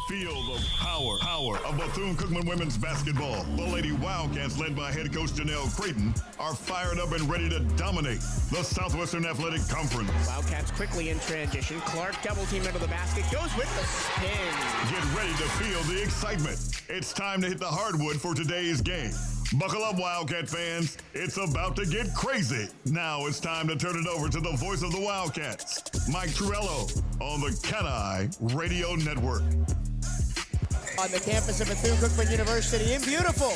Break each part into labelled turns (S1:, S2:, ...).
S1: Feel the power of Bethune-Cookman women's basketball. The Lady Wildcats, led by head coach Janelle Creighton, are fired up and ready to dominate the Southwestern Athletic Conference.
S2: Wildcats quickly in transition. Clark double team under the basket, goes with the spin.
S1: Get ready to feel the excitement. It's time to hit the hardwood for today's game. Buckle up, Wildcat fans. It's about to get crazy. Now it's time to turn it over to the voice of the Wildcats, Mike Truello, on the CatEye Radio Network.
S2: On the campus of Bethune-Cookman University in beautiful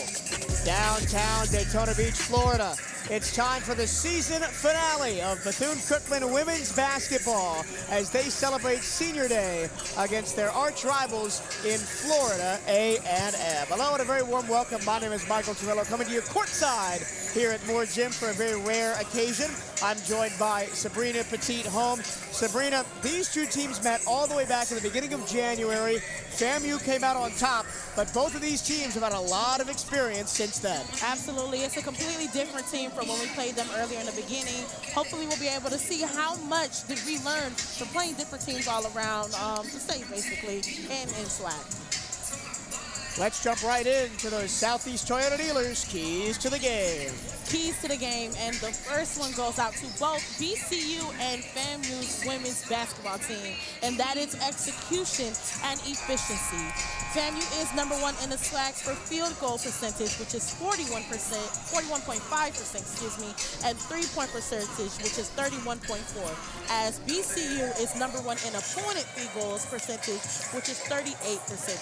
S2: downtown Daytona Beach, Florida. It's time for the season finale of Bethune-Cookman women's basketball as they celebrate Senior Day against their arch rivals in Florida A&M. Hello and a very warm welcome. My name is Michael Truello, coming to you courtside here at Moore Gym for a very rare occasion. I'm joined by Sabrina Petit-Home. Sabrina, these two teams met all the way back in the beginning of January. FAMU came out on top, but both of these teams have had a lot of experience since then.
S3: Absolutely. It's a completely different team from when we played them earlier in the beginning. Hopefully we'll be able to see how much did we learn from playing different teams all around the state, basically, and in SWAC.
S2: Let's jump right into those Southeast Toyota dealers' keys to the game.
S3: Keys to the game, and the first one goes out to both B-CU and FAMU's women's basketball team, and that is execution and efficiency. FAMU is number one in the SWAC for field goal percentage, which is 41.5%, excuse me, and three-point percentage, which is 31.4%, as B-CU is number one in opponent field goals percentage, which is 38%.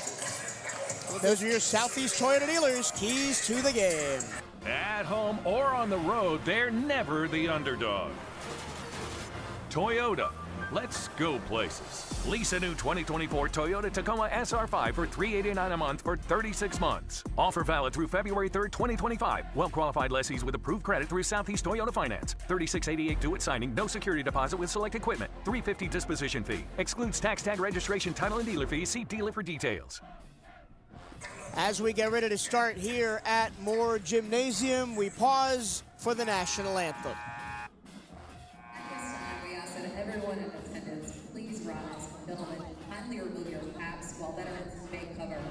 S2: Those are your Southeast Toyota dealers' keys to the game.
S4: At home or on the road, they're never the underdog. Toyota, let's go places. Lease a new 2024 Toyota Tacoma SR5 for $389 a month for 36 months. Offer valid through February 3rd, 2025. Well-qualified lessees with approved credit through Southeast Toyota Finance. $36.88 due at signing. No security deposit with select equipment. $350 disposition fee. Excludes tax tag registration, title, and dealer fees. See dealer for details.
S2: As we get ready to start here at Moore Gymnasium, we pause for the national anthem.
S5: At this time, we ask that everyone in attendance please rise. Gentlemen, kindly remove your caps while veterans take cover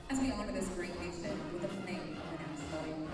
S5: as we honor this great nation with a playing of the national anthem.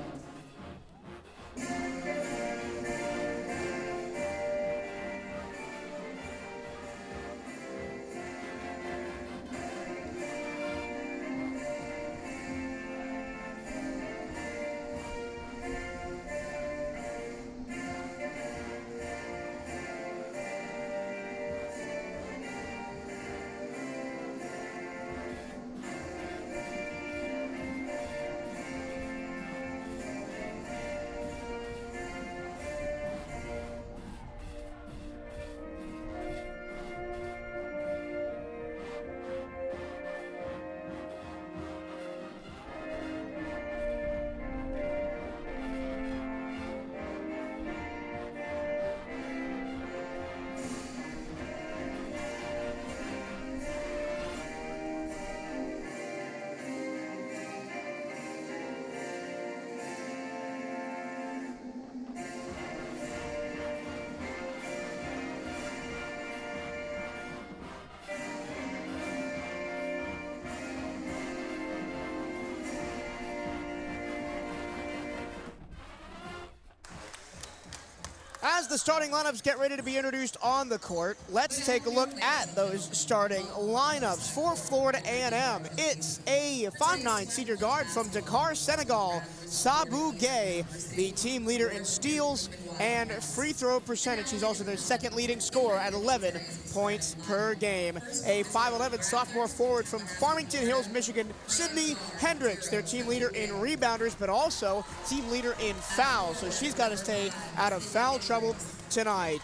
S2: As the starting lineups get ready to be introduced on the court, let's take a look at those starting lineups. For Florida A&M, it's a 5'9" senior guard from Dakar, Senegal, Sabu Gay, the team leader in steals and free throw percentage. He's also their second leading scorer at 11 points per game. A 5'11" sophomore forward from Farmington Hills, Michigan, Sydney Hendricks, their team leader in rebounders, but also team leader in fouls. So she's got to stay out of foul trouble tonight.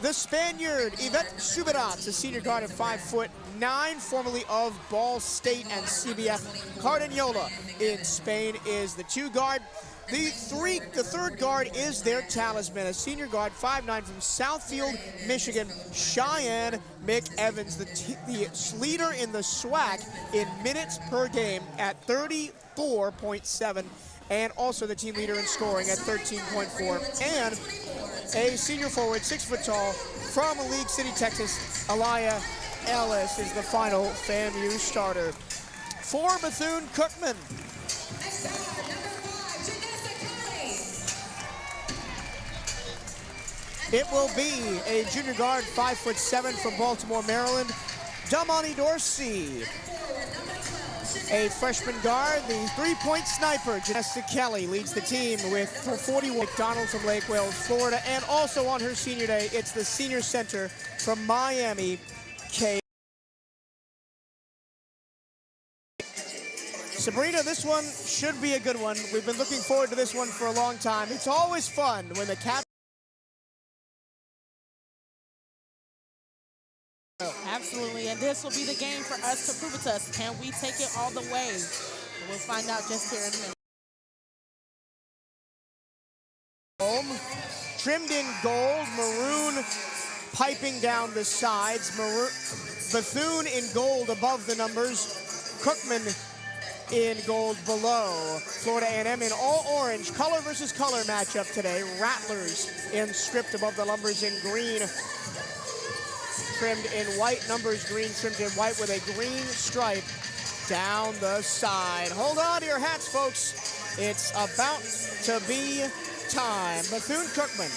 S2: The Spaniard, Yvette Subirats, a senior guard at 5'9", formerly of Ball State and CBF Cardeñola in Spain, is the 2 guard. The third guard is their talisman, a senior guard, 5'9", from Southfield, Michigan, Cheyenne McEvans, the leader in the SWAC in minutes per game at 34.7, and also the team leader in scoring at 13.4, and a senior forward, 6 foot tall, from League City, Texas, Aliyah Ellis is the final FAMU starter. For Bethune-Cookman, it will be a junior guard, 5'7" from Baltimore, Maryland, Damani Dorsey. A freshman guard, the three-point sniper, Janessa Kelly, leads the team with 41. McDonald from Lake Wales, Florida, and also on her senior day, it's the senior center from Miami, Kay. Sabrina, this one should be a good one. We've been looking forward to this one for a long time. It's always fun when the Cats.
S3: Absolutely, and this will be the game for us to prove it to us. Can we take it all the way? We'll find out just here in a minute.
S2: Trimmed in gold, maroon piping down the sides. Bethune in gold above the numbers. Cookman in gold below. Florida A&M in all orange. Color versus color matchup today. Rattlers in stripped above the numbers in green. Trimmed in white, numbers green, trimmed in white with a green stripe down the side. Hold on to your hats, folks. It's about to be time. Bethune-Cookman,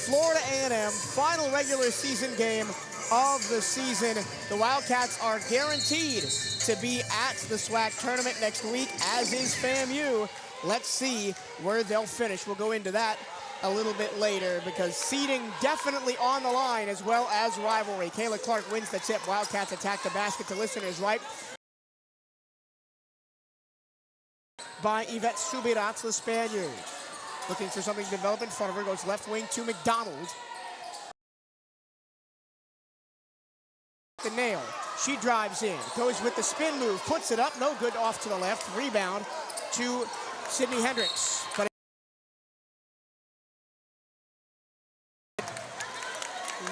S2: Florida A&M, final regular season game of the season. The Wildcats are guaranteed to be at the SWAC tournament next week, as is FAMU. Let's see where they'll finish. We'll go into that a little bit later because seeding definitely on the line as well as rivalry. Kayla Clark wins the tip. Wildcats attack the basket to listeners right by Yvette Subirats, the Spaniard. Looking for something to develop in front of her, goes left wing to McDonald. The nail, she drives in, goes with the spin move, puts it up, no good, off to the left. Rebound to Sydney Hendricks. But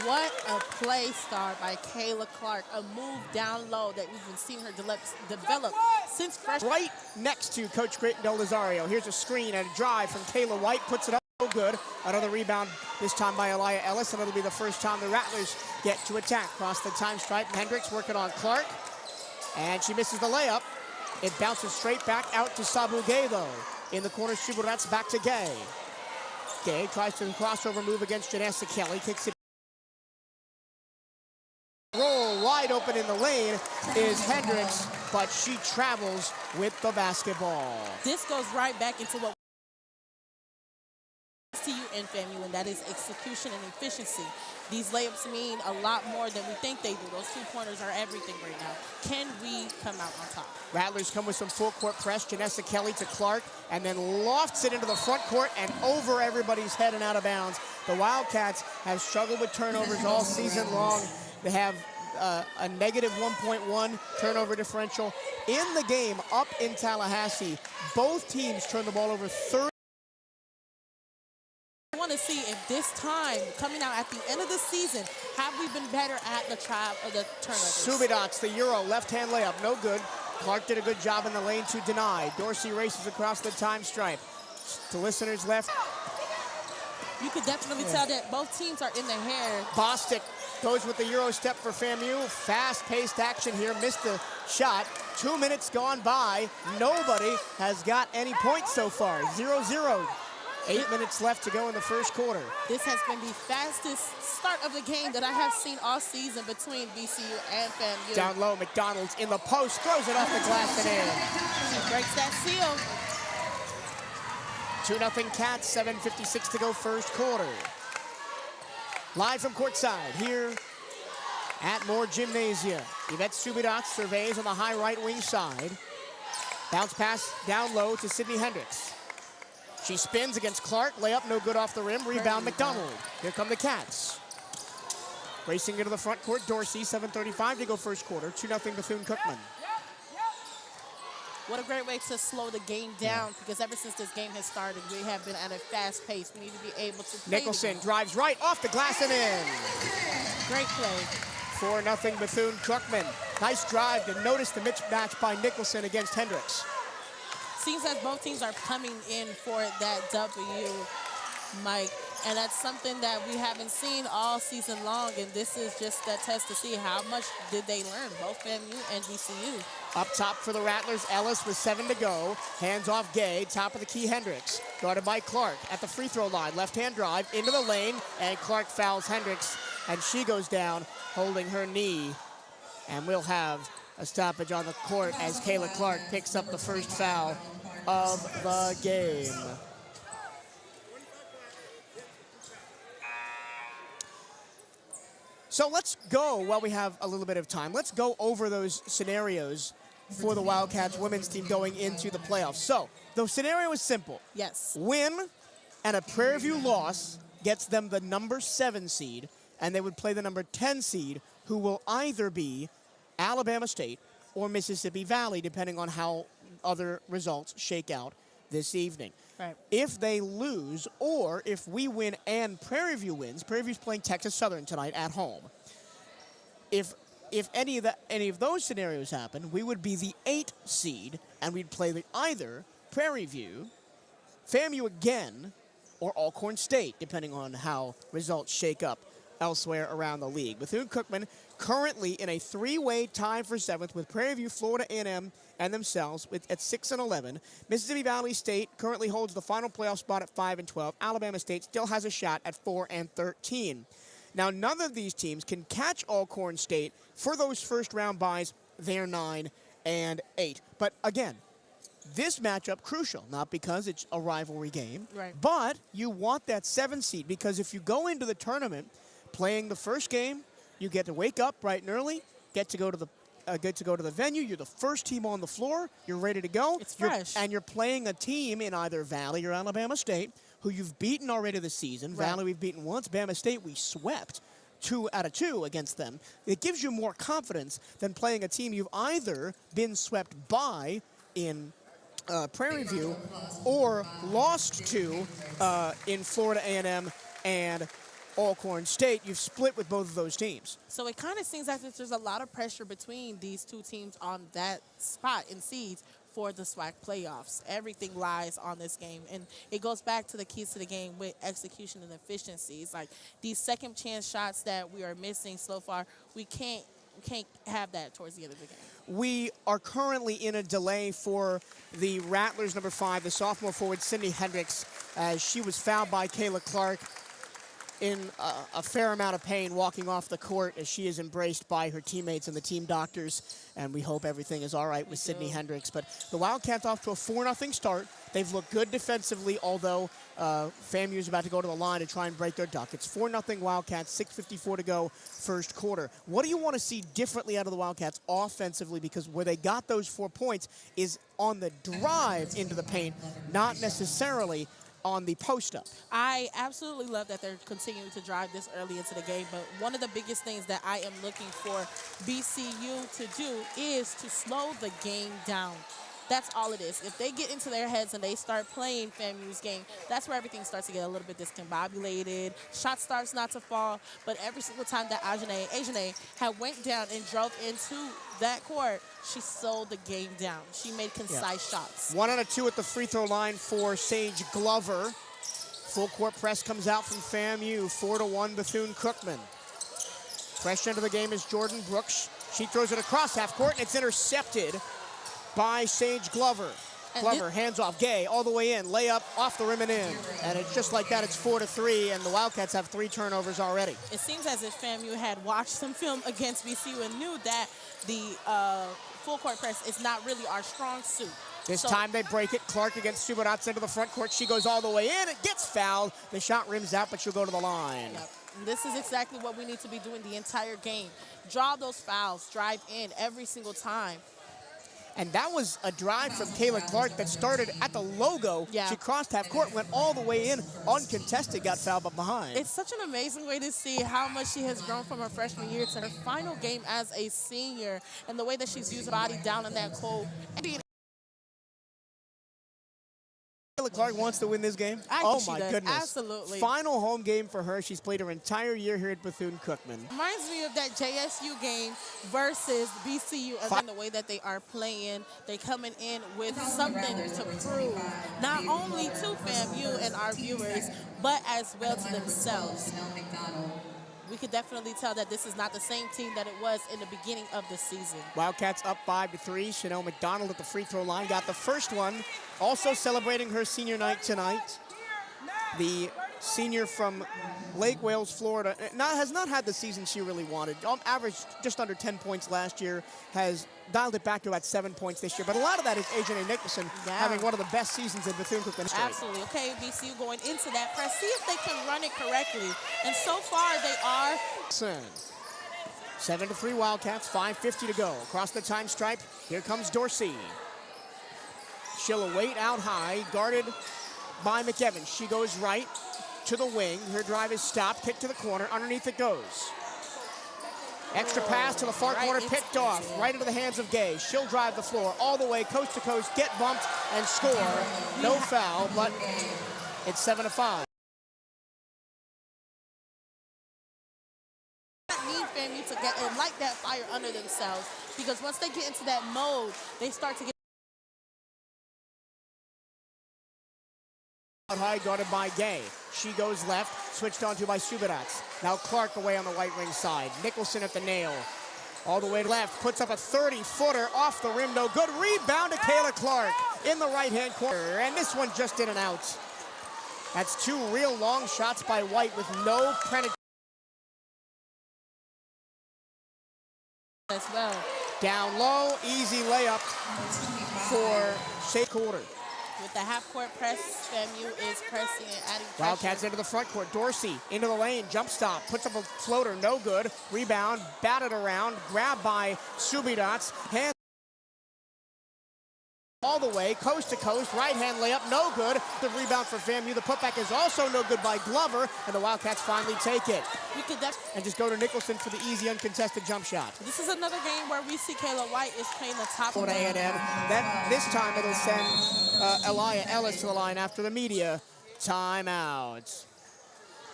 S3: what a play start by Kayla Clark, a move down low that we've been seeing her develop since freshman.
S2: Right next to Coach Grayton Del Lazario. Here's a screen and a drive from Kayla White, puts it up, no good. Another rebound, this time by Elia Ellis, and it'll be the first time the Rattlers get to attack. Cross the time stripe, Hendricks working on Clark, and she misses the layup. It bounces straight back out to Sabu Gay, though. In the corner, Subarats back to Gay. Gay tries to crossover move against Janessa Kelly, kicks it. Roll wide open in the lane is Hendricks, but she travels with the basketball.
S3: This goes right back into what to you in FAMU, and that is execution and efficiency. These layups mean a lot more than we think they do. Those two-pointers are everything right now. Can we come out on top?
S2: Rattlers come with some full-court press. Janessa Kelly to Clark, and then lofts it into the front court and over everybody's head and out of bounds. The Wildcats have struggled with turnovers all season long. They have a negative 1.1 turnover differential. In the game up in Tallahassee, both teams turned the ball over 30.
S3: I want to see if this time, coming out at the end of the season, have we been better at the turnovers?
S2: Subirats, the Euro, left-hand layup, no good. Clark did a good job in the lane to deny. Dorsey races across the time stripe. To listeners left.
S3: You could definitely tell that both teams are in the hair.
S2: Bostic goes with the Euro step for FAMU. Fast-paced action here, missed the shot. 2 minutes gone by. Nobody has got any points so far. 0-0. 8 minutes left to go in the first quarter.
S3: This has been the fastest start of the game that I have seen all season between B-CU and FAMU.
S2: Down low, McDonald's in the post, throws it off the glass and in.
S3: She breaks that seal.
S2: 2-0 Cats, 7:56 to go first quarter. Live from courtside here at Moore Gymnasium. Yvette Subirats surveys on the high right wing side. Bounce pass down low to Sydney Hendricks. She spins against Clark, layup no good off the rim, rebound McDonald. Here come the Cats. Racing into the front court, Dorsey, 7:35 to go first quarter, 2-0 Bethune-Cookman.
S3: What a great way to slow the game down, because ever since this game has started, we have been at a fast pace. We need to be able to play.
S2: Nicholson drives right off the glass and in.
S3: Great play.
S2: 4-0 Bethune-Cookman. Nice drive to notice the mismatch by Nicholson against Hendricks.
S3: Seems like both teams are coming in for that W. Mike. And that's something that we haven't seen all season long, and this is just that test to see how much did they learn, both FAMU and B-CU.
S2: Up top for the Rattlers, Ellis with 7 to go. Hands off Gay, top of the key Hendricks. Guarded by Clark at the free throw line. Left-hand drive into the lane, and Clark fouls Hendricks, and she goes down holding her knee. And we'll have a stoppage on the court as Kayla Clark picks up the first foul of the game. So let's go, while we have a little bit of time, let's go over those scenarios for the Wildcats women's team going into the playoffs. So the scenario is simple.
S3: Yes.
S2: Win and a Prairie View loss gets them the number 7 seed, and they would play the number 10 seed, who will either be Alabama State or Mississippi Valley, depending on how other results shake out this evening.
S3: Right.
S2: If they lose, or if we win and Prairie View wins, Prairie View's playing Texas Southern tonight at home. If any of those scenarios happen, we would be the 8th seed, and we'd play either Prairie View, FAMU again, or Alcorn State, depending on how results shake up elsewhere around the league. Bethune-Cookman currently in a 3-way tie for 7th with Prairie View, Florida A&M, and themselves at 6 and 11. Mississippi Valley State currently holds the final playoff spot at 5 and 12. Alabama State still has a shot at 4 and 13. Now, none of these teams can catch Alcorn State for those first round byes. They're 9 and 8. But again, this matchup crucial, not because it's a rivalry game,
S3: right,
S2: but you want that 7 seed, because if you go into the tournament playing the first game, you get to wake up bright and early, get to go to the venue. You're the first team on the floor. You're ready to go.
S3: It's fresh.
S2: And you're playing a team in either Valley or Alabama State who you've beaten already this season. Right. Valley we've beaten once. Bama State we swept 2 out of 2 against them. It gives you more confidence than playing a team you've either been swept by in Prairie View or lost to in Florida A&M and Alcorn State. You've split with both of those teams.
S3: So it kind of seems like there's a lot of pressure between these two teams on that spot in seeds for the SWAC playoffs. Everything lies on this game, and it goes back to the keys to the game with execution and efficiency. It's like these second chance shots that we are missing so far, we can't have that towards the end of the game.
S2: We are currently in a delay for the Rattlers number 5, the sophomore forward, Sydney Hendricks, as she was fouled by Kayla Clark in a fair amount of pain walking off the court, as she is embraced by her teammates and the team doctors, and we hope everything is all right with Sydney Hendricks. But the Wildcats off to a 4-0 start. They've looked good defensively, although FAMU is about to go to the line to try and break their duck. It's 4-0 Wildcats, 6:54 to go, first quarter. What do you want to see differently out of the Wildcats offensively? Because where they got those 4 points is on the drive into the paint, not necessarily on the post-up.
S3: I absolutely love that they're continuing to drive this early into the game, but one of the biggest things that I am looking for B-CU to do is to slow the game down. That's all it is. If they get into their heads and they start playing FAMU's game, that's where everything starts to get a little bit discombobulated. Shot starts not to fall, but every single time that Ajane had went down and drove into that court, she slowed the game down. She made concise shots.
S2: 1 out of 2 at the free throw line for Sage Glover. Full court press comes out from FAMU, 4-1 Bethune-Cookman. Fresh into the game is Jordan Brooks. She throws it across half court, and it's intercepted by Sage Glover. Glover, hands off, Gay, all the way in, layup, off the rim and in. And it's just like that, it's 4-3, and the Wildcats have 3 turnovers already.
S3: It seems as if FAMU had watched some film against B-CU and knew that the full court press is not really our strong suit.
S2: This time they break it. Clark against Subodatz into the front court. She goes all the way in. It gets fouled. The shot rims out, but she'll go to the line.
S3: Yep. This is exactly what we need to be doing the entire game. Draw those fouls, drive in every single time.
S2: And that was a drive from Kayla Clark that started at the logo.
S3: Yeah.
S2: She crossed half court, went all the way in, uncontested, got fouled but behind.
S3: It's such an amazing way to see how much she has grown from her freshman year to her final game as a senior, and the way that she's used her body down in that cold.
S2: Kayla Clark wants to win this game.
S3: I think
S2: my
S3: she does.
S2: goodness.
S3: Absolutely.
S2: Final home game for her. She's played her entire year here at Bethune-Cookman.
S3: Reminds me of that JSU game versus B-CU, and then the way that they are playing, they coming in with something to prove, not only to FAMU and our viewers, but as well to themselves. We could definitely tell that this is not the same team that it was in the beginning of the season.
S2: Wildcats up 5-3. Chanel McDonald at the free throw line got the first one. Also celebrating her senior night tonight. The senior from Lake Wales, Florida, has not had the season she really wanted. Averaged just under 10 points last year, has dialed it back to about 7 points this year. But a lot of that is Adrienne Nicholson having one of the best seasons in Bethune-Cookman history.
S3: Absolutely. Okay, B-CU going into that press. See if they can run it correctly. And so far, they are.
S2: 7-3 Wildcats, 5:50 to go. Across the time stripe, here comes Dorsey. She'll await out high, guarded by McEvans. She goes right to the wing. Her drive is stopped, kick to the corner. Underneath it goes. Extra pass to the far corner, picked off, right into the hands of Gay. She'll drive the floor all the way, coast to coast, get bumped, and score. No foul, but it's 7-5.
S3: Need FAMU to get and light that fire under themselves, because once they get into that mode, they start to get
S2: out high, guarded by Gay. She goes left, switched onto by Subirats. Now Clark away on the right wing side. Nicholson at the nail. All the way to left, puts up a 30-footer off the rim, no good. Rebound to Kayla Clark in the right-hand corner, and this one just in and out. That's two real long shots by White with no penetration.
S3: as well.
S2: Down low, easy layup for Shea Quarter.
S3: With the half-court press, FAMU is pressing and adding pressure.
S2: Wildcats into the front court. Dorsey into the lane, jump stop, puts up a floater, no good. Rebound, batted around, grabbed by Subirats. Hand all the way, coast to coast, right-hand layup, no good. The rebound for FAMU. The putback is also no good by Glover, and the Wildcats finally take it. And just go to Nicholson for the easy, uncontested jump shot.
S3: This is another game where we see Kayla White is playing the top.
S2: Florida A&M. This time it'll send Elia Ellis to the line after the media timeout.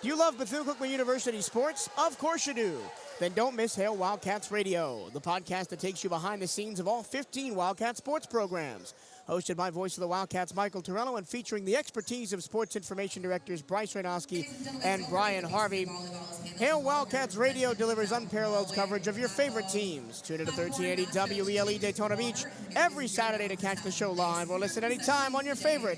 S2: Do you love Bethune-Cookman University sports? Of course you do. Then don't miss Hail Wildcats Radio, the podcast that takes you behind the scenes of all 15 Wildcat sports programs. Hosted by Voice of the Wildcats, Michael Torello, and featuring the expertise of sports information directors Bryce Reynoski and Brian Harvey. Hail Wildcats Radio delivers unparalleled coverage of your favorite teams. Tune in to 1380 WELE Daytona Beach every Saturday to catch the show live or listen anytime on your favorite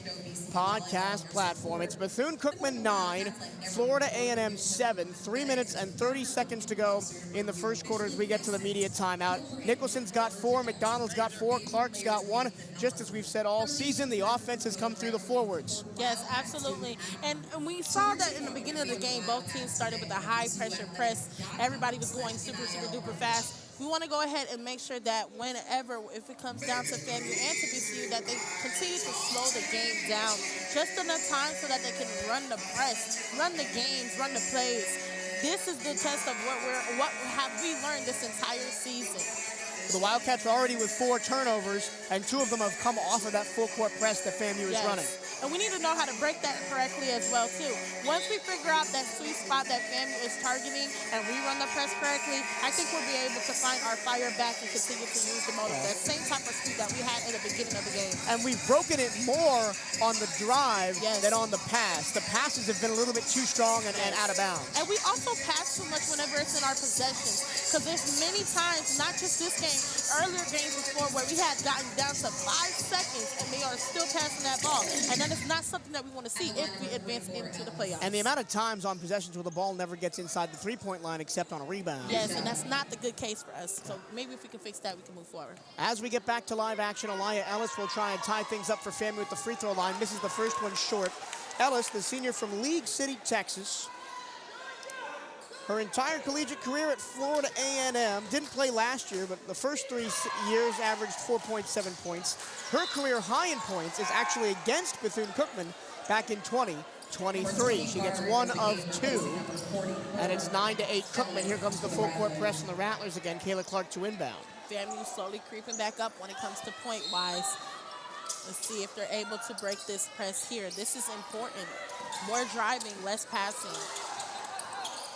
S2: podcast platform. It's Bethune-Cookman 9, Florida A&M 7, 3 minutes and 30 seconds to go in the first quarter as we get to the media timeout. Nicholson's got 4, McDonald's got 4, Clark's got 1. Just as we've said all season, the offense has come through the forwards.
S3: Yes, absolutely. And we saw that in the beginning of the game, both teams started with a high-pressure press. Everybody was going super, super duper fast. We want to go ahead and make sure that whenever, if it comes down to FAMU and to B-CU, that they continue to slow the game down just enough time so that they can run the press, run the games, run the plays. This is the test of what have we learned this entire season.
S2: The Wildcats are already with 4 turnovers, and 2 of them have come off of that full-court press that FAMU is running.
S3: And we need to know how to break that correctly as well, too. Once we figure out that sweet spot that FAMU is targeting and we run the press correctly, I think we'll be able to find our fire back and continue to use the motor. That same type of speed that we had in the beginning of the game.
S2: And we've broken it more on the drive than on the pass. The passes have been a little bit too strong and out of bounds.
S3: And we also pass too much whenever it's in our possessions, because there's many times, not just this game, earlier games before where we had gotten down to 5 seconds and they are still passing that ball. And that is not something that we want to see if we advance into the playoffs.
S2: And the amount of times on possessions where the ball never gets inside the three-point line except on a rebound.
S3: Yes, and that's not the good case for us. So maybe if we can fix that, we can move forward.
S2: As we get back to live action, Elia Ellis will try and tie things up for FAMU at the free throw line. Misses the first one short. Ellis, the senior from League City, Texas. Her entire collegiate career at Florida A&M, didn't play last year, but the first 3 years averaged 4.7 points. Her career high in points is actually against Bethune-Cookman back in 2023. She gets 1 of 2, and it's 9-8 Cookman. Here comes the full court press from the Rattlers again. Kayla Clark to inbound.
S3: FAMU slowly creeping back up when it comes to point-wise. Let's see if they're able to break this press here. This is important. More driving, less passing.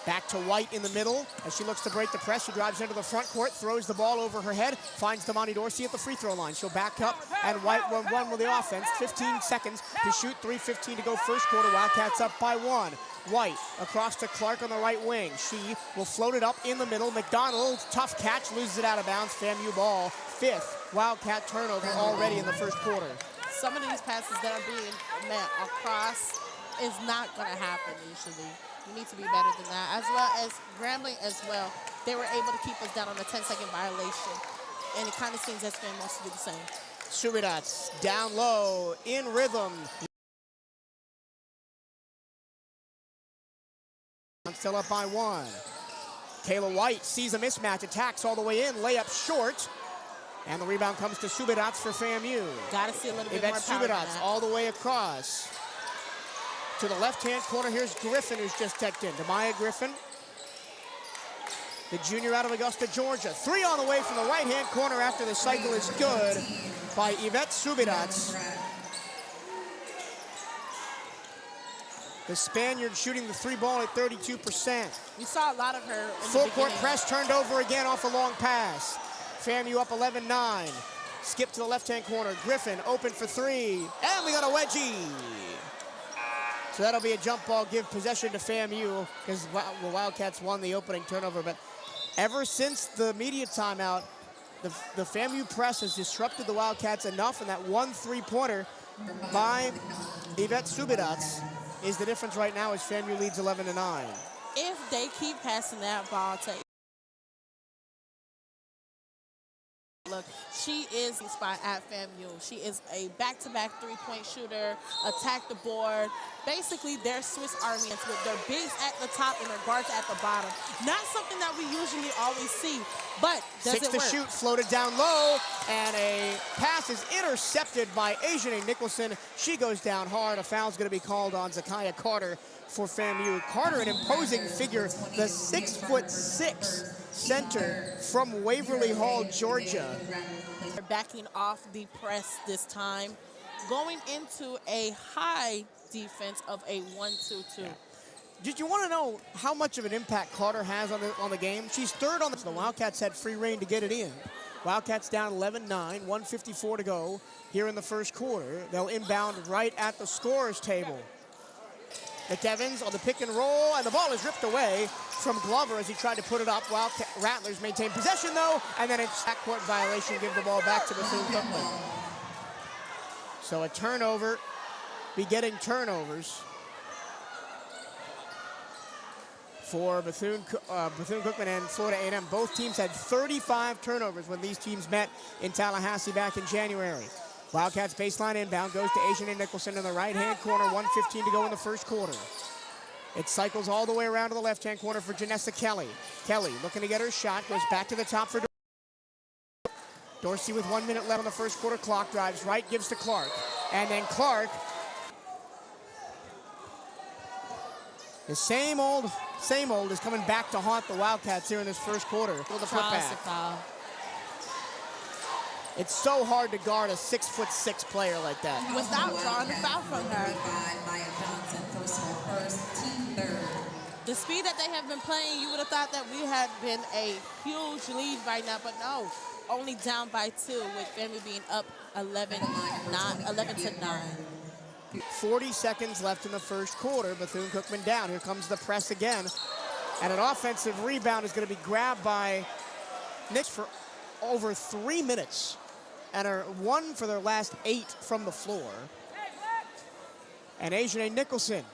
S2: Back to White in the middle. As she looks to break the press, she drives into the front court, throws the ball over her head, finds Damani Dorsey at the free throw line. She'll back up, and White will run with the offense. 15 seconds to shoot, 3:15 to go first quarter. Wildcats up by 1. White across to Clark on the right wing. She will float it up in the middle. McDonald, tough catch, loses it out of bounds. FAMU ball. 5th Wildcat turnover already in the first quarter.
S3: Some of these passes that are being met across is not going to happen usually. You need to be better than that, as well as Grambling as well. They were able to keep us down on a 10-second violation, and it kind of seems as FAM wants to do the same.
S2: Subidats down low, in rhythm. Still up by 1. Kayla White sees a mismatch, attacks all the way in, layup short, and the rebound comes to Subidats for FAMU.
S3: Got to see a little bit more power than that.
S2: Subidats all the way across. To the left-hand corner, here's Griffin, who's just checked in. Demaya Griffin, the junior out of Augusta, Georgia. 3 on the way from the right-hand corner after the cycle is good by Yvette Subidats. The Spaniard shooting the 3 ball at 32%.
S3: We saw a lot of her in
S2: Full
S3: the
S2: court
S3: beginning.
S2: press turned over again off a long pass. FAMU up 11-9. Skip to the left-hand corner. Griffin open for 3. And we got a wedgie. So that'll be a jump ball, give possession to FAMU, because the Wildcats won the opening turnover. But ever since the media timeout, the FAMU press has disrupted the Wildcats enough, and that 1 3-pointer by Yvette Subidats is the difference right now as FAMU leads 11-9.
S3: If they keep passing that ball to look, she is the spot at FAMU. She is a back-to-back 3-point shooter, attack the board. Basically, they're Swiss Army with their bigs at the top and their guards at the bottom. Not something that we usually always see, but does
S2: 6
S3: it
S2: to
S3: work?
S2: shoot, floated down low, and a pass is intercepted by Ajane Nicholson. She goes down hard. A foul's going to be called on Zakiya Carter for FAMU. Carter, an imposing figure, the 6'6" center from Waverly Hall, Georgia.
S3: They're backing off the press this time, going into a high defense of a 1-2-2.
S2: Did you want to know how much of an impact Carter has on the game? She's 3rd on the Wildcats had free reign to get it in. Wildcats down 11-9, 1:54 to go here in the first quarter. They'll inbound right at the scorer's table. McEvans on the pick and roll, and the ball is ripped away from Glover as he tried to put it up. Wildcat Rattlers maintain possession though, and then it's backcourt violation, give the ball back to Bethune-Cookman. So a turnover, begetting turnovers for Bethune-Cookman and Florida A&M. Both teams had 35 turnovers when these teams met in Tallahassee back in January. Wildcats baseline inbound goes to Ajane Nicholson in the right-hand corner, 1:15 to go in the first quarter. It cycles all the way around to the left-hand corner for Janessa Kelly. Kelly looking to get her shot, goes back to the top for Dorsey with 1 minute left on the first quarter clock, drives right, gives to Clark. And then Clark, the same old is coming back to haunt the Wildcats here in this first quarter. With a putback. It's so hard to guard a 6'6" player like that.
S3: Without drawing the foul from her. The speed that they have been playing, you would have thought that we had been a huge lead right now, but no, only down by 2 with FAMU being up 11-9.
S2: 40 seconds left in the first quarter. Bethune-Cookman down. Here comes the press again. And an offensive rebound is going to be grabbed by Knicks for over 3 minutes. And are 1 for their last 8 from the floor. And Ajane Nicholson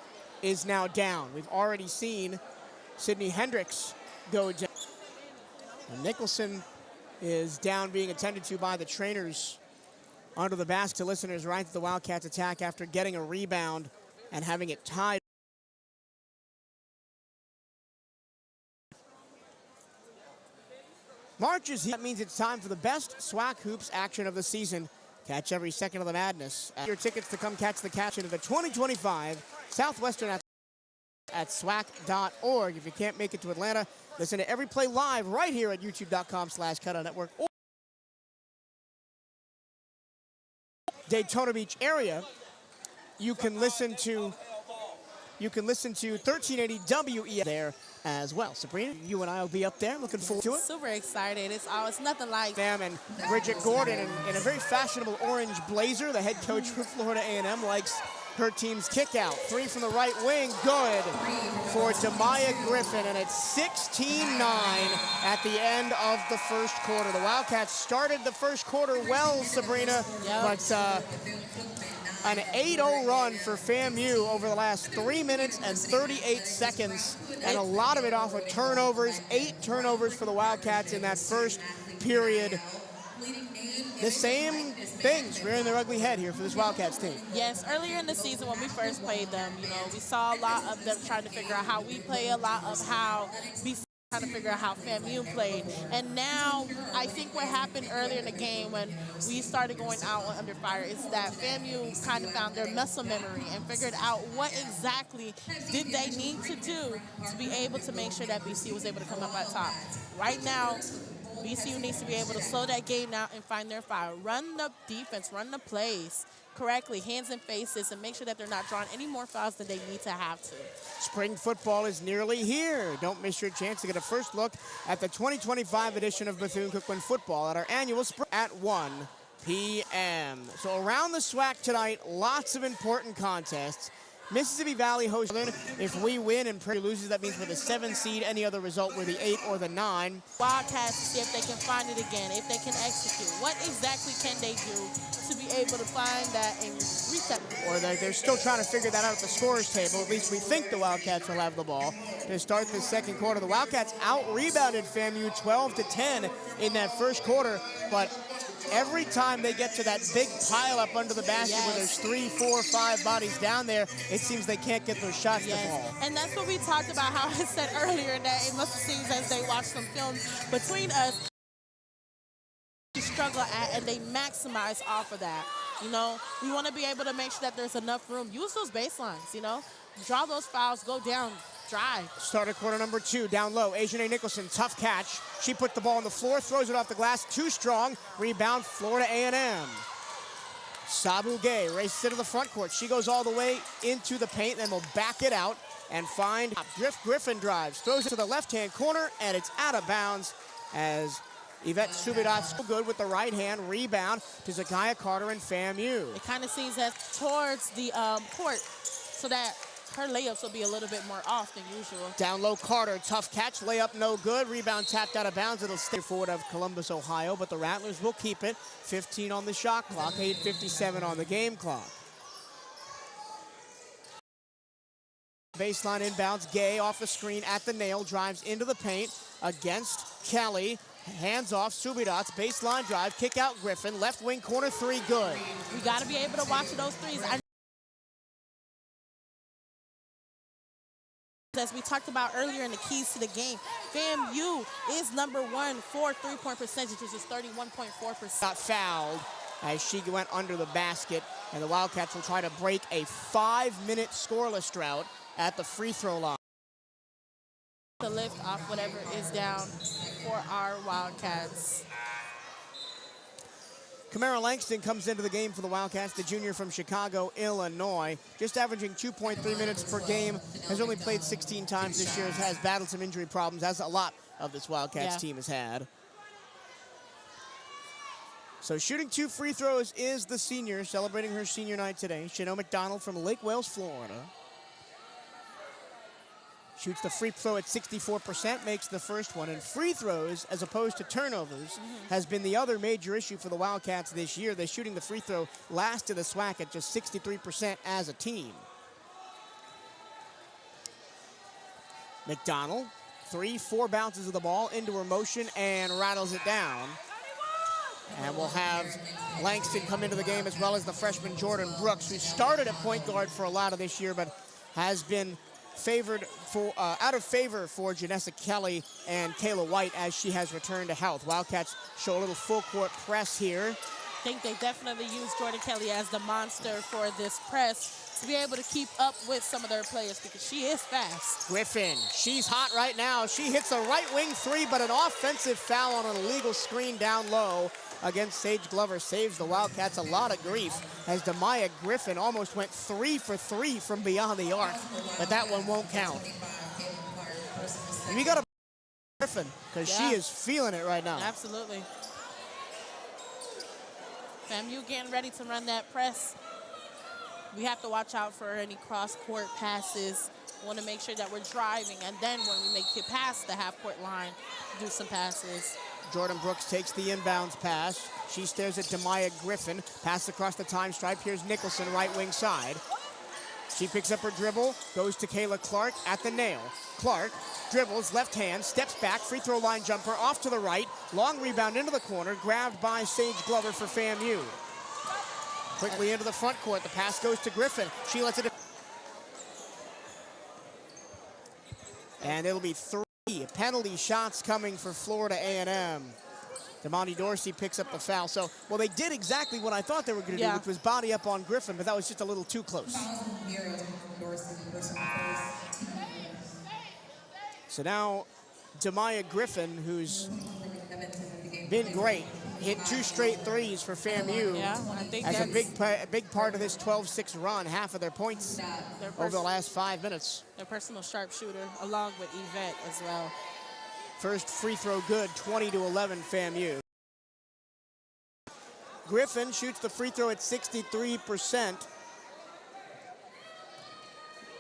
S2: is now down. We've already seen Sydney Hendricks go down. And Nicholson is down, being attended to by the trainers under the basket. Listeners right to the Wildcats attack after getting a rebound and having it tied. March is here. That means it's time for the best SWAC Hoops action of the season. Catch every second of the madness. Your tickets to come catch the catch into the 2025 Southwestern at SWAC.org. If you can't make it to Atlanta, listen to every play live right here at youtube.com/CatEye Network. Daytona Beach area, you can listen to 1380 WE there as well. Sabrina, you and I will be up there. Looking forward to it.
S3: Super excited. It's nothing like
S2: Them and Bridget Gordon in a very fashionable orange blazer. The head coach for Florida A&M likes her team's kick out. 3 from the right wing, good for Demaya Griffin, and it's 16-9 at the end of the first quarter. The Wildcats started the first quarter well, Sabrina, but an 8-0 run for FAMU over the last 3 minutes and 38 seconds, and a lot of it off of turnovers. 8 turnovers for the Wildcats in that first period. The same things rearing their ugly head here for this Wildcats team.
S3: Yes, earlier in the season when we first played them, we saw a lot of them trying to figure out how we play, a lot of how B-CU trying to figure out how FAMU played. And now I think what happened earlier in the game when we started going out under fire is that FAMU kind of found their muscle memory and figured out what exactly did they need to do to be able to make sure that B-CU was able to come up at top. Right now, B-CU needs to be able to slow that game down and find their fire. Run the defense, run the plays correctly, hands and faces, and make sure that they're not drawing any more fouls than they need to have to.
S2: Spring football is nearly here. Don't miss your chance to get a first look at the 2025 edition of Bethune-Cookman football at our annual spring at 1 p.m. So around the SWAC tonight, lots of important contests. Mississippi Valley hosts. If we win and Prairie loses, that means we're the 7 seed. Any other result, we're the 8 or the 9.
S3: Wildcats, see if they can find it again, if they can execute. What exactly can they do to be able to find that and reset?
S2: Or they're still trying to figure that out at the scorer's table. At least we think the Wildcats will have the ball to start the second quarter. The Wildcats out-rebounded FAMU 12-10 in that first quarter, but every time they get to that big pile up under the basket where there's 3, 4, 5 bodies down there, it seems they can't get those shots to fall.
S3: And that's what we talked about, how I said earlier, that it must have seemed as they watched some film between us we struggle at, and they maximize off of that. We want to be able to make sure that there's enough room. Use those baselines, draw those fouls, go down, drive.
S2: Started quarter number 2, down low. Asia Nicholson, tough catch. She put the ball on the floor, throws it off the glass, too strong. Rebound, Florida A&M. Sabu Gay races into the front court. She goes all the way into the paint, then will back it out and find Griffin drives, throws it to the left-hand corner, and it's out of bounds as Yvette Subidot's good with the right hand. Rebound to Zakiya Carter and FAMU.
S3: It kind of seems as towards the court so that her layups will be a little bit more off than usual.
S2: Down low, Carter, tough catch, layup no good. Rebound tapped out of bounds. It'll stay forward of Columbus, Ohio, but the Rattlers will keep it. 15 on the shot clock, 8:57 on the game clock. Baseline inbounds, Gay off the screen at the nail, drives into the paint against Kelly. Hands off, Subidots, baseline drive, kick out Griffin, left wing corner 3, good.
S3: We got to be able to watch those threes. As we talked about earlier in the keys to the game, FAMU is #1 for 3-point percentage, which is 31.4%.
S2: Got fouled as she went under the basket, and the Wildcats will try to break a 5-minute scoreless drought at the free throw line.
S3: To lift off whatever is down for our Wildcats.
S2: Kamara Langston comes into the game for the Wildcats, the junior from Chicago, Illinois. Just averaging 2.3 minutes per game, has only played 16 times this year, has battled some injury problems, as a lot of this Wildcats team has had. So shooting 2 free throws is the senior, celebrating her senior night today. Chanel McDonald from Lake Wales, Florida. Shoots the free throw at 64%, makes the first one. And free throws, as opposed to turnovers, has been the other major issue for the Wildcats this year. They're shooting the free throw last in the SWAC at just 63% as a team. McDonald, 3, 4 bounces of the ball into her motion and rattles it down. And we'll have Langston come into the game, as well as the freshman Jordan Brooks, who started at point guard for a lot of this year, but has been out of favor for Janessa Kelly and Kayla White as she has returned to health. Wildcats show a little full court press here
S3: think they definitely use Jordan Kelly as the monster for this press to be able to keep up with some of their players because she is fast.
S2: Griffin, she's hot right now. She hits a right wing three, but an offensive foul on an illegal screen down low against Sage Glover saves the Wildcats a lot of grief as Demaya Griffin almost went 3 for 3 from beyond the arc, but that one won't count. We got to Griffin because she is feeling it right now.
S3: Absolutely. FAMU getting ready to run that press. We have to watch out for any cross-court passes. Want to make sure that we're driving, and then when we make it past the half-court line, do some passes.
S2: Jordan Brooks takes the inbounds pass. She stares at Demaya Griffin. Pass across the time stripe. Here's Nicholson, right wing side. She picks up her dribble, goes to Kayla Clark at the nail. Clark dribbles, left hand, steps back, free throw line jumper, off to the right. Long rebound into the corner, grabbed by Sage Glover for FAMU. Quickly into the front court, the pass goes to Griffin. She lets it. And it'll be 3 penalty shots coming for Florida A&M. Damani Dorsey picks up the foul. So, well, they did exactly what I thought they were going to do, which was body up on Griffin, but that was just a little too close. So now, Demaya Griffin, who's been great, hit 2 straight threes for FAMU.
S3: Yeah, I think
S2: as a big part of this 12-6 run, half of their points over the last 5 minutes.
S3: Their personal sharpshooter, along with Yvette as well.
S2: First free throw good, 20-11 FAMU. Griffin shoots the free throw at 63%.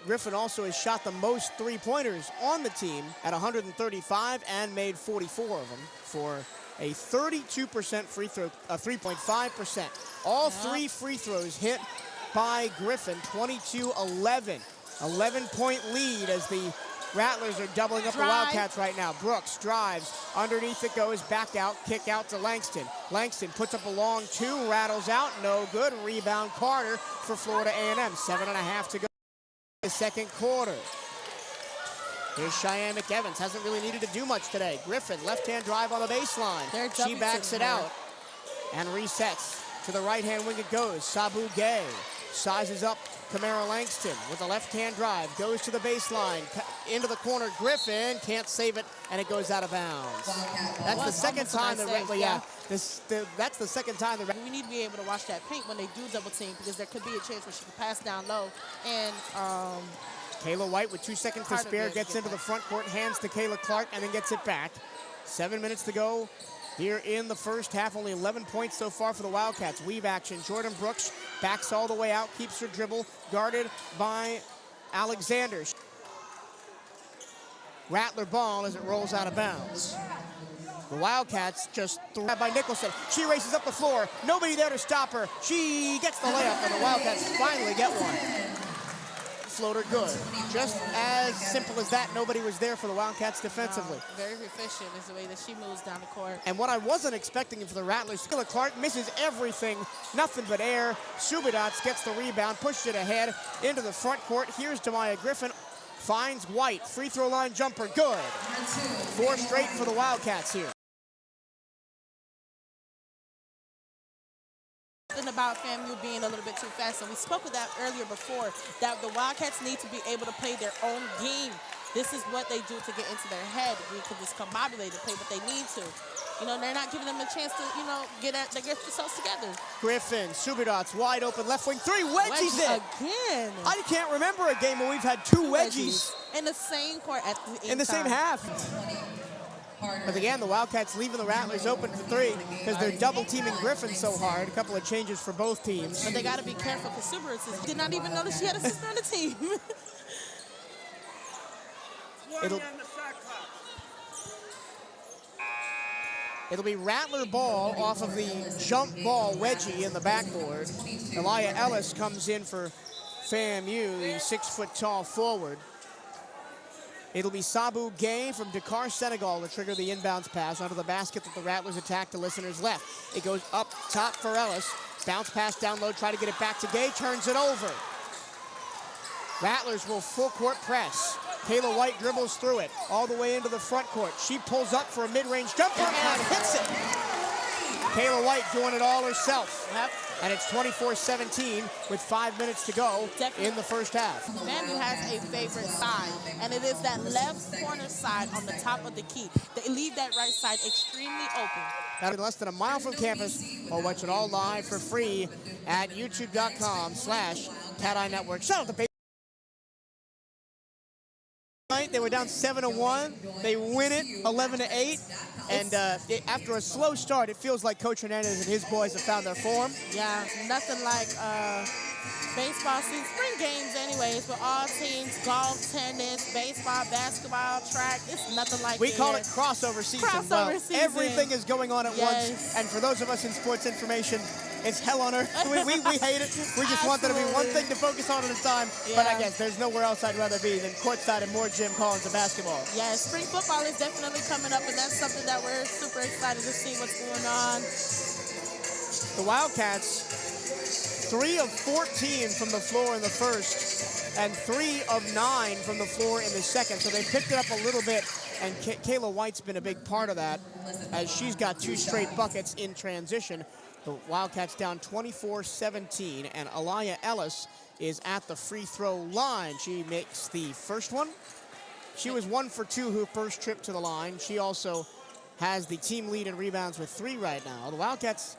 S2: Griffin also has shot the most three-pointers on the team at 135 and made 44 of them for a 32% free throw, 3.5%. All 3 free throws hit by Griffin, 22-11. 11-point lead as the Rattlers are doubling up the Wildcats right now. Brooks drives, underneath it goes, back out, kick out to Langston. Langston puts up a long 2, rattles out, no good. Rebound Carter for Florida A&M. 7.5 to go in the second quarter. Here's Cheyenne McEvans, hasn't really needed to do much today. Griffin, left-hand drive on the baseline. She backs it out and resets. To the right-hand wing it goes. Sabu Gay sizes up Kamara Langston with a left-hand drive. Goes to the baseline, into the corner. Griffin can't save it, and it goes out of bounds. That's the second time that's the second time
S3: we need to be able to watch that paint when they do double team because there could be a chance where she can pass down low and
S2: Kayla White with 2 seconds to spare gets into the front court, hands to Kayla Clark, and then gets it back. 7 minutes to go here in the first half. Only 11 points so far for the Wildcats. Weave action. Jordan Brooks backs all the way out, keeps her dribble, guarded by Alexander. Rattler ball as it rolls out of bounds. The Wildcats just threw by Nicholson. She races up the floor. Nobody there to stop her. She gets the layup, and the Wildcats finally get one. Floater good. Just as simple as that, nobody was there for the Wildcats defensively.
S3: Very efficient is the way that she moves down the court.
S2: And what I wasn't expecting for the Rattlers, Kayla Clark misses everything, nothing but air. Subidats gets the rebound, pushes it ahead into the front court. Here's Demaya Griffin, finds White, free throw line jumper, good. 4 straight for the Wildcats here.
S3: About FAMU being a little bit too fast, and we spoke of that earlier before, that the Wildcats need to be able to play their own game. This is what they do to get into their head. We could discombobulate and play what they need to. You know, they're not giving them a chance to, you know, get themselves together.
S2: Griffin, Subidats, wide open, left wing 3, wedgies it.
S3: Again.
S2: I can't remember a game where we've had 2 wedgies.
S3: In the same court at
S2: the same half. But again, the Wildcats leaving the Rattlers open for 3 because they're double teaming Griffin so hard. A couple of changes for both teams.
S3: But they got to be careful because Subaru did not even know that she had a sister on the team.
S2: It'll be Rattler ball off of the jump ball wedgie in the backboard. Elia Ellis comes in for FAMU, the 6-foot-tall forward. It'll be Sabu Gay from Dakar, Senegal to trigger the inbounds pass onto the basket that the Rattlers attack to listeners left. It goes up top for Ellis. Bounce pass down low, try to get it back to Gay, turns it over. Rattlers will full court press. Kayla White dribbles through it all the way into the front court. She pulls up for a mid-range jumper and hits it. Kayla White doing it all herself.
S3: Yep.
S2: And it's 24-17 with 5 minutes to go in the first half.
S3: FAMU has a favorite side, and it is that left corner side on the top of the key. They leave that right side extremely open.
S2: Now in less than a mile from campus, or watch it all live for free at youtube.com/CatEye Network. Shout out to They were down 7-1. They win it 11-8. And after a slow start, it feels like Coach Hernandez and his boys have found their form.
S3: Yeah, nothing like baseball season, spring games anyways, but all teams, golf, tennis, baseball, basketball, track, it's nothing like
S2: We call it crossover season.
S3: Crossover season.
S2: Everything is going on at
S3: Yes.
S2: once. And for those of us in sports information, it's hell on earth. We hate it. We just want there to be one thing to focus on at a time.
S3: Yeah.
S2: But I guess there's nowhere else I'd rather be than courtside and more Jim Collins of basketball.
S3: Yeah, spring football is definitely coming up, and that's something that we're super excited to see what's going on.
S2: The Wildcats, 3 of 14 from the floor in the first, and 3 of 9 from the floor in the second. So they picked it up a little bit, and Kayla White's been a big part of that, as she's got 2 straight buckets in transition. The Wildcats down 24-17, and Aliyah Ellis is at the free throw line. She makes the first one. She was 1 for 2 her first trip to the line. She also has the team lead in rebounds with 3 right now. The Wildcats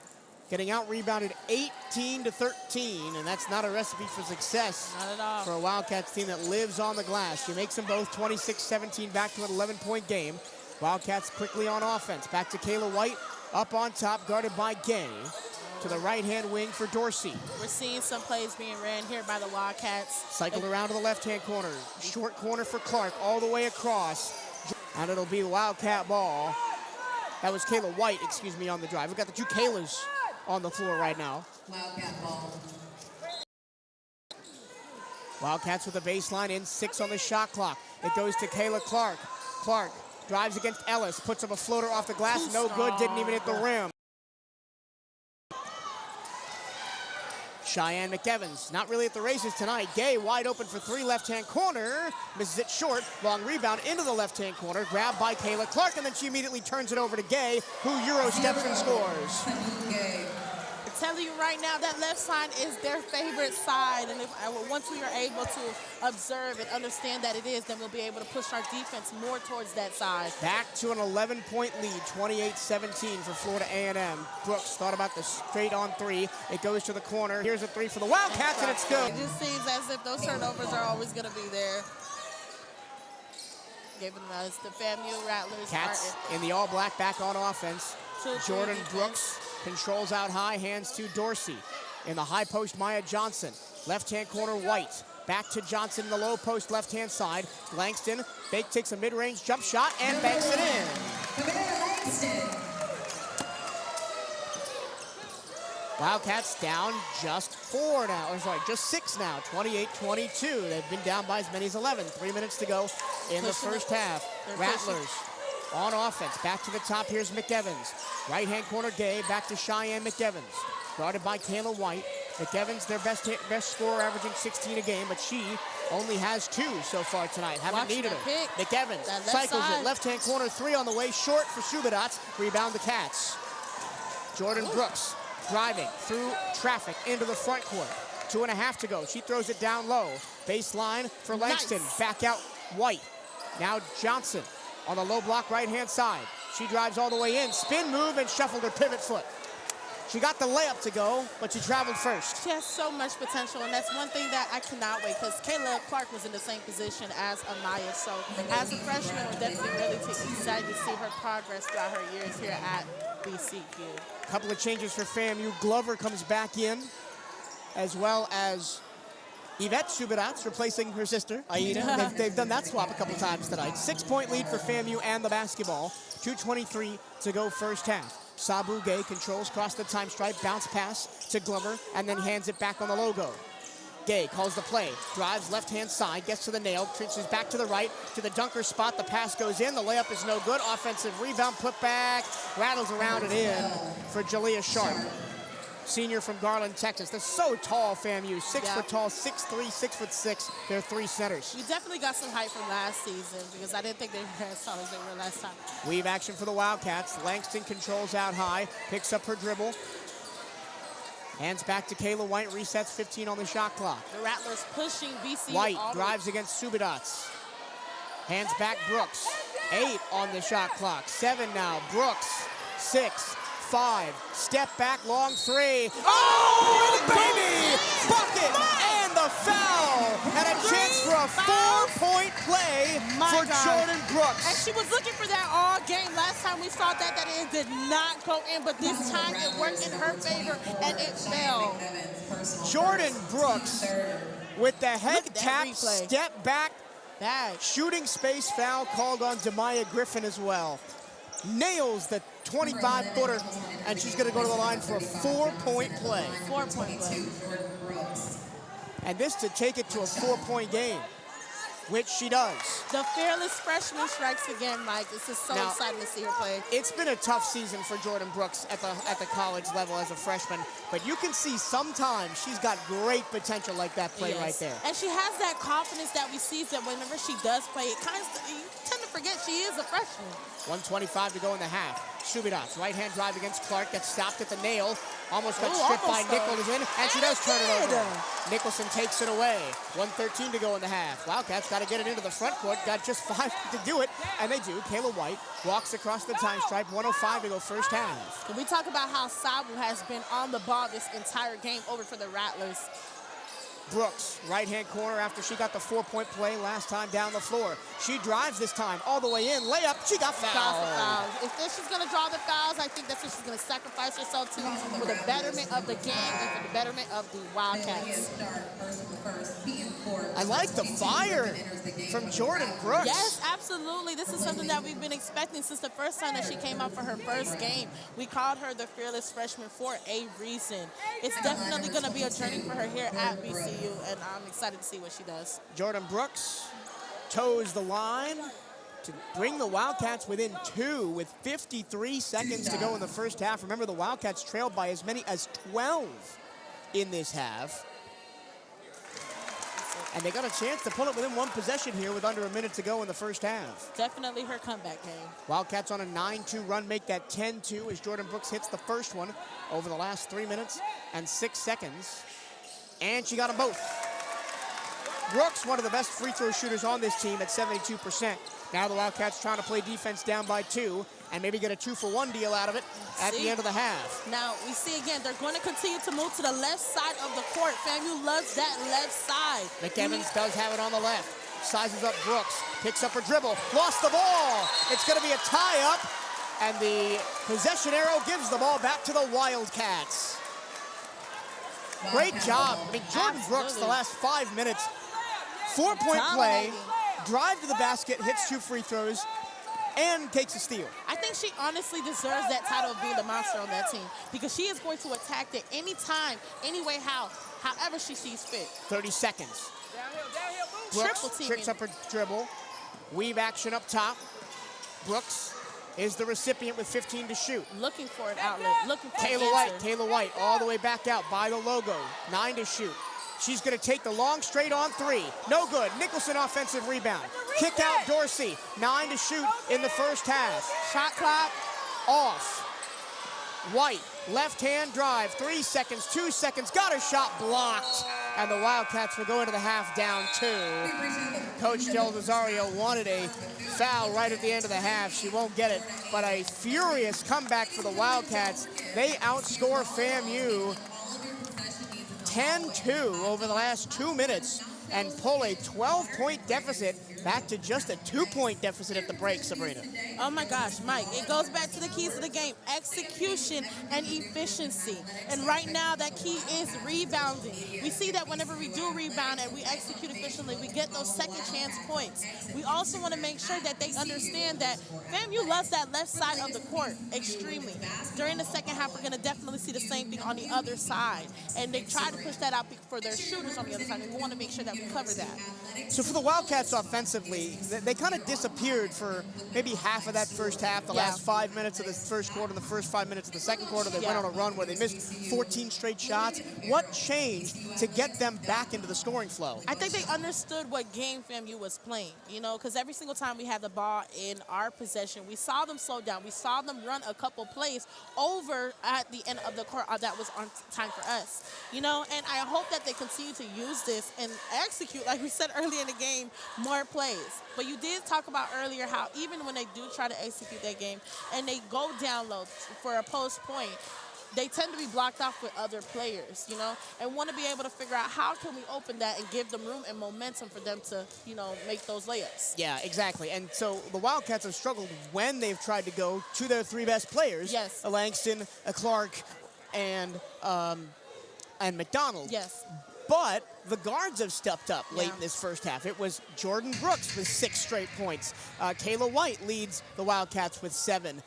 S2: getting out-rebounded 18-13, and that's not a recipe for success.
S3: Not at all.
S2: For a Wildcats team that lives on the glass. She makes them both 26-17, back to an 11-point game. Wildcats quickly on offense. Back to Kayla White, up on top, guarded by Gay. To the right-hand wing for Dorsey.
S3: We're seeing some plays being ran here by the Wildcats.
S2: Cycled around to the left-hand corner. Short corner for Clark, all the way across. And it'll be the Wildcat ball. That was Kayla White, excuse me, on the drive. We've got the 2 Kaylas on the floor right now.
S5: Wildcat ball.
S2: Wildcats with a baseline in, 6 on the shot clock. It goes to Kayla Clark. Clark drives against Ellis, puts up a floater off the glass, no good, didn't even hit the rim. Cheyenne McEvans, not really at the races tonight. Gay wide open for 3, left-hand corner. Misses it short. Long rebound into the left-hand corner. Grabbed by Kayla Clark, and then she immediately turns it over to Gay, who Euro steps and scores.
S3: I'm telling you right now, that left side is their favorite side. And once we are able to observe and understand that it is, then we'll be able to push our defense more towards that side.
S2: Back to an 11-point lead, 28-17 for Florida A&M. Brooks thought about the straight-on 3. It goes to the corner. Here's a 3 for the Wildcats, and it's good.
S3: It just seems as if those turnovers are always going to be there. Giving us the FAMU Rattlers.
S2: Cats in the all-black, back on offense. Jordan Brooks controls out high, hands to Dorsey. In the high post, Maya Johnson. Left-hand corner, White. Back to Johnson in the low post, left-hand side. Langston, Bake takes a mid-range jump shot and banks it in. Wildcats down just 4 now, or sorry, just 6 now, 28-22. They've been down by as many as 11. 3 minutes to go in the first half. Rattlers on offense, back to the top, here's McEvans. Right-hand corner, Gay, back to Cheyenne McEvans. Guarded by Kayla White. McEvans, their best scorer, averaging 16 a game, but she only has 2 so far tonight. Haven't needed her. McEvans cycles it, left-hand corner, 3 on the way, short for Subadats. Rebound the Cats. Jordan Brooks driving through traffic into the front court. 2.5 to go. She throws it down low. Baseline for Langston.
S3: Nice.
S2: Back out White. Now Johnson on the low block right-hand side. She drives all the way in. Spin move and shuffled her pivot foot. She got the layup to go, but she traveled first.
S3: She has so much potential, and that's one thing that I cannot wait, because Kayla Clark was in the same position as Amaya. So as a freshman, we're definitely really excited to see her progress throughout her years here at B-CU.
S2: Couple of changes for FAMU. Glover comes back in, as well as Yvette Subadats replacing her sister, Aida. They've done that swap a couple times tonight. 6-point lead for FAMU and the basketball. 2:23 to go first half. Sabu Gay controls across the time stripe, bounce pass to Glover, and then hands it back on the logo. Gay calls the play, drives left-hand side, gets to the nail, transfers back to the right, to the dunker spot. The pass goes in, the layup is no good. Offensive rebound, put back, rattles around and in for Jalea Sharp. senior from Garland, Texas. They're so tall, FAMU. 6
S3: Yeah.
S2: foot tall, 6'3", 6'6". They're 3 centers.
S3: You definitely got some height from last season because I didn't think they were as tall as they were last time.
S2: Weave action for the Wildcats. Langston controls out high, picks up her dribble. Hands back to Kayla White, resets 15 on the shot clock.
S3: The Rattlers pushing BCU.
S2: White drives against Subadats. Hands back Brooks. 8 on the shot clock. 7 now. Brooks. 6, 5. Step back, long 3. Oh, baby! Bucket and the foul. And a chance for a 4-point play for Jordan Brooks.
S3: And she was looking for that all game. Last time we saw that it did not go in, but this time it worked in her favor and it fell.
S2: Jordan Brooks with the head tap,
S3: replay.
S2: step back,
S3: Bad.
S2: shooting space foul called on Demaya Griffin as well. Nails the 25-footer, and she's going to go to the line for a 4-point play.
S3: 4-point play.
S2: And this to take it to a 4-point game, which she does.
S3: The fearless freshman strikes again, Mike. This is so
S2: Now,
S3: exciting to see her play.
S2: It's been a tough season for Jordan Brooks at the college level as a freshman, but you can see sometimes she's got great potential like that play right there.
S3: And she has that confidence that we see that whenever she does play, you tend to forget she is a freshman.
S2: 1:25 to go in the half. Subadats, right-hand drive against Clark, gets stopped at the nail. Almost got stripped by Nichols in, and she does turn it over. Nicholson takes it away. 1:13 to go in the half. Wildcats got to get it into the front court. Got just 5 to do it, and they do. Kayla White walks across the time stripe. 1:05 to go first half.
S3: Can we talk about how Sabu has been on the ball this entire game over for the Rattlers?
S2: Brooks, right-hand corner after she got the 4-point play last time down the floor. She drives this time all the way in. Layup, she got fouled.
S3: If she's going to draw the fouls, I think that's what she's going to sacrifice herself to for the betterment of the game and for the betterment of the Wildcats.
S2: I like the fire from Jordan Brooks.
S3: Yes, absolutely. This is something that we've been expecting since the first time that she came out for her first game. We called her the fearless freshman for a reason. It's definitely going to be a journey for her here at BCU. And I'm excited to see what she does.
S2: Jordan Brooks toes the line to bring the Wildcats within 2 with 53 seconds to go in the first half. Remember, the Wildcats trailed by as many as 12 in this half. And they got a chance to pull it within 1 possession here with under a minute to go in the first half.
S3: Definitely her comeback game.
S2: Wildcats on a 9-2 run, make that 10-2 as Jordan Brooks hits the first one over the last 3 minutes and 6 seconds. And she got them both. Brooks, one of the best free throw shooters on this team at 72%. Now the Wildcats trying to play defense down by 2 and maybe get a 2-for-1 deal out of it at the end of the half.
S3: Now, we see again, they're going to continue to move to the left side of the court. FAMU loves that left side.
S2: McEvans does have it on the left. Sizes up Brooks, picks up her dribble, lost the ball. It's going to be a tie-up, and the possession arrow gives the ball back to the Wildcats. Great job. I mean, Jordan Brooks, the last 5 minutes, 4-point play, drive to the basket, hits 2 free throws, and takes a steal.
S3: I think she honestly deserves that title of being the monster on that team because she is going to attack it anytime, any way, however she sees fit.
S2: 30 seconds.
S3: Triple
S2: Brooks
S3: teaming.
S2: tricks up her dribble. Weave action up top. Brooks is the recipient with 15 to shoot.
S3: Looking for an outlet, looking for an answer.
S2: Kayla White all the way back out by the logo. 9 to shoot. She's going to take the long straight on 3. No good. Nicholson offensive rebound. Kick out Dorsey. 9 to shoot in the first half.
S3: Shot clock
S2: off. White, left-hand drive. 3 seconds, 2 seconds. Got her shot blocked. And the Wildcats will go into the half down 2. Coach Del Rosario wanted a foul right at the end of the half. She won't get it. But a furious comeback for the Wildcats. They outscore FAMU 10-2 over the last 2 minutes and pull a 12-point deficit back to just a 2-point deficit at the break, Sabrina.
S3: Oh my gosh, Mike, it goes back to the keys of the game, execution and efficiency. And right now, that key is rebounding. We see that whenever we do rebound and we execute efficiently, we get those second chance points. We also want to make sure that they understand that FAMU loves that left side of the court extremely. During the second half, we're going to definitely see the same thing on the other side. And they try to push that out for their shooters on the other side, and we want to make sure that we cover that.
S2: So for the Wildcats offensively, offensively, they kind of disappeared for maybe half of that first half, the last 5 minutes of the first quarter, the first 5 minutes of the second quarter. They went on a run where they missed 14 straight shots. What changed to get them back into the scoring flow?
S3: I think they understood what game FAMU was playing, you know, because every single time we had the ball in our possession, we saw them slow down. We saw them run a couple plays over at the end of the court that was on time for us, you know, and I hope that they continue to use this and execute, like we said earlier in the game, more plays. But you did talk about earlier how even when they do try to execute that game and they go down low for a post point, they tend to be blocked off with other players, you know, and want to be able to figure out how can we open that and give them room and momentum for them to, you know, make those layups.
S2: Yeah, exactly. And so the Wildcats have struggled when they've tried to go to their three best players.
S3: Yes.
S2: A Langston, a Clark, and McDonald.
S3: Yes.
S2: But the guards have stepped up late in this first half. It was Jordan Brooks with 6 straight points. Kayla White leads the Wildcats with 7.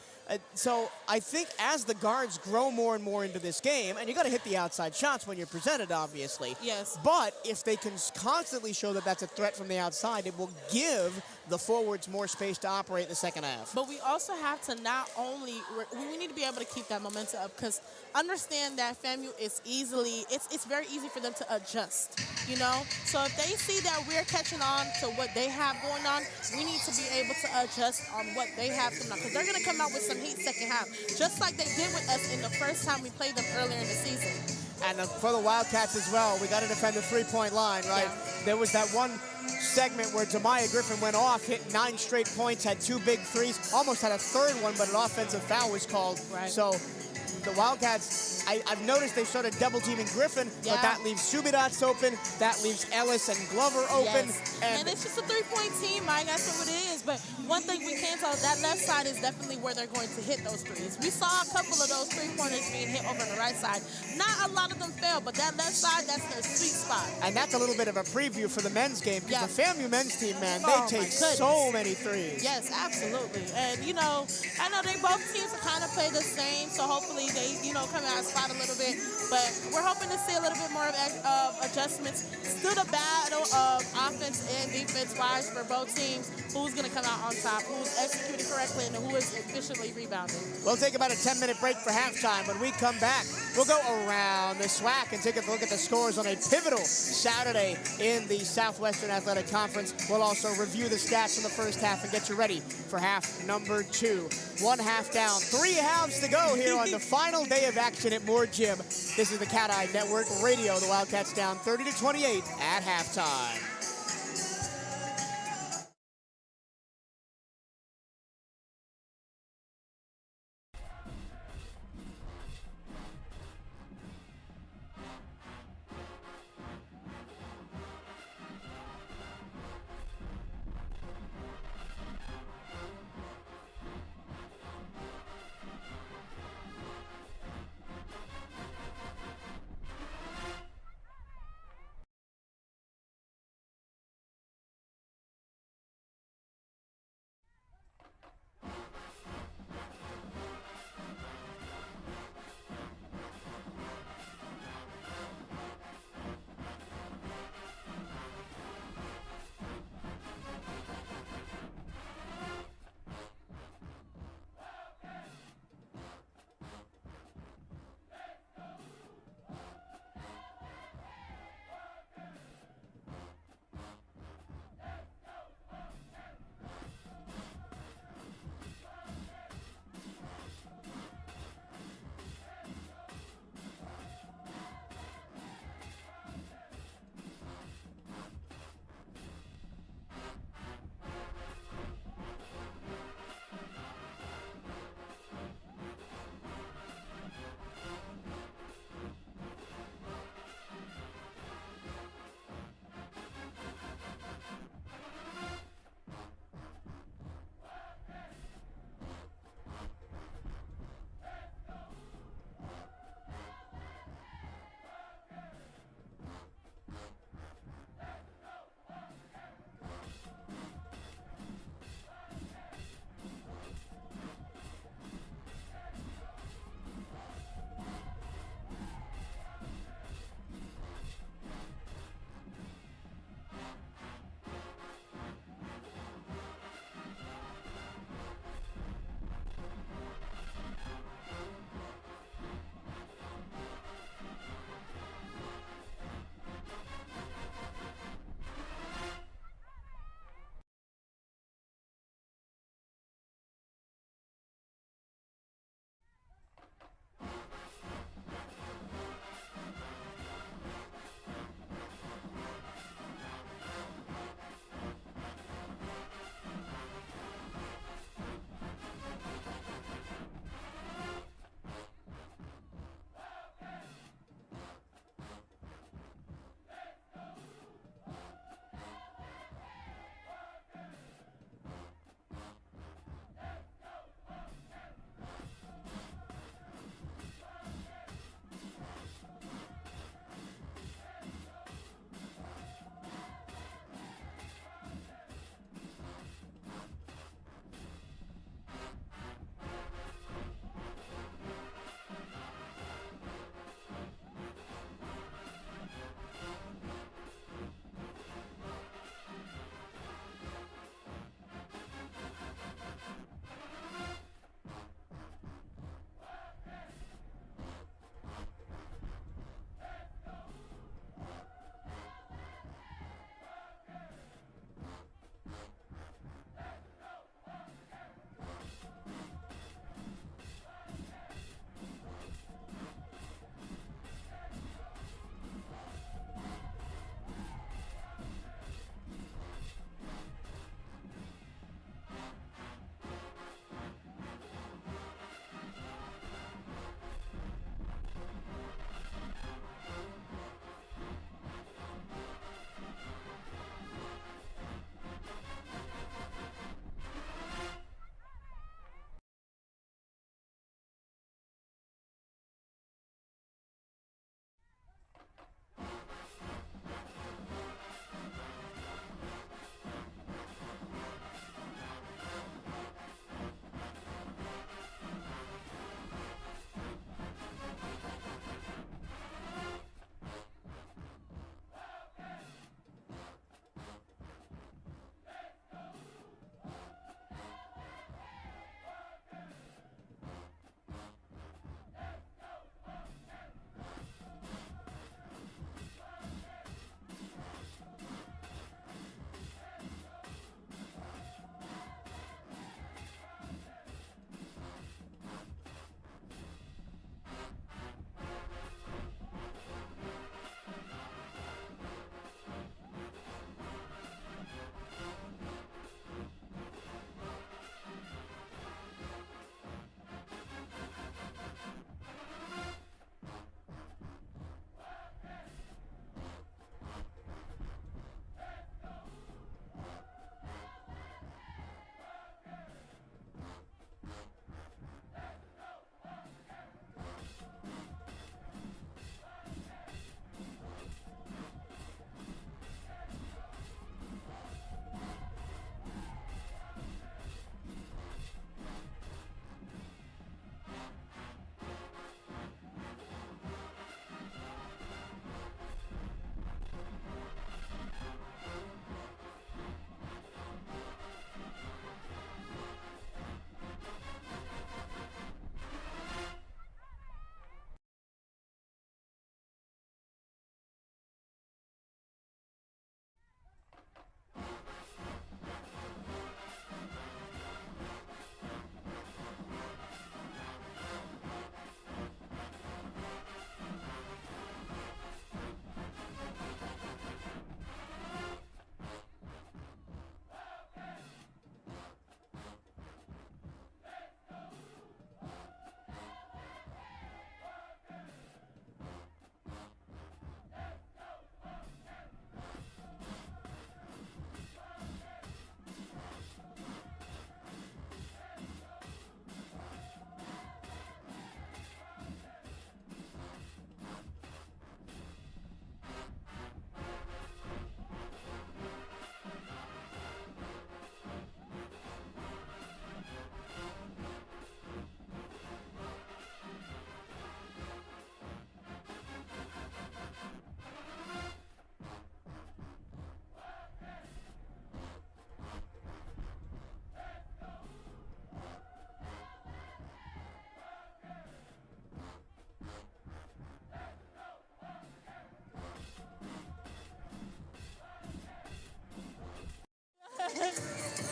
S2: So I think as the guards grow more and more into this game, and you got to hit the outside shots when you're presented, obviously.
S3: Yes.
S2: But if they can constantly show that that's a threat from the outside, it will give the forwards more space to operate in the second half.
S3: But we also have to not only, we need to be able to keep that momentum up, because understand that FAMU is it's very easy for them to adjust, you know? So if they see that we're catching on to what they have going on, we need to be able to adjust on what they have coming on, because they're going to come out with some heat second half, just like they did with us in the first time we played them earlier in the season.
S2: And for the Wildcats as well, we got to defend the three-point line, right? Yeah. There was that one segment where Jemiah Griffin went off, hit 9 straight points, had 2 big threes, almost had a third one, but an offensive foul was called.
S3: Right.
S2: So the Wildcats, I've noticed they started double-teaming Griffin, but that leaves Subidats open, that leaves Ellis and Glover open.
S3: Yes.
S2: And
S3: it's just a 3-point team, Mike, that's what it is. But one thing we can tell, that left side is definitely where they're going to hit those threes. We saw a couple of those 3-pointers being hit over on the right side. Not a lot of them fell, but that left side, that's their sweet spot.
S2: And that's a little bit of a preview for the men's game, because the FAMU men's team, man, they take so many threes.
S3: Yes, absolutely. And, you know, I know they both teams kind of play the same, so hopefully they, you know, come out of spot a little bit. But we're hoping to see a little bit more of adjustments. Still a battle of offense and defense-wise for both teams. Who's going to come out on top, who's executing correctly, and who is efficiently rebounding.
S2: We'll take about a 10-minute break for halftime. When we come back, we'll go around the SWAC and take a look at the scores on a pivotal Saturday in the Southwestern Athletic Conference. We'll also review the stats from the first half and get you ready for half number 2. 1 half down, 3 halves to go here on the final day of action at Moore Gym. This is the CatEye Network Radio. The Wildcats down 30-28 at halftime.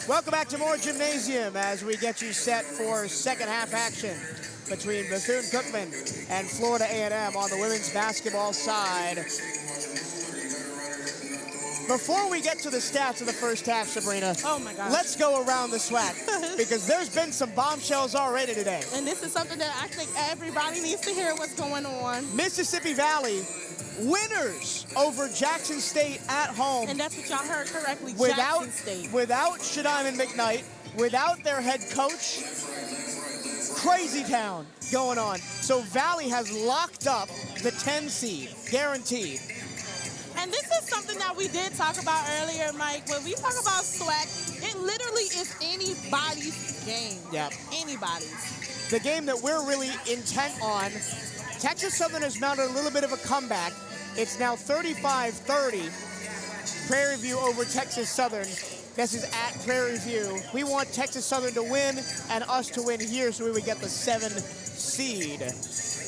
S2: Welcome back to more Gymnasium as we get you set for second half action between Bethune-Cookman and Florida A&M on the women's basketball side. Before we get to the stats of the first half, Sabrina,
S3: oh my gosh,
S2: let's go around the SWAC because there's been some bombshells already today.
S3: And this is something that I think everybody needs to hear what's going on.
S2: Mississippi Valley winners over Jackson State at home.
S3: And that's what y'all heard correctly,
S2: Jackson
S3: State.
S2: Without Shadiman McKnight, without their head coach, crazy town going on. So Valley has locked up the 10 seed, guaranteed.
S3: And this is something that we did talk about earlier, Mike. When we talk about SWAC, it literally is anybody's game.
S2: Yep.
S3: Anybody's.
S2: The game that we're really intent on, Texas Southern has mounted a little bit of a comeback. It's now 35-30, Prairie View over Texas Southern. This is at Prairie View. We want Texas Southern to win and us to win here so we would get the 7 seed.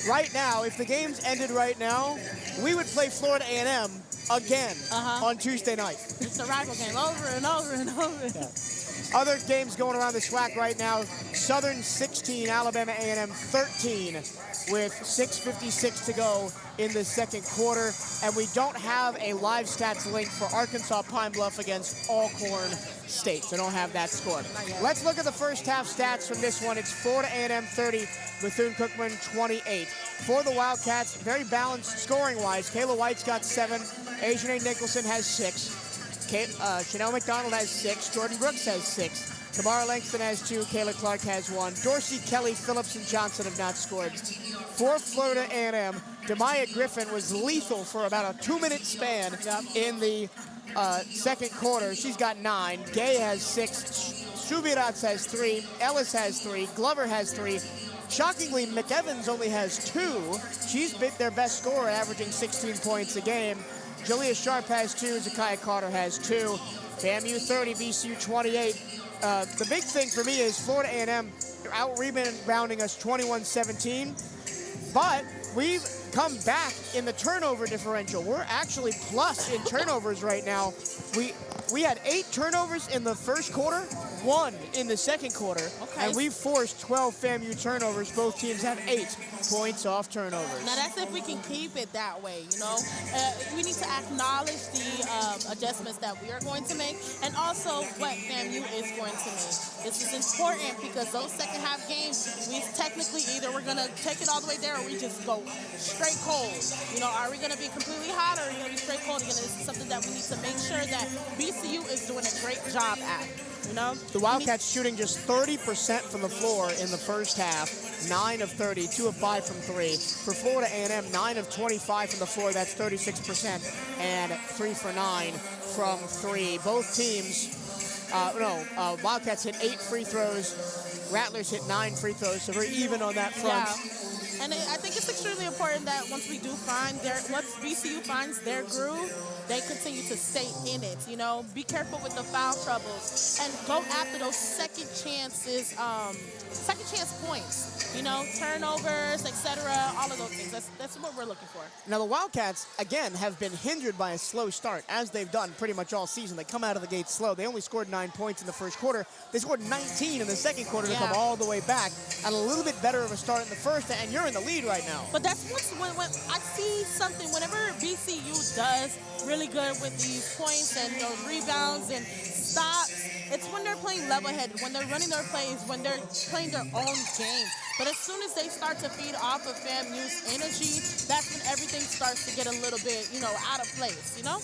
S2: Right now, if the games ended right now, we would play Florida A&M again on Tuesday night.
S3: It's a rival game over and over and over.
S2: Yeah. Other games going around the SWAC right now, Southern 16, Alabama A&M 13 with 6:56 to go in the second quarter. And we don't have a live stats link for Arkansas Pine Bluff against Alcorn State, so don't have that score. Let's look at the first half stats from this one. It's Florida A&M 30, Bethune-Cookman 28. For the Wildcats, very balanced scoring-wise. Kayla White's got 7, Asia Nicholson has 6. Chanel McDonald has 6. Jordan Brooks has 6. Tamara Langston has 2. Kayla Clark has 1. Dorsey, Kelly, Phillips, and Johnson have not scored. For Florida A&M, Demaya Griffin was lethal for about a 2-minute span in the second quarter. She's got 9. Gay has 6. Subirats has 3. Ellis has 3. Glover has 3. Shockingly, McEvans only has 2. She's been their best scorer, averaging 16 points a game. Julia Sharp has 2. Zakiah Carter has 2. FAMU 30, B-CU 28. The big thing for me is Florida A&M out-rebounding us 21-17, but we've come back in the turnover differential. We're actually plus in turnovers right now. We had 8 turnovers in the first quarter, 1 in the second quarter, and we forced 12 FAMU turnovers. Both teams have 8 points off turnovers.
S3: Now that's if we can keep it that way, you know. We need to acknowledge the adjustments that we are going to make and also what FAMU is going to make. This is important because those second half games, we technically either we're going to take it all the way there or we just go straight cold. You know, are we going to be completely hot or are we going to be straight cold again? This is something that we need to make sure that B-CU is doing a great job at. You know?
S2: The Wildcats shooting just 30% from the floor in the first half, 9 of 30, 2 of 5 from 3. For Florida A&M, 9 of 25 from the floor, that's 36%, and 3 for 9 from 3. Both teams, Wildcats hit 8 free throws, Rattlers hit 9 free throws, so very even on that front.
S3: Yeah. And I think it's extremely important that once B-CU finds their groove, they continue to stay in it, you know. Be careful with the foul troubles and go after those second chance points, you know, turnovers, etc., all of those things. That's what we're looking for.
S2: Now the Wildcats, again, have been hindered by a slow start, as they've done pretty much all season. They come out of the gate slow. They only scored 9 points in the first quarter. They scored 19 in the second quarter to come all the way back, and a little bit better of a start in the first, and you're in the lead right now.
S3: But that's when I see something, whenever B-CU does really good with these points and those rebounds and stops, it's when they're playing level-headed, when they're running their plays, when they're playing their own game. But as soon as they start to feed off of FAMU's energy, that's when everything starts to get a little bit, you know, out of place, you know?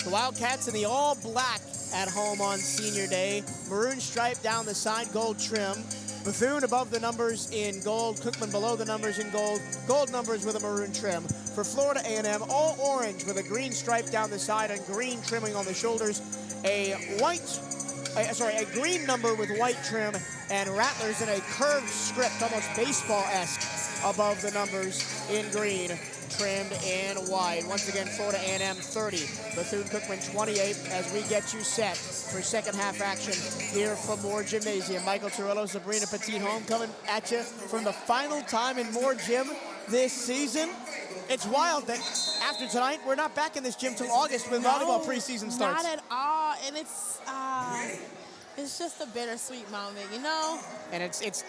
S2: The Wildcats in the all-black at home on Senior Day. Maroon stripe down the side, gold trim. Bethune above the numbers in gold, Cookman below the numbers in gold, gold numbers with a maroon trim. For Florida A&M, all orange with a green stripe down the side and green trimming on the shoulders. A green number with white trim, and Rattlers in a curved script, almost baseball-esque, above the numbers in green, trimmed in white. Once again, Florida A&M 30, Bethune-Cookman 28, as we get you set for second half action here from Moore Gymnasium. Michael Torello, Sabrina Petit-Home coming at you from the final time in Moore Gym this season. It's wild that after tonight, we're not back in this gym till August when volleyball preseason starts.
S3: Not at all, and it's It's just a bittersweet moment, you know?
S2: And it's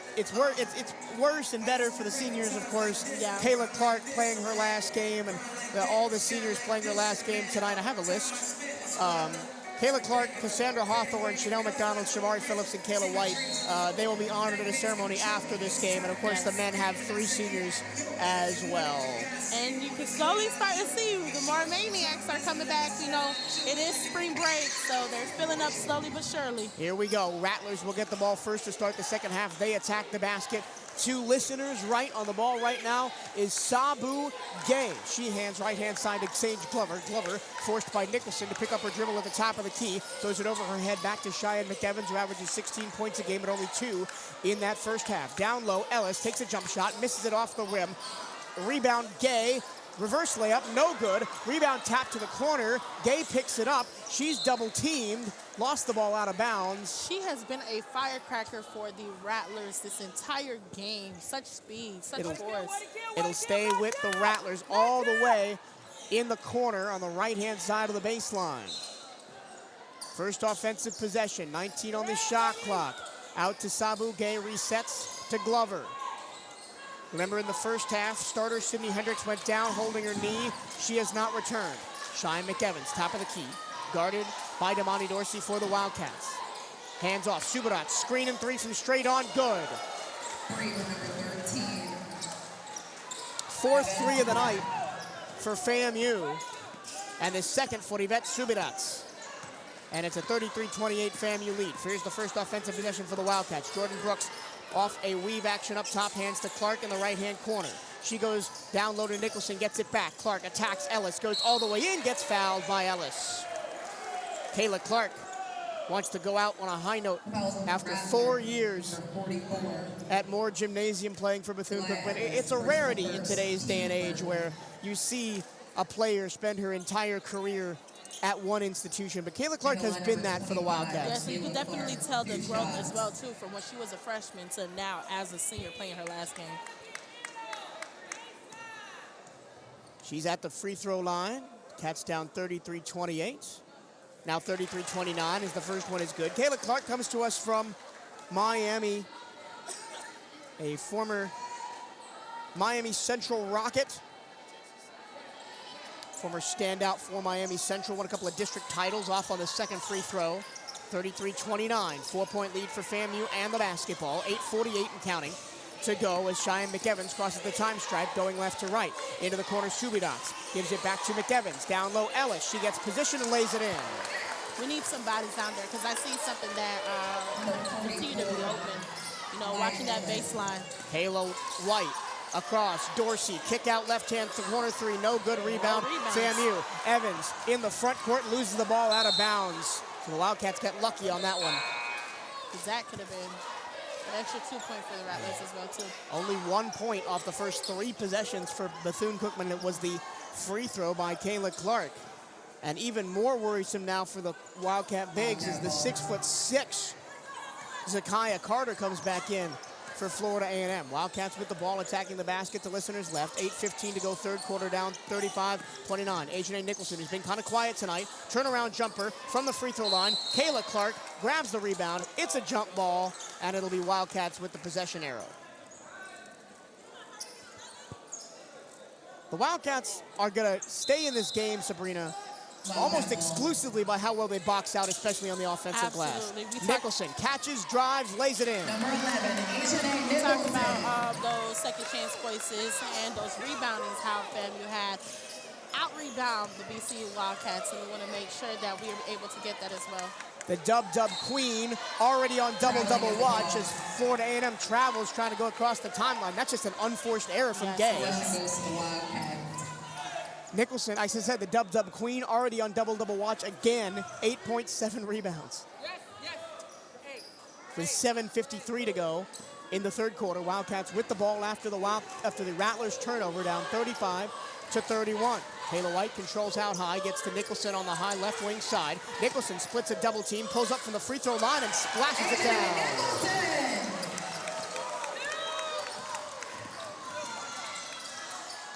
S2: worse and better for the seniors, of course.
S3: Yeah.
S2: Kayla Clark playing her last game, and all the seniors playing their last game tonight. I have a list. Kayla Clark, Cassandra Hawthorne, Chanel McDonald, Shamari Phillips, and Kayla White. They will be honored at a ceremony after this game. And, of course, the men have 3 seniors as well.
S3: And you can slowly start to see the more maniacs are coming back. You know, it is spring break, so they're filling up slowly but surely.
S2: Here we go. Rattlers will get the ball first to start the second half. They attack the basket. 2 listeners right on the ball right now is Sabu Gay. She hands right-hand side to Sage Glover. Glover forced by Nicholson to pick up her dribble at the top of the key. Throws it over her head back to Cheyenne McEvans, who averages 16 points a game, but only 2 in that first half. Down low, Ellis takes a jump shot, misses it off the rim. Rebound, Gay. Reverse layup, no good. Rebound tap to the corner. Gay picks it up. She's double-teamed. Lost the ball out of bounds.
S3: She has been a firecracker for the Rattlers this entire game. Such speed, such force.
S2: It'll stay with the Rattlers all the way in the corner on the right-hand side of the baseline. First offensive possession, 19 on the shot clock. Out to Sabu Gay, resets to Glover. Remember, in the first half, starter Sydney Hendricks went down holding her knee. She has not returned. Cheyenne McEvans, top of the key. Guarded by Damani Dorsey for the Wildcats. Hands off, Subarat, screen and 3 from straight on, good.
S5: 3 with number 13.
S2: 4th 3 of the night for FAMU. And the second for Yvette Subirats. And it's a 33-28 FAMU lead. Here's the first offensive possession for the Wildcats. Jordan Brooks off a weave action up top, hands to Clark in the right-hand corner. She goes down low to Nicholson, gets it back. Clark attacks Ellis, goes all the way in, gets fouled by Ellis. Kayla Clark wants to go out on a high note after 4 years at Moore Gymnasium playing for Bethune-Cookman. It's a rarity in today's day and age where you see a player spend her entire career at one institution, but Kayla Clark has been that for the Wildcats.
S3: Yeah, so you can definitely tell the growth as well, too, from when she was a freshman to now as a senior playing her last game.
S2: She's at the free throw line. Cats down 33-28. Now 33-29 as the first one is good. Kayla Clark comes to us from Miami, a former Miami Central Rocket. Former standout for Miami Central, won a couple of district titles off on the second free throw. 33-29, 4-point lead for FAMU and the basketball. 8:48 and counting to go as Cheyenne McEvans crosses the time stripe, going left to right. Into the corner, Subidats gives it back to McEvans. Down low, Ellis. She gets position and lays it in.
S3: We need some bodies down there because I see something that continue to be open. You know, watching that baseline.
S2: Halo White. Across, Dorsey, kick out left hand, corner 3, no good, rebound, FAMU. Evans in the front court, loses the ball out of bounds. So the Wildcats get lucky on that one.
S3: That could have been an extra 2 point for the Rattlers as well, too.
S2: Only 1 point off the first 3 possessions for Bethune-Cookman. It was the free throw by Kayla Clark. And even more worrisome now for the Wildcat Bigs is the 6'6" Zakiah Carter comes back in for Florida A&M. Wildcats with the ball, attacking the basket to listeners left. 8:15 to go, third quarter, down 35-29. Asia Nicholson, who's been kind of quiet tonight. Turnaround jumper from the free throw line. Kayla Clark grabs the rebound. It's a jump ball, and it'll be Wildcats with the possession arrow. The Wildcats are going to stay in this game, Sabrina, almost exclusively by how well they box out, especially on the offensive glass. Nicholson catches, drives, lays it in.
S5: Number 11,
S3: We talked about those second chance choices and those reboundings, how FAMU had out-rebound the B-CU Wildcats, and we want to make sure that we are able to get that as well.
S2: The dub-dub queen already on double-double watch as Florida A&M travels trying to go across the timeline. That's just an unforced error from Gay. Nicholson, I said the dub-dub queen already on double-double watch again. 8.7 rebounds. With 7:53 to go in the third quarter. Wildcats with the ball after the Rattlers turnover, down 35-31. Kayla White controls out high, gets to Nicholson on the high left wing side. Nicholson splits a double team, pulls up from the free throw line and splashes it down.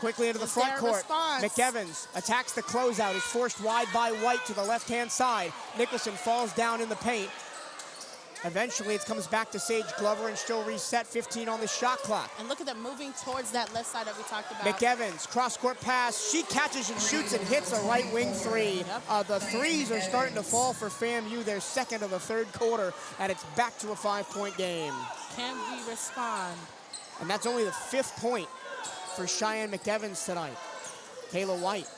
S2: Quickly into the front court. McEvans attacks the closeout, is forced wide by White to the left-hand side. Nicholson falls down in the paint. Eventually, it comes back to Sage Glover, and she'll reset 15 on the shot clock.
S3: And look at them moving towards that left side that we talked about.
S2: McEvans, cross-court pass. She catches and shoots and hits a right wing three.
S3: Yep.
S2: The threes are starting to fall for FAMU. Their second of the third quarter, and it's back to a 5-point game.
S3: Can we respond?
S2: And that's only the 5th point for Cheyenne McEvans tonight. Kayla White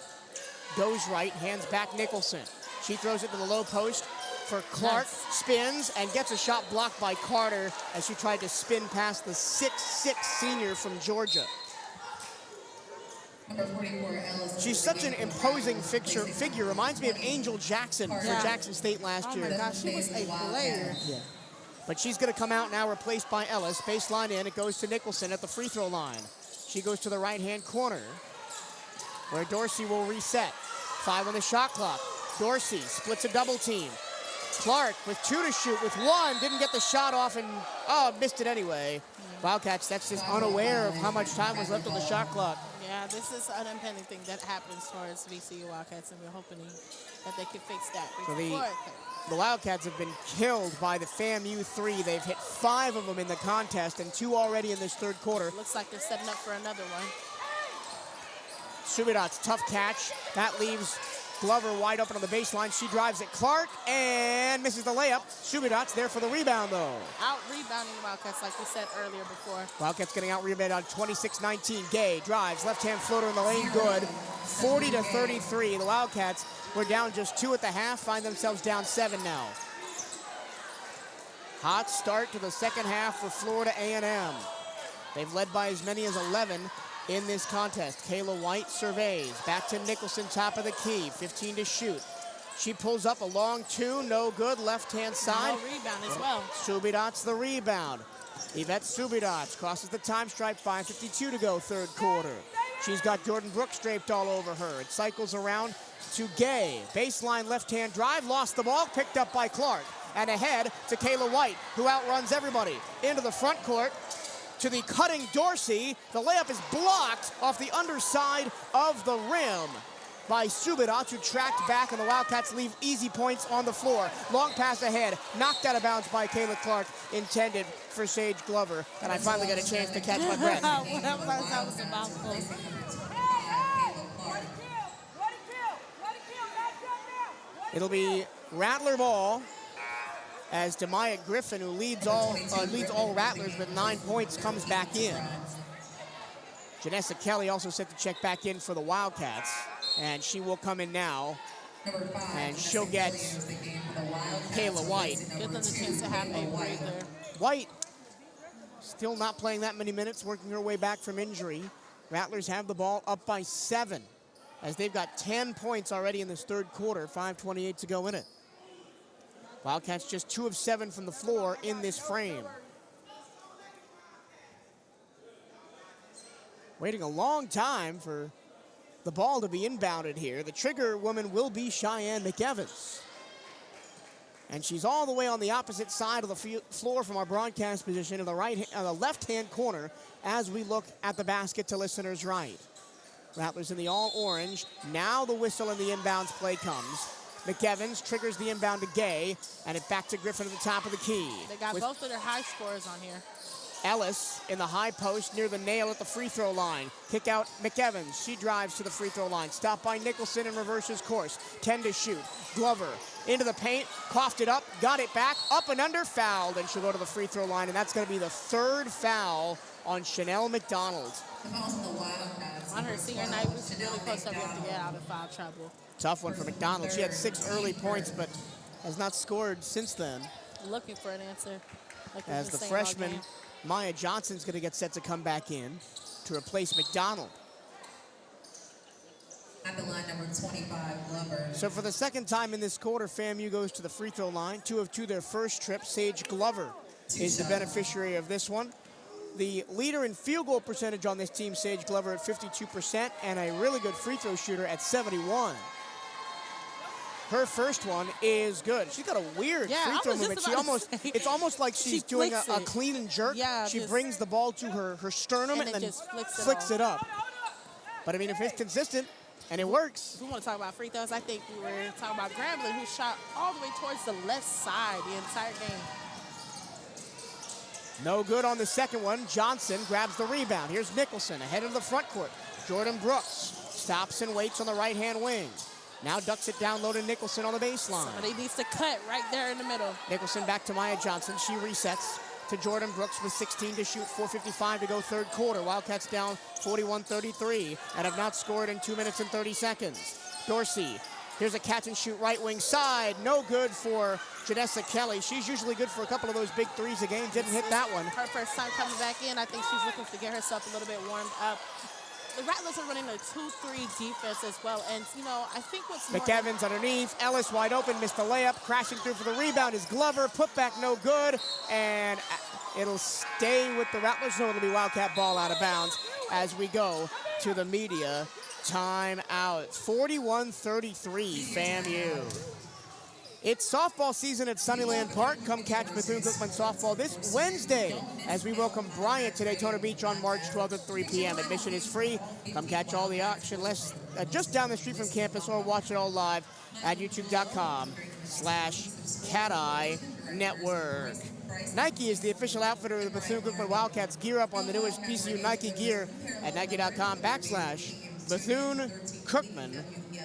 S2: goes right, hands back Nicholson. She throws it to the low post for Clark, spins, and gets a shot blocked by Carter as she tried to spin past the 6'6" senior from Georgia.
S5: Number 44, Ellis.
S2: She's such an imposing figure. Reminds me of Angel Jackson for Jackson State last year.
S3: Oh my gosh, she was a player.
S2: Yeah. But she's going to come out now, replaced by Ellis. Baseline in, it goes to Nicholson at the free throw line. She goes to the right-hand corner, where Dorsey will reset. 5 on the shot clock. Dorsey splits a double team. Clark with 2 to shoot with 1, didn't get the shot off and, missed it anyway. Wildcats, that's just unaware of how much time was left on the shot clock.
S3: Yeah, this is an impending thing that happens towards B-CU Wildcats, and we're hoping that they can fix that.
S2: So the Wildcats have been killed by the FAMU 3. They've hit 5 of them in the contest and 2 already in this third quarter.
S3: Looks like they're setting up for another one.
S2: Subidot's tough catch. That leaves Glover wide open on the baseline. She drives at Clark and misses the layup. Subidot's there for the rebound, though.
S3: Out-rebounding the Wildcats, like we said earlier before.
S2: Wildcats getting out-rebounded on 26-19. Gay drives, left-hand floater in the lane, good. 40-33. The Wildcats were down just 2 at the half, find themselves down 7 now. Hot start to the second half for Florida A&M. They've led by as many as 11 in this contest. Kayla White surveys. Back to Nicholson, top of the key. 15 to shoot. She pulls up a long 2, no good. Left-hand side.
S3: No rebound as well.
S2: Subidot's the rebound. Yvette Subidot crosses the time stripe. 5:52 to go, third quarter. She's got Jordan Brooks draped all over her. It cycles around to Gay. Baseline left-hand drive. Lost the ball. Picked up by Clark. And ahead to Kayla White, who outruns everybody. Into the front court. To the cutting Dorsey. The layup is blocked off the underside of the rim by Subidot, who tracked back, and the Wildcats leave easy points on the floor. Long pass ahead, knocked out of bounds by Kayla Clark, intended for Sage Glover. And I finally got a chance to catch my breath.
S3: That was a mouthful.
S2: It'll be Rattler ball, as Demaya Griffin, who leads all Rattlers with 9 points, comes back in. Janessa Kelly also set to check back in for the Wildcats, and she will come in now, and she'll get Kayla White.
S3: Give them the chance to have a breather.
S2: White still not playing that many minutes, working her way back from injury. Rattlers have the ball up by 7, as they've got 10 points already in this third quarter, 5:28 to go in it. Wildcats just 2 of 7 from the floor in this frame. Waiting a long time for the ball to be inbounded here. The trigger woman will be Cheyenne McEvans. And she's all the way on the opposite side of the floor from our broadcast position in the left-hand corner as we look at the basket to listeners' right. Rattlers in the all-orange. Now the whistle and the inbounds play comes. McEvans triggers the inbound to Gay, and it back to Griffin at the top of the key.
S3: They got both of their high scorers on here.
S2: Ellis in the high post near the nail at the free throw line. Kick out McEvans. She drives to the free throw line. Stopped by Nicholson and reverses course. 10 to shoot. Glover into the paint, coughed it up, got it back, up and under, fouled, and she'll go to the free throw line, and that's going to be the 3rd foul on Chanel McDonald.
S3: On her senior night, it was really close to have to get out of foul trouble.
S2: Tough one for McDonald. She had 6 early points, but has not scored since then.
S3: Looking for an answer. Like
S2: as the freshman, Maya Johnson's going to get set to come back in to replace McDonald.
S5: At the line, number 25, Glover.
S2: So for the second time in this quarter, FAMU goes to the free throw line. 2 of 2 their first trip. Sage Glover is the beneficiary of this one. The leader in field goal percentage on this team, Sage Glover, at 52%, and a really good free throw shooter at 71%. Her first one is good. She's got a weird free throw movement. It's almost like she's doing a clean and jerk.
S3: Yeah,
S2: she brings the ball to her sternum and then
S3: just
S2: flicks it up. But I mean, if it's consistent and it works.
S3: If we want to talk about free throws, I think we were talking about Grambling, who shot all the way towards the left side the entire game.
S2: No good on the second one. Johnson grabs the rebound. Here's Nicholson ahead of the front court. Jordan Brooks stops and waits on the right-hand wing. Now ducks it down low to Nicholson on the baseline.
S3: Somebody needs to cut right there in the middle.
S2: Nicholson back to Maya Johnson. She resets to Jordan Brooks with 16 to shoot, 4:55 to go third quarter. Wildcats down 41-33 and have not scored in 2 minutes and 30 seconds. Dorsey, here's a catch and shoot right wing side. No good for Janessa Kelly. She's usually good for a couple of those big threes a game. Didn't hit that one.
S3: Her first time coming back in. I think she's looking to get herself a little bit warmed up. The Rattlers are running a 2-3 defense as well. And, you know, I think what's more...
S2: McEvans underneath. Ellis wide open. Missed the layup. Crashing through for the rebound is Glover. Put back no good. And it'll stay with the Rattlers. So it'll be Wildcat ball out of bounds as we go to the media timeout. 41-33 FAMU. It's softball season at Sunnyland Park. Come catch Bethune-Cookman softball this Wednesday as we welcome Bryant to Daytona Beach on March 12th at 3 p.m. Admission is free. Come catch all the action just down the street from campus or watch it all live at youtube.com/CatEye Network. Nike is the official outfitter of the Bethune-Cookman Wildcats. Gear up on the newest B-CU Nike gear at Nike.com/Bethune-Cookman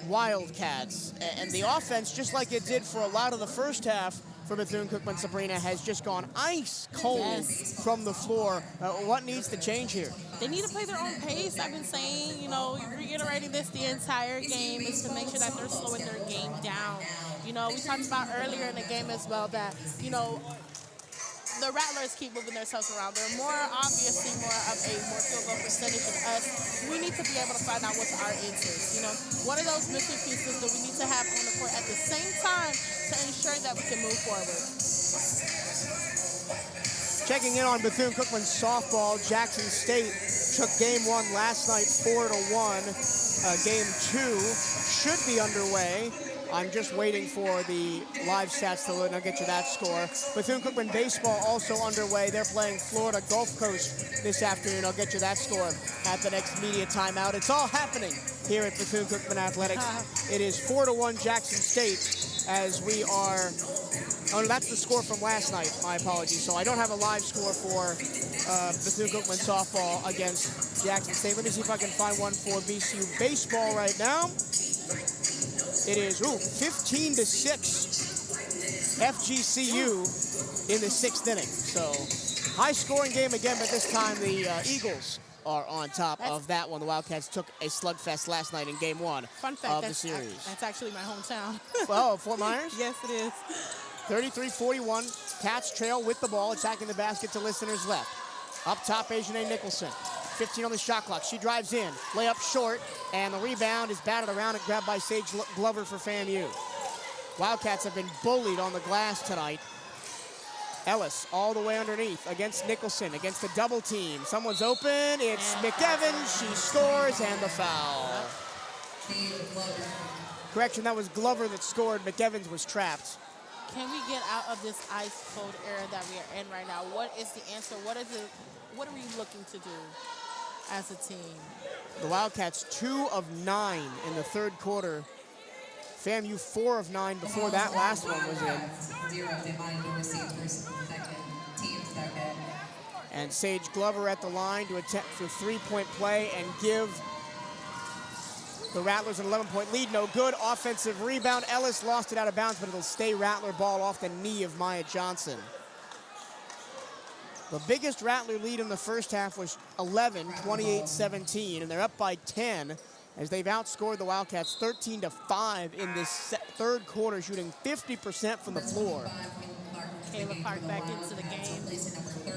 S2: Wildcats. And the offense, just like it did for a lot of the first half for Bethune-Cookman, Sabrina, has just gone ice cold from the floor. What needs to change here?
S3: They need to play their own pace. I've been saying, you know, reiterating this the entire game, is to make sure that they're slowing their game down. You know, we talked about earlier in the game as well that, you know, the Rattlers keep moving themselves around. They're obviously more of a field goal percentage than us. We need to be able to find out what's our answers. You know, what are those missing pieces that we need to have on the court at the same time to ensure that we can move forward?
S2: Checking in on Bethune-Cookman softball, Jackson State took game one last night 4-1. Game two should be underway. I'm just waiting for the live stats to load, and I'll get you that score. Bethune-Cookman baseball also underway. They're playing Florida Gulf Coast this afternoon. I'll get you that score at the next media timeout. It's all happening here at Bethune-Cookman Athletics. It is 4-1 Jackson State as we are... Oh, that's the score from last night. My apologies. So I don't have a live score for Bethune-Cookman softball against Jackson State. Let me see if I can find one for BCU baseball right now. It is 15-6 FGCU in the 6th inning. So high-scoring game again, but this time the Eagles are on top of that one. The Wildcats took a slugfest last night in game one of the series.
S3: That's actually my hometown.
S2: Oh, Fort Myers?
S3: Yes, it is.
S2: 33-41. Cats trail with the ball, attacking the basket to listeners left. Up top, Ajahnay Nicholson. 15 on the shot clock. She drives in. Layup short, and the rebound is batted around and grabbed by Sage Glover for FAMU. Wildcats have been bullied on the glass tonight. Ellis all the way underneath against Nicholson, against the double team. Someone's open. It's McEvans. She scores, and the foul. Correction, that was Glover that scored. McEvans was trapped.
S3: Can we get out of this ice-cold era that we are in right now? What is the answer? What are we looking to do as a team?
S2: The Wildcats 2 of 9 in the third quarter. FAMU 4 of 9 before that last one was in. And Sage Glover at the line to attempt for three-point play and give the Rattlers an 11-point lead. No good. Offensive rebound. Ellis lost it out of bounds, but it'll stay Rattler ball off the knee of Maya Johnson. The biggest Rattler lead in the first half was 11, 28-17, and they're up by 10 as they've outscored the Wildcats 13-5 in this third quarter, shooting 50% from the floor.
S3: Kayla Park back into the game,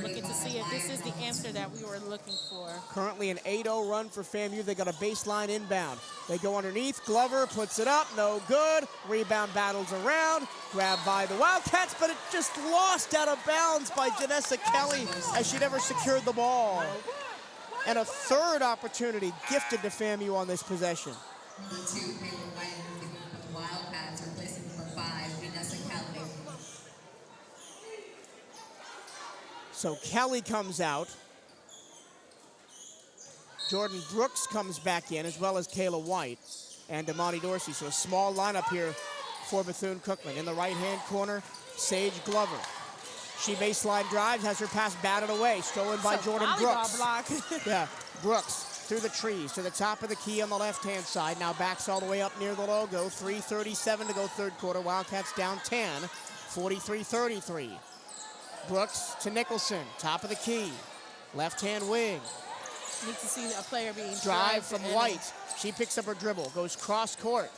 S3: looking to see if this is the answer that we were looking for.
S2: Currently an 8-0 run for FAMU. They got a baseline inbound. They go underneath. Glover puts it up. No good. Rebound battles around. Grabbed by the Wildcats, but it just lost out of bounds by Janessa Kelly as she never secured the ball. And a third opportunity gifted to FAMU on this possession.
S5: Wildcats replacing for 5, Janessa Kelly.
S2: So Kelly comes out. Jordan Brooks comes back in, as well as Kayla White and Damani Dorsey. So a small lineup here for Bethune-Cookman. In the right-hand corner, Sage Glover. She baseline drives, has her pass batted away, stolen by Jordan Brooks.
S3: Block.
S2: Yeah, Brooks through the trees to the top of the key on the left-hand side. Now backs all the way up near the logo. 3:37 to go third quarter. Wildcats down 10, 43-33. Brooks to Nicholson, top of the key. Left-hand wing.
S3: Need to see a player being
S2: Drive from White. She picks up her dribble, goes cross court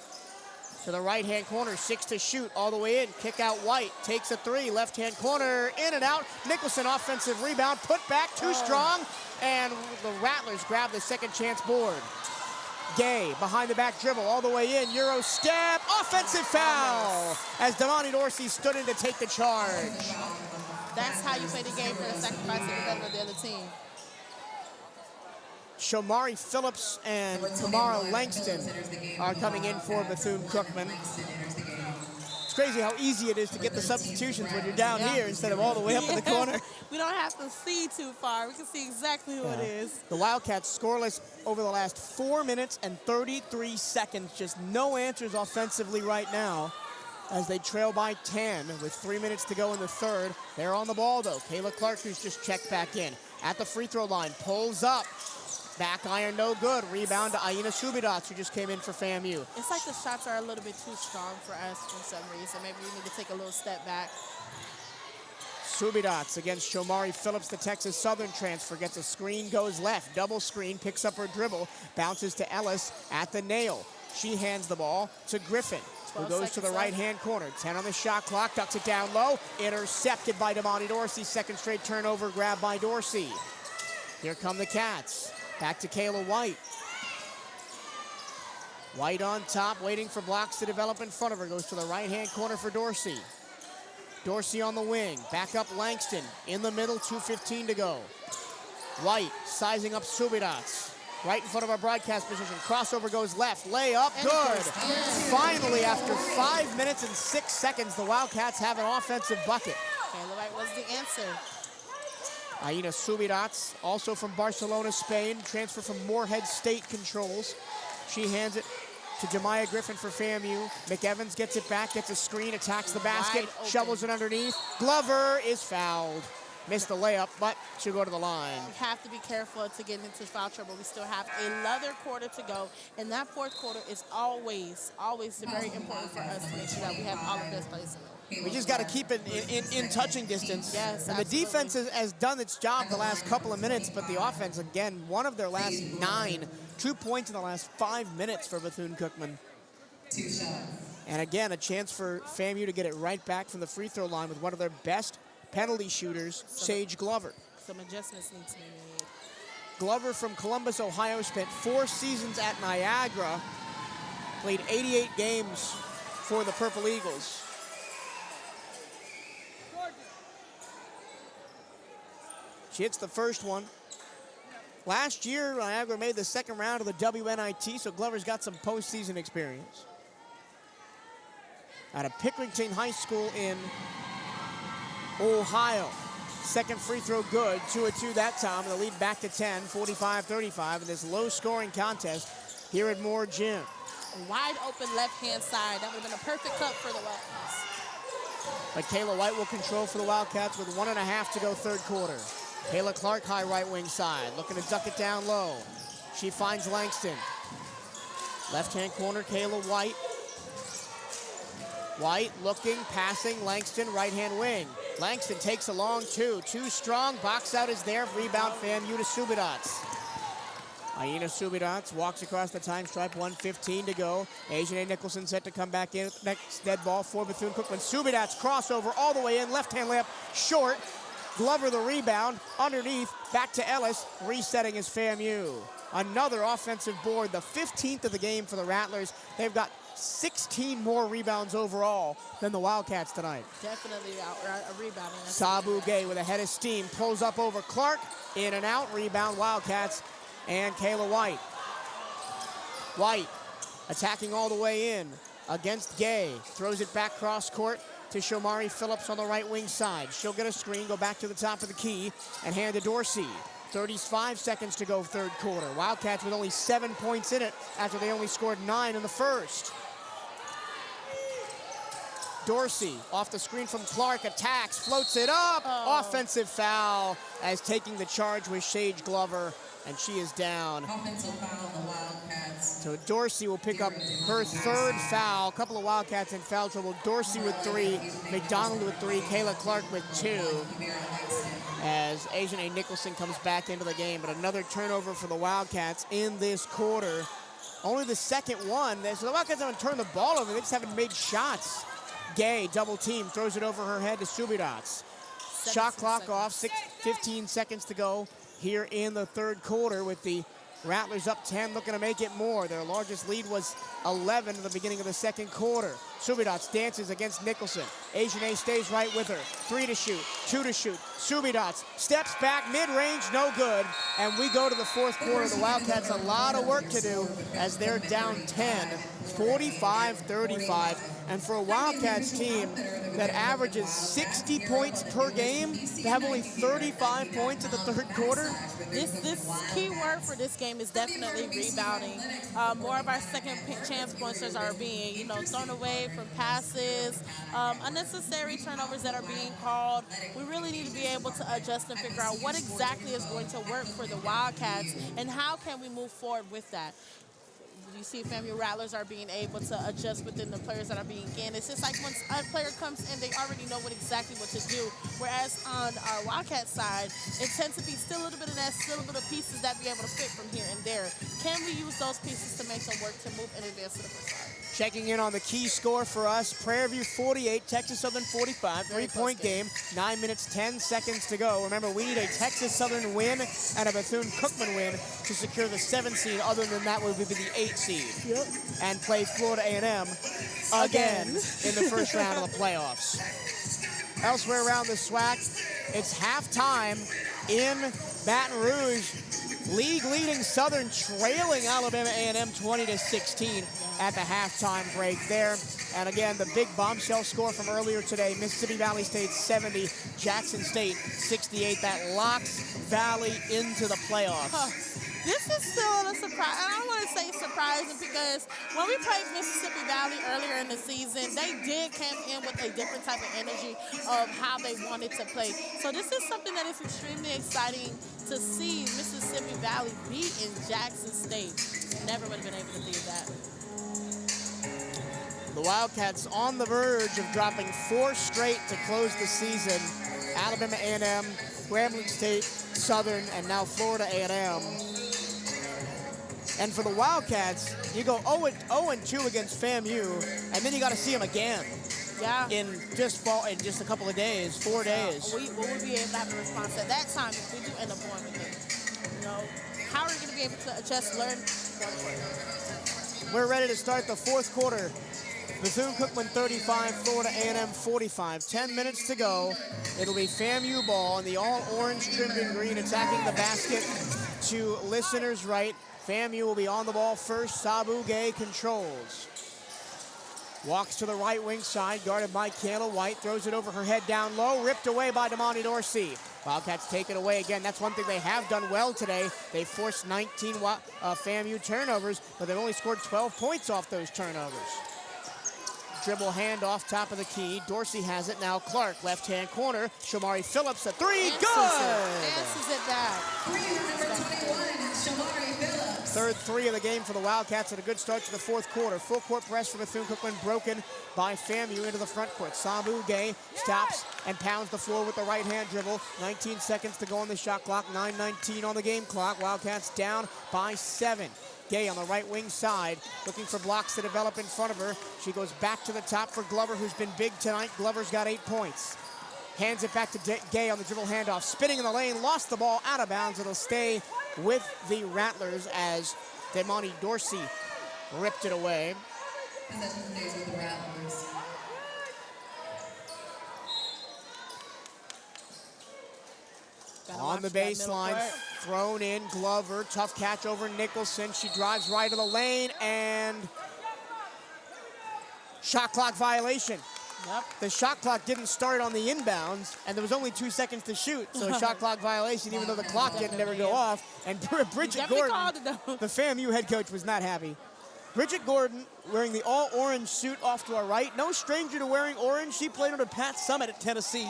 S2: to the right-hand corner, 6 to shoot, all the way in. Kick out White, takes a 3, left-hand corner, in and out. Nicholson offensive rebound, put back, too strong, and the Rattlers grab the second chance board. Gay behind the back dribble, all the way in, Euro step, offensive foul, as Damani Dorsey stood in to take the charge.
S3: That's how you play the game for the sacrifice of the veteran of the other team.
S2: Shomari Phillips and Tamara Langston are coming in for Bethune-Cookman. It's crazy how easy it is to get the substitutions when you're down here instead of all the way up in the corner.
S3: We don't have to see too far. We can see exactly who it is.
S2: The Wildcats scoreless over the last 4 minutes and 33 seconds. Just no answers offensively right now as they trail by 10 with 3 minutes to go in the third. They're on the ball, though. Kayla Clark, who's just checked back in. At the free throw line, pulls up. Back iron, no good. Rebound to Aina Subidats, who just came in for FAMU.
S3: It's like the shots are a little bit too strong for us for some reason. Maybe we need to take a little step back.
S2: Subidats against Shomari Phillips, the Texas Southern transfer. Gets a screen, goes left. Double screen, picks up her dribble. Bounces to Ellis at the nail. She hands the ball to Griffin, who goes to the right-hand corner. 10 on the shot clock, ducks it down low. Intercepted by Damani Dorsey. Second straight turnover, grabbed by Dorsey. Here come the Cats. Back to Kayla White. White on top, waiting for blocks to develop in front of her. Goes to the right-hand corner for Dorsey. Dorsey on the wing. Back up Langston. In the middle, 2:15 to go. White sizing up Subidats. Right in front of our broadcast position. Crossover goes left. Layup, good. Finally, after 5 minutes and 6 seconds, the Wildcats have an offensive bucket.
S3: Kayla White was the answer.
S2: Aina Subidats, also from Barcelona, Spain, transfer from Moorhead State controls. She hands it to Jemiah Griffin for FAMU. McEvans gets it back, gets a screen, attacks the basket, shovels it underneath. Glover is fouled. Missed the layup, but she'll go to the line.
S3: We have to be careful to get into foul trouble. We still have another quarter to go, and that fourth quarter is always very important for us to make sure that we have all of those plays in it.
S2: We just got to keep it in touching distance.
S3: Yes,
S2: and the defense has done its job the last couple of minutes, but the offense, again, one of their last 9. 2 points in the last 5 minutes for Bethune-Cookman.
S5: 2 shots.
S2: And again, a chance for FAMU to get it right back from the free throw line with one of their best penalty shooters, Sage Glover.
S3: Some adjustments need to be made.
S2: Glover from Columbus, Ohio, spent 4 seasons at Niagara, played 88 games for the Purple Eagles. She hits the first one. Last year, Niagara made the second round of the WNIT, so Glover's got some postseason experience. Out of Pickerington High School in Ohio. Second free throw good, 2-2 that time. The lead back to 10, 45-35 in this low-scoring contest here at Moore Gym.
S3: Wide open left-hand side. That would have been a perfect cut for the Wildcats.
S2: But Kayla White will control for the Wildcats with 1.5 to go third quarter. Kayla Clark, high right wing side, looking to duck it down low. She finds Langston. Left-hand corner, Kayla White. White looking, passing, Langston, right-hand wing. Langston takes a long 2. Too strong, box out is there. Rebound, FAMU to Subidats. Aina Subidats walks across the time stripe, 1:15 to go. Asian A. Nicholson set to come back in. Next dead ball for Bethune-Cookman. Subidats crossover all the way in, left-hand layup, short. Glover the rebound, underneath, back to Ellis, resetting his FAMU. Another offensive board, the 15th of the game for the Rattlers. They've got 16 more rebounds overall than the Wildcats tonight.
S3: Definitely a rebounding.
S2: Sabu Gay with a head of steam, pulls up over Clark, in and out, rebound Wildcats, and Kayla White. White attacking all the way in against Gay, throws it back cross court to Shomari Phillips on the right wing side. She'll get a screen, go back to the top of the key, and hand to Dorsey. 35 seconds to go third quarter. Wildcats with only 7 points in it after they only scored 9 in the first. Dorsey off the screen from Clark, attacks, floats it up. Offensive foul as taking the charge was Sage Glover, and she is down.
S5: Offensive foul on the Wildcats.
S2: So Dorsey will pick up her third foul. A couple of Wildcats in foul trouble. Dorsey with 3, McDonald with 3, Kayla Clark with 2. As Asian A. Nicholson comes back into the game. But another turnover for the Wildcats in this quarter. Only the second one. So the Wildcats haven't turned the ball over. They just haven't made shots. Gay, double team, throws it over her head to Subirats. Shot clock off, 15 seconds to go here in the third quarter with the Rattlers up 10, looking to make it more. Their largest lead was 11 in the beginning of the second quarter. Subirats dances against Nicholson. Asian A stays right with her. 3 to shoot, 2 to shoot. Subirats steps back, mid-range, no good. And we go to the fourth quarter. The Wildcats a lot of work to do as they're down 10, 45-35. And for a Wildcats team that averages 60 points per game, to have only 35 points in the third quarter.
S3: This key word for this game is definitely rebounding. More of our second chance pointers are being, thrown away from passes, unnecessary turnovers that are being called. We really need to be able to adjust and figure out what exactly is going to work for the Wildcats and how can we move forward with that. You see FAMU Rattlers are being able to adjust within the players that are being in. It's just like once a player comes in, they already know exactly what to do. Whereas on our Wildcat side, it tends to be still a little bit of that, still a little bit of pieces that be able to fit from here and there. Can we use those pieces to make them work to move and advance to the first side?
S2: Checking in on the key score for us, Prairie View 48, Texas Southern 45, 3-point game, 9 minutes, 10 seconds to go. Remember, we need a Texas Southern win and a Bethune-Cookman win to secure the 7th seed. Other than that, would be the 8th seed.
S3: Yep.
S2: And play Florida A&M again in the first round of the playoffs. Elsewhere around the SWAC, it's halftime in Baton Rouge. League-leading Southern trailing Alabama A&M 20-16 at the halftime break there. And again, the big bombshell score from earlier today, Mississippi Valley State 70, Jackson State 68. That locks Valley into the playoffs.
S3: This is still a surprise. I don't want to say surprising because when we played Mississippi Valley earlier in the season, they did come in with a different type of energy of how they wanted to play. So this is something that is extremely exciting to see Mississippi Valley beat in Jackson State. Never would have been able to do that.
S2: The Wildcats on the verge of dropping 4 straight to close the season. Alabama A&M, Grambling State, Southern, and now Florida A&M. And for the Wildcats, you go 0-2 against FAMU, and then you got to see them again.
S3: Yeah.
S2: In just a couple of days, 4 days.
S3: Will we be able to have a response at that time if we do end up going with it? How are we going to be able to adjust, learn?
S2: We're ready to start the fourth quarter. Bethune-Cookman 35, Florida A&M 45. 10 minutes to go. It'll be FAMU ball and the all-orange trimmed in green attacking the basket to listeners' right. FAMU will be on the ball first. Sabu Gay controls. Walks to the right wing side, guarded by Kayla White. Throws it over her head down low, ripped away by Damani Dorsey. Wildcats take it away again. That's one thing they have done well today. They forced 19 FAMU turnovers, but they've only scored 12 points off those turnovers. Dribble hand off top of the key. Dorsey has it now. Clark, left-hand corner. Shamari Phillips, a 3, good!
S3: Answers it back.
S5: Number 21, Shamari Phillips.
S2: Third 3 of the game for the Wildcats and a good start to the fourth quarter. Full court press for Bethune-Cookman broken by FAMU into the front court. Sabu Gay stops and pounds the floor with the right-hand dribble. 19 seconds to go on the shot clock. 9:19 on the game clock. Wildcats down by 7. Gay on the right wing side, looking for blocks to develop in front of her. She goes back to the top for Glover, who's been big tonight. Glover's got 8 points. Hands it back to Gay on the dribble handoff. Spinning in the lane, lost the ball out of bounds. It'll stay with the Rattlers as Damani Dorsey ripped it away.
S5: Possession stays with the Rattlers.
S2: On the baseline, thrown in, Glover, tough catch over Nicholson. She drives right to the lane and shot clock violation.
S3: Yep.
S2: The shot clock didn't start on the inbounds, and there was only 2 seconds to shoot, so a shot clock violation, even though the clock didn't ever go off. And Bridget Gordon, the FAMU head coach, was not happy. Bridget Gordon wearing the all-orange suit off to our right. No stranger to wearing orange. She played under Pat Summitt at Tennessee.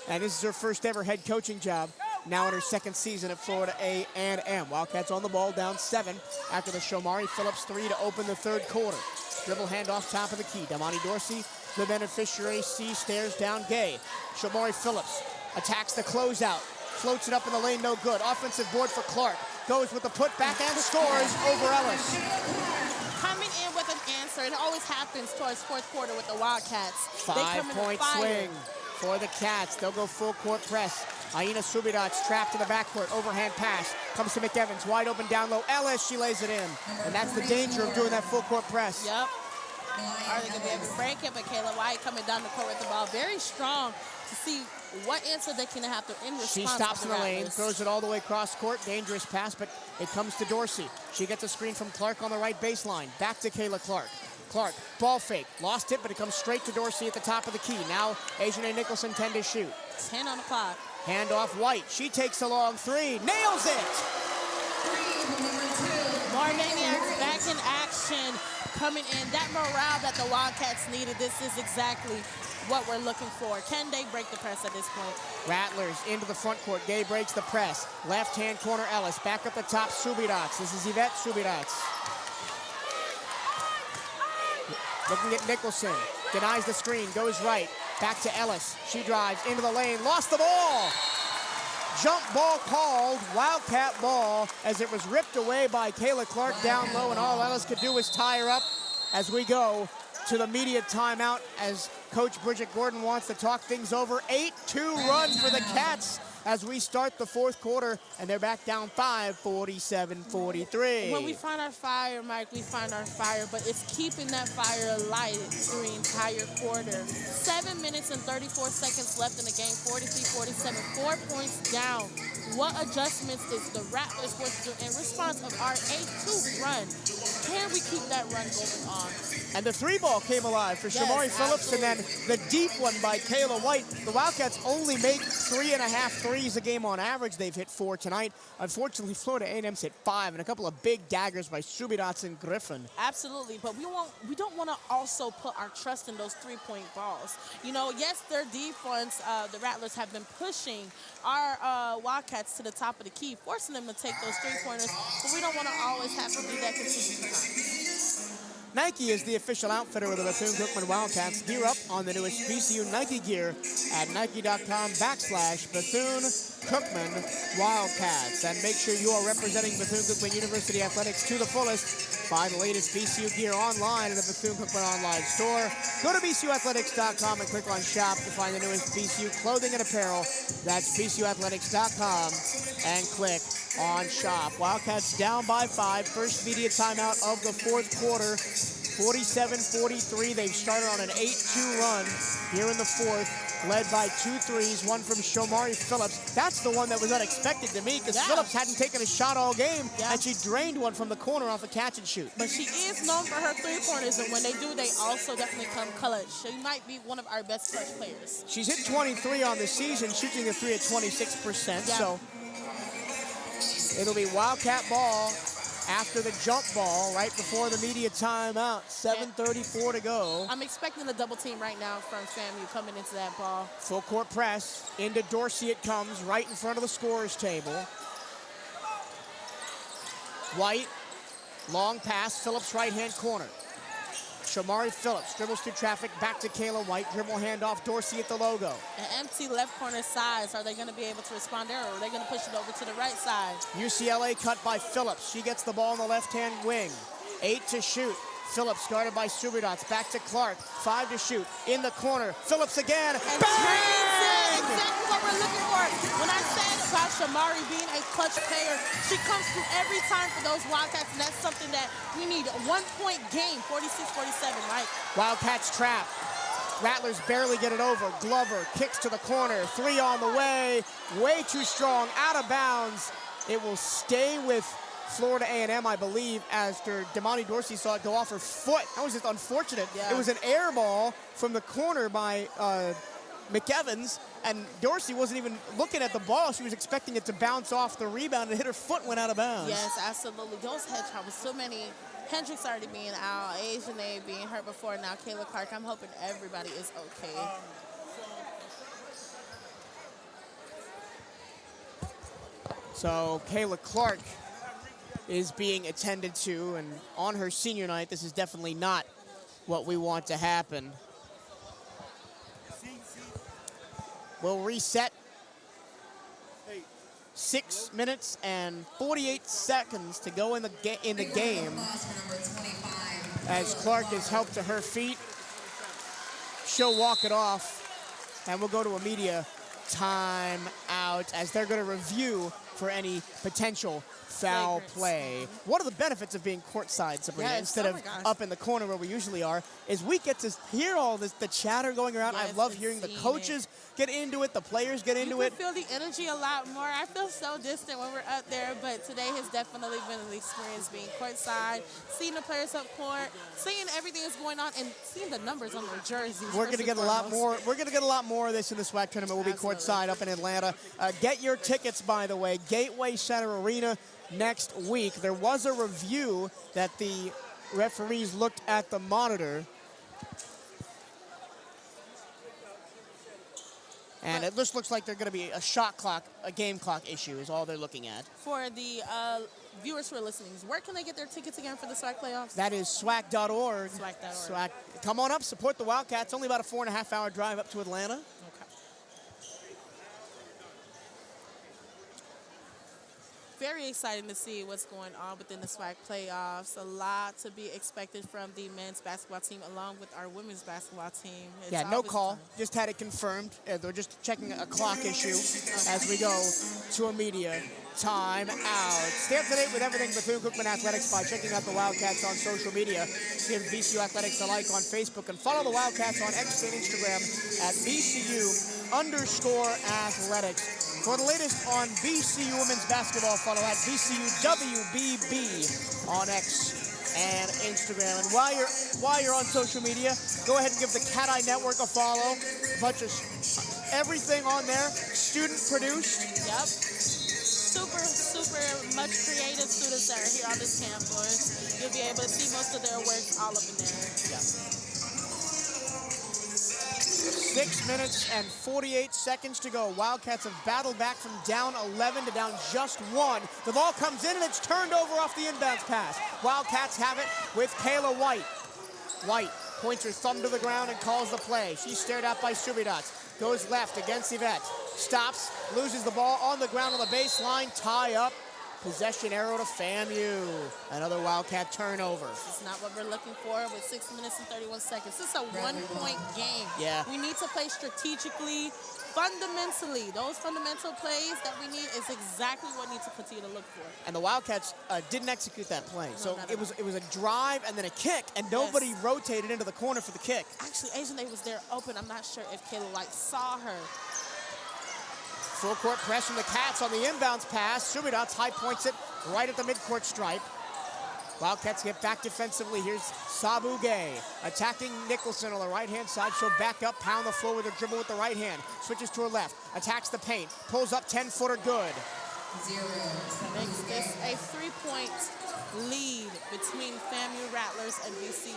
S2: And this is her first ever head coaching job. Now in her second season at Florida A&M. Wildcats on the ball, down 7 after the Shomari Phillips 3 to open the third quarter. Dribble handoff top of the key. Damani Dorsey, the beneficiary, stares down Gay. Shomari Phillips attacks the closeout. Floats it up in the lane, no good. Offensive board for Clark. Goes with the putback and scores over Ellis.
S3: Coming in with an answer. It always happens towards fourth quarter with the Wildcats.
S2: 5-point swing for the Cats. They'll go full court press. Aina Subidac trapped in the backcourt. Overhand pass. Comes to McEvans. Wide open down low. Ellis, she lays it in. And that's the danger of doing that full court press.
S3: Yep. Are they going to be able to break it? But Kayla White coming down the court with the ball. Very strong to see what answer they can have to in response.
S2: She stops in the lane, throws it all the way across court. Dangerous pass, but it comes to Dorsey. She gets a screen from Clark on the right baseline. Back to Kayla Clark. Clark, ball fake. Lost it, but it comes straight to Dorsey at the top of the key. Now, Asia Nicholson 10 to shoot.
S3: 10 on the clock.
S2: Hand off White. She takes a long 3. Nails it!
S3: More Maniacs back in action. Coming in. That morale that the Wildcats needed. This is exactly what we're looking for. Can they break the press at this point?
S2: Rattlers into the front court. Gay breaks the press. Left-hand corner Ellis. Back up the top, Subidac. This is Yvette Subidac. Looking at Nicholson. Denies the screen. Goes right. Back to Ellis. She drives into the lane. Lost the ball. Jump ball called. Wildcat ball as it was ripped away by Kayla Clark down low, and all Ellis could do was tie her up as we go to the media timeout as Coach Bridget Gordon wants to talk things over. 8-2 run for the Cats as we start the fourth quarter, and they're back down 5, 47-43.
S3: When we find our fire, Mike, we find our fire, but it's keeping that fire alight through the entire quarter. 7 minutes and 34 seconds left in the game, 43-47, 4 points down. What adjustments is the Rattlers going to do in response of our 8-2 run? Can we keep that run going on?
S2: And the 3 ball came alive for Shomari Phillips, and then the deep one by Kayla White. The Wildcats only make 3.5 threes a game on average. They've hit 4 tonight. Unfortunately, Florida A&M's hit 5, and a couple of big daggers by Subidac and Griffin.
S3: Absolutely, but we don't want to also put our trust in those 3-point balls. You know, yes, their defense, the Rattlers have been pushing our Wildcats to the top of the key, forcing them to take those 3-pointers, but we don't want to always have to do that consistently.
S2: Nike is the official outfitter of the Bethune-Cookman Wildcats. Gear up on the newest B-CU Nike gear at Nike.com/Bethune-Cookman Wildcats. And make sure you are representing Bethune-Cookman University Athletics to the fullest. Buy the latest B-CU gear online in the Bethune-Cookman online store. Go to BCUathletics.com and click on shop to find the newest B-CU clothing and apparel. That's BCUathletics.com and click on shop. Wildcats down by 5. First media timeout of the fourth quarter. 47-43. They've started on an 8-2 run here in the fourth, led by 2 threes, one from Shomari Phillips. That's the one that was unexpected to me because Phillips hadn't taken a shot all game, and she drained one from the corner off a catch and shoot.
S3: But she is known for her 3-pointers, and when they do, they also definitely come clutch. She might be one of our best clutch players.
S2: She's hit 23 on the season, shooting the 3 at 26%, so it'll be Wildcat ball after the jump ball right before the media timeout. 7:34 to go.
S3: I'm expecting a double team right now from FAMU coming into that ball.
S2: Full court press. Into Dorsey it comes, right in front of the scorer's table. White, long pass, Phillips right-hand corner. Shomari Phillips dribbles through traffic, back to Kayla White. Dribble handoff, Dorsey at the logo.
S3: An empty left corner size. Are they going to be able to respond there, or are they going to push it over to the right side?
S2: UCLA cut by Phillips. She gets the ball on the left-hand wing. 8 to shoot. Phillips guarded by Subidac. Back to Clark. 5 to shoot. In the corner. Phillips again.
S3: And bang! Exactly what we're looking for. When I said about Shomari being a clutch player, she comes through every time for those Wildcats, and that's something that we need. A 1-point game, 46-47, right?
S2: Wildcats trap. Rattlers barely get it over. Glover kicks to the corner. 3 on the way. Way too strong. Out of bounds. It will stay with Florida A&M, I believe, after Damani Dorsey saw it go off her foot. That was just unfortunate.
S3: Yeah.
S2: It was an air ball from the corner by McEvans, and Dorsey wasn't even looking at the ball. She was expecting it to bounce off the rebound and hit her foot, went out of bounds.
S3: Yes, absolutely. Those head traps, so many Hendricks already being out, Asian A being hurt before, now Kayla Clark. I'm hoping everybody is okay.
S2: So Kayla Clark is being attended to, and on her senior night, this is definitely not what we want to happen. We'll reset. 6 minutes and 48 seconds to go in the game as Clark is helped to her feet. She'll walk it off, and we'll go to a media timeout as they're going to review for any potential foul play. One of the benefits of being courtside, Sabrina,
S3: Yes,
S2: instead of up in the corner where we usually are, is we get to hear all this, the chatter going around.
S3: Yes,
S2: I love hearing the coaches get into it, the players get into it.
S3: You can feel the energy a lot more. I feel so distant when we're up there, but today has definitely been an experience being courtside, seeing the players up court, seeing everything that's going on, and seeing the numbers on their jerseys.
S2: We're going to get a lot more. We're going to get a lot more of this in the SWAC tournament. We'll be courtside up in Atlanta. Get your tickets, by the way. Gateway Center Arena next week. There was a review that the referees looked at the monitor, and it just looks like they're going to be a shot clock, a game clock issue is all they're looking at.
S3: For the viewers who are listening, where can they get their tickets again for the SWAC playoffs?
S2: That is SWAC.org.
S3: SWAC.org.
S2: SWAC. Come on up, support the Wildcats. Only about a 4.5-hour drive up to Atlanta.
S3: Okay. Very exciting to see what's going on within the SWAC playoffs. A lot to be expected from the men's basketball team along with our women's basketball team.
S2: Yeah, no call. Just had it confirmed. They're just checking a clock issue as we go to a media timeout. Stay up to date with everything Bethune-Cookman Athletics by checking out the Wildcats on social media. Give B-CU Athletics a like on Facebook and follow the Wildcats on X and Instagram at B-CU_Athletics. For the latest on B-CU women's basketball, follow at B-CU WBB on X and Instagram. And while you're on social media, go ahead and give the CatEye Network a follow. A bunch of everything on there, student produced.
S3: Yep. Super much creative students that are here on this campus. You'll be able to see most of their work all up in there.
S2: Yeah. 6 minutes and 48 seconds to go. Wildcats have battled back from down 11 to down just 1. The ball comes in and it's turned over off the inbounds pass. Wildcats have it with Kayla White. White points her thumb to the ground and calls the play. She's stared at by Subidots. Goes left against Yvette. Stops, loses the ball on the ground on the baseline. Tie up. Possession arrow to FAMU. Another Wildcat turnover.
S3: This is not what we're looking for with 6 minutes and 31 seconds. This is a one-point game.
S2: Yeah.
S3: We need to play strategically, fundamentally. Those fundamental plays that we need is exactly what we need to continue to look for.
S2: And the Wildcats didn't execute that play. So it was a drive and then a kick, and nobody rotated into the corner for the kick.
S3: Actually, Asian A was there open. I'm not sure if Kayla White saw her.
S2: Full court press from the Cats on the inbounds pass. Subidots high points it right at the midcourt stripe. Wildcats get back defensively. Here's Sabu Gay attacking Nicholson on the right-hand side. She'll back up, pound the floor with her dribble with the right hand. Switches to her left, attacks the paint, pulls up 10-footer good.
S3: Makes this a 3-point lead between FAMU Rattlers and B-CU.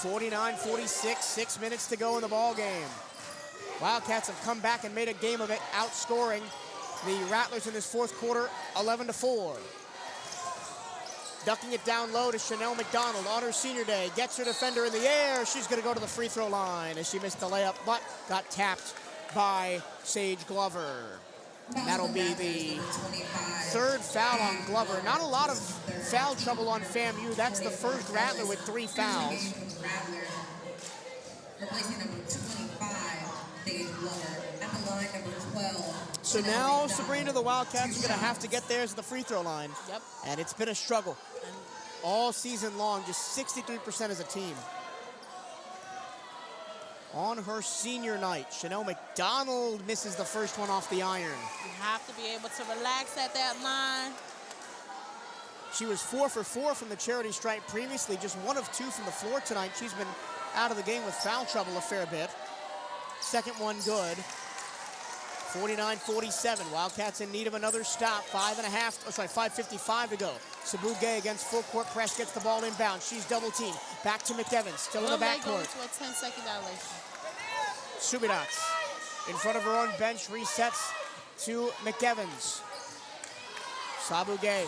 S2: 49-46, 6 minutes to go in the ball game. Wildcats have come back and made a game of it, outscoring the Rattlers in this fourth quarter, 11-4. Ducking it down low to Chanel McDonald on her senior day. Gets her defender in the air. She's going to go to the free throw line as she missed the layup, but got tapped by Sage Glover. That'll be the third foul on Glover. Not a lot of foul trouble on FAMU. That's the first Rattler with 3 fouls.
S5: Replacing number 25, Sage Glover. At the line, number 12.
S2: So now, Sabrina, the Wildcats are going to have to get theirs at the free throw line.
S3: Yep.
S2: And it's been a struggle. All season long, just 63% as a team. On her senior night, Chanel McDonald misses the first one off the iron.
S3: You have to be able to relax at that line.
S2: She was 4 for 4 from the charity stripe previously, just 1 of 2 from the floor tonight. She's been out of the game with foul trouble a fair bit. Second one good. 49-47. Wildcats in need of another stop. 5:55 to go. Sabu Gay against full court press, gets the ball inbound. She's double teamed. Back to McEvans, still in the backcourt.
S3: To a 10-second dilation.
S2: Subirats in front of her own bench, resets to McEvans. Sabu Gay,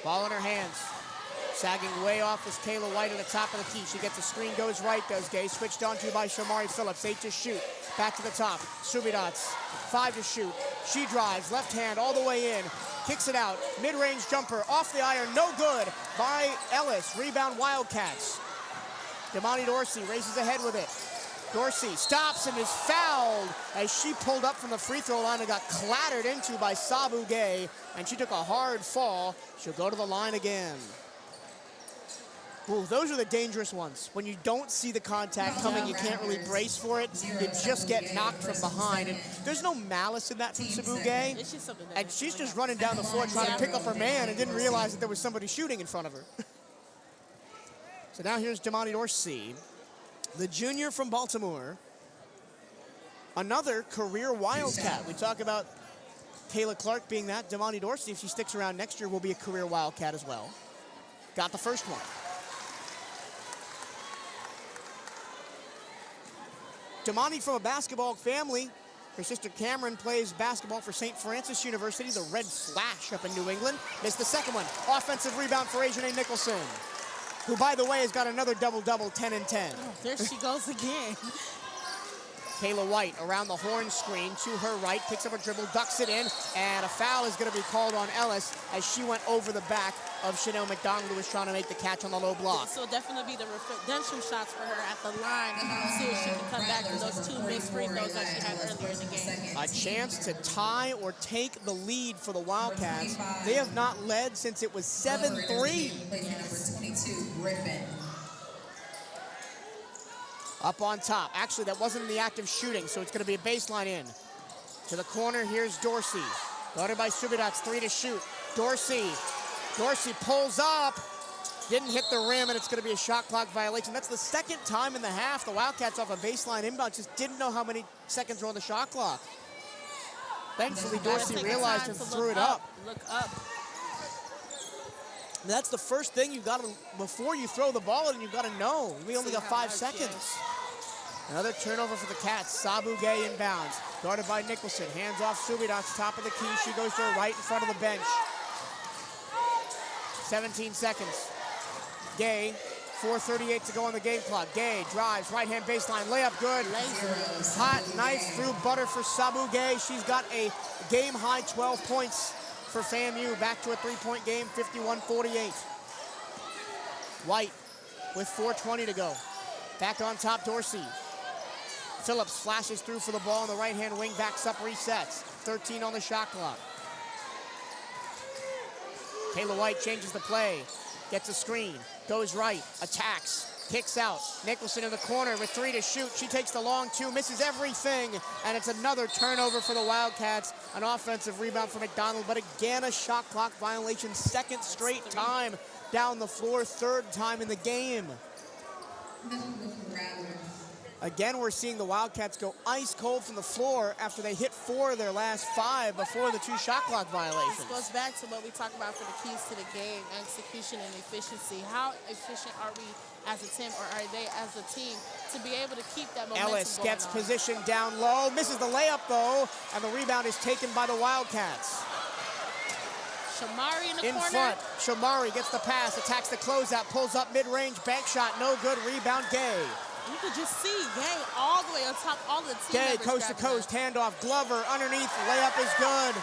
S2: ball in her hands. Sagging way off is Kayla White at the top of the key. She gets a screen, goes right, does Gay. Switched on to by Shamari Phillips. 8 to shoot. Back to the top. Subirats, 5 to shoot. She drives, left hand all the way in. Kicks it out. Mid-range jumper off the iron, no good by Ellis. Rebound Wildcats. Damani Dorsey races ahead with it. Dorsey stops and is fouled as she pulled up from the free throw line and got clattered into by Sabu Gay, and she took a hard fall. She'll go to the line again. Ooh, those are the dangerous ones. When you don't see the contact coming, you can't really brace for it. You just get knocked from behind. And there's no malice in that from Sabu Gay. And she's just running down the floor trying to pick up her man and didn't realize that there was somebody shooting in front of her. So now here's Damani Dorsey, the junior from Baltimore. Another career Wildcat. We talk about Kayla Clark being that. Damani Dorsey, if she sticks around next year, will be a career Wildcat as well. Got the first one. Damani from a basketball family. Her sister Cameron plays basketball for St. Francis University, the Red Flash up in New England. Missed the second one. Offensive rebound for Adrienne Nicholson, who, by the way, has got another double-double, 10 and 10.
S3: Oh, there she goes again.
S2: Kayla White around the horn screen to her right, picks up a dribble, ducks it in, and a foul is going to be called on Ellis as she went over the back of Chanel McDonald, who was trying to make the catch on the low block.
S3: So definitely be the redemption shots for her at the line to see if she can come back from those 2 missed free throws that she had earlier in the game.
S2: A chance to tie or take the lead for the Wildcats. They have not led since it was 7-3. Up on top. Actually, that wasn't in the act of shooting, so it's going to be a baseline in. To the corner, here's Dorsey. Guarded by Subirats, 3 to shoot. Dorsey pulls up. Didn't hit the rim, and it's going to be a shot clock violation. That's the second time in the half the Wildcats off a baseline inbound just didn't know how many seconds were on the shot clock. Thankfully, Dorsey realized and threw it up.
S3: Look up.
S2: And that's the first thing you got to, before you throw the ball in, you've got to know. We only got 5 seconds. Another turnover for the Cats. Sabu Gay inbounds. Guarded by Nicholson. Hands off Subirats, top of the key. She goes to her right in front of the bench. 17 seconds. Gay, 4:38 to go on the game clock. Gay drives, right-hand baseline, layup good. Hot knife through butter for Sabu Gay. She's got a game-high 12 points for FAMU. Back to a 3-point game, 51-48. White with 4:20 to go. Back on top, Dorsey. Phillips flashes through for the ball on the right-hand wing, backs up, resets. 13 on the shot clock. Kayla White changes the play, gets a screen, goes right, attacks, kicks out. Nicholson in the corner with 3 to shoot. She takes the long 2, misses everything, and it's another turnover for the Wildcats. An offensive rebound for McDonald, but again a shot clock violation. Second straight time down the floor, 3rd time in the game. Again, we're seeing the Wildcats go ice cold from the floor after they hit 4 of their last 5 before the 2 shot clock violations.
S3: This goes back to what we talk about for the keys to the game, execution and efficiency. How efficient are we as a team, or are they as a team, to be able to keep that momentum
S2: Ellis
S3: going
S2: gets
S3: on?
S2: positioned down low, misses the layup though, and the rebound is taken by the Wildcats.
S3: Shamari in the corner.
S2: In front, Shamari gets the pass, attacks the closeout, pulls up mid-range, bank shot, no good, rebound Gay.
S3: You could just see Gay all the way on top, all the team
S2: Gay
S3: members
S2: coast to
S3: grabbing
S2: coast, handoff, Glover underneath, layup is good.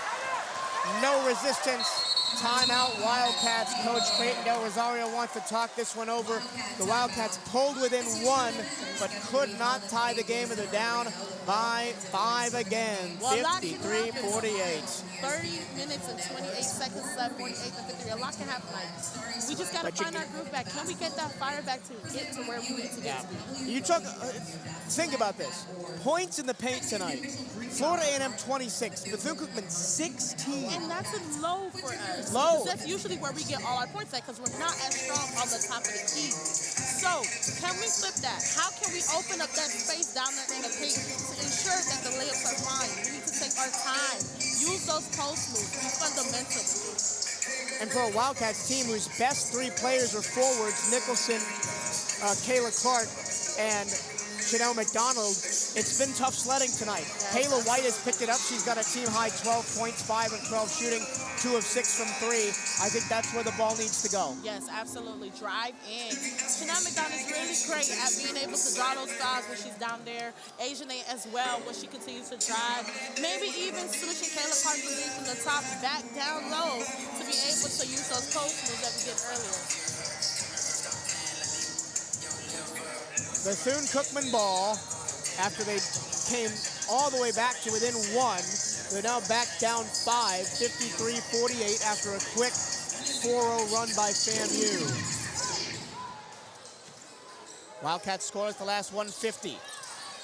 S2: No resistance. Timeout, Wildcats. Coach Clayton Del Rosario wants to talk this one over. The Wildcats pulled within 1, but could not tie the game, and they're down by 5 again. 53-48.
S3: 30 minutes and 28 seconds left, 48-53. A lot can happen. We just got to find our groove back. Can we get that fire back to get to where we need to get to?
S2: You talk. Think about this. Points in the paint tonight. Florida A&M 26, Bethune-Cookman 16.
S3: And that's a low for us.
S2: Low.
S3: That's usually where we get all our points at because we're not as strong on the top of the key. So can we flip that? How can we open up that space down there in the paint to ensure that the layups are flying? We need to take our time, use those post moves, be fundamental.
S2: And for a Wildcats team whose best three players are forwards, Nicholson, Kayla Clark, and Chanel McDonald, it's been tough sledding tonight. Kayla White has picked it up. She's got a team-high 12 points, 5 of 12 shooting, 2 of 6 from 3. I think that's where the ball needs to go.
S3: Yes, absolutely. Drive in. Chanel McDonald is really great at being able to draw those fouls when she's down there. Asian A as well when she continues to drive. Maybe even switching Kayla Clark from the top back down low to be able to use those post moves that we did earlier.
S2: Bethune-Cookman ball, after they came all the way back to within 1, they're now back down 5, 53-48 after a quick 4-0 run by FAMU. Wildcats scoreless the last 150.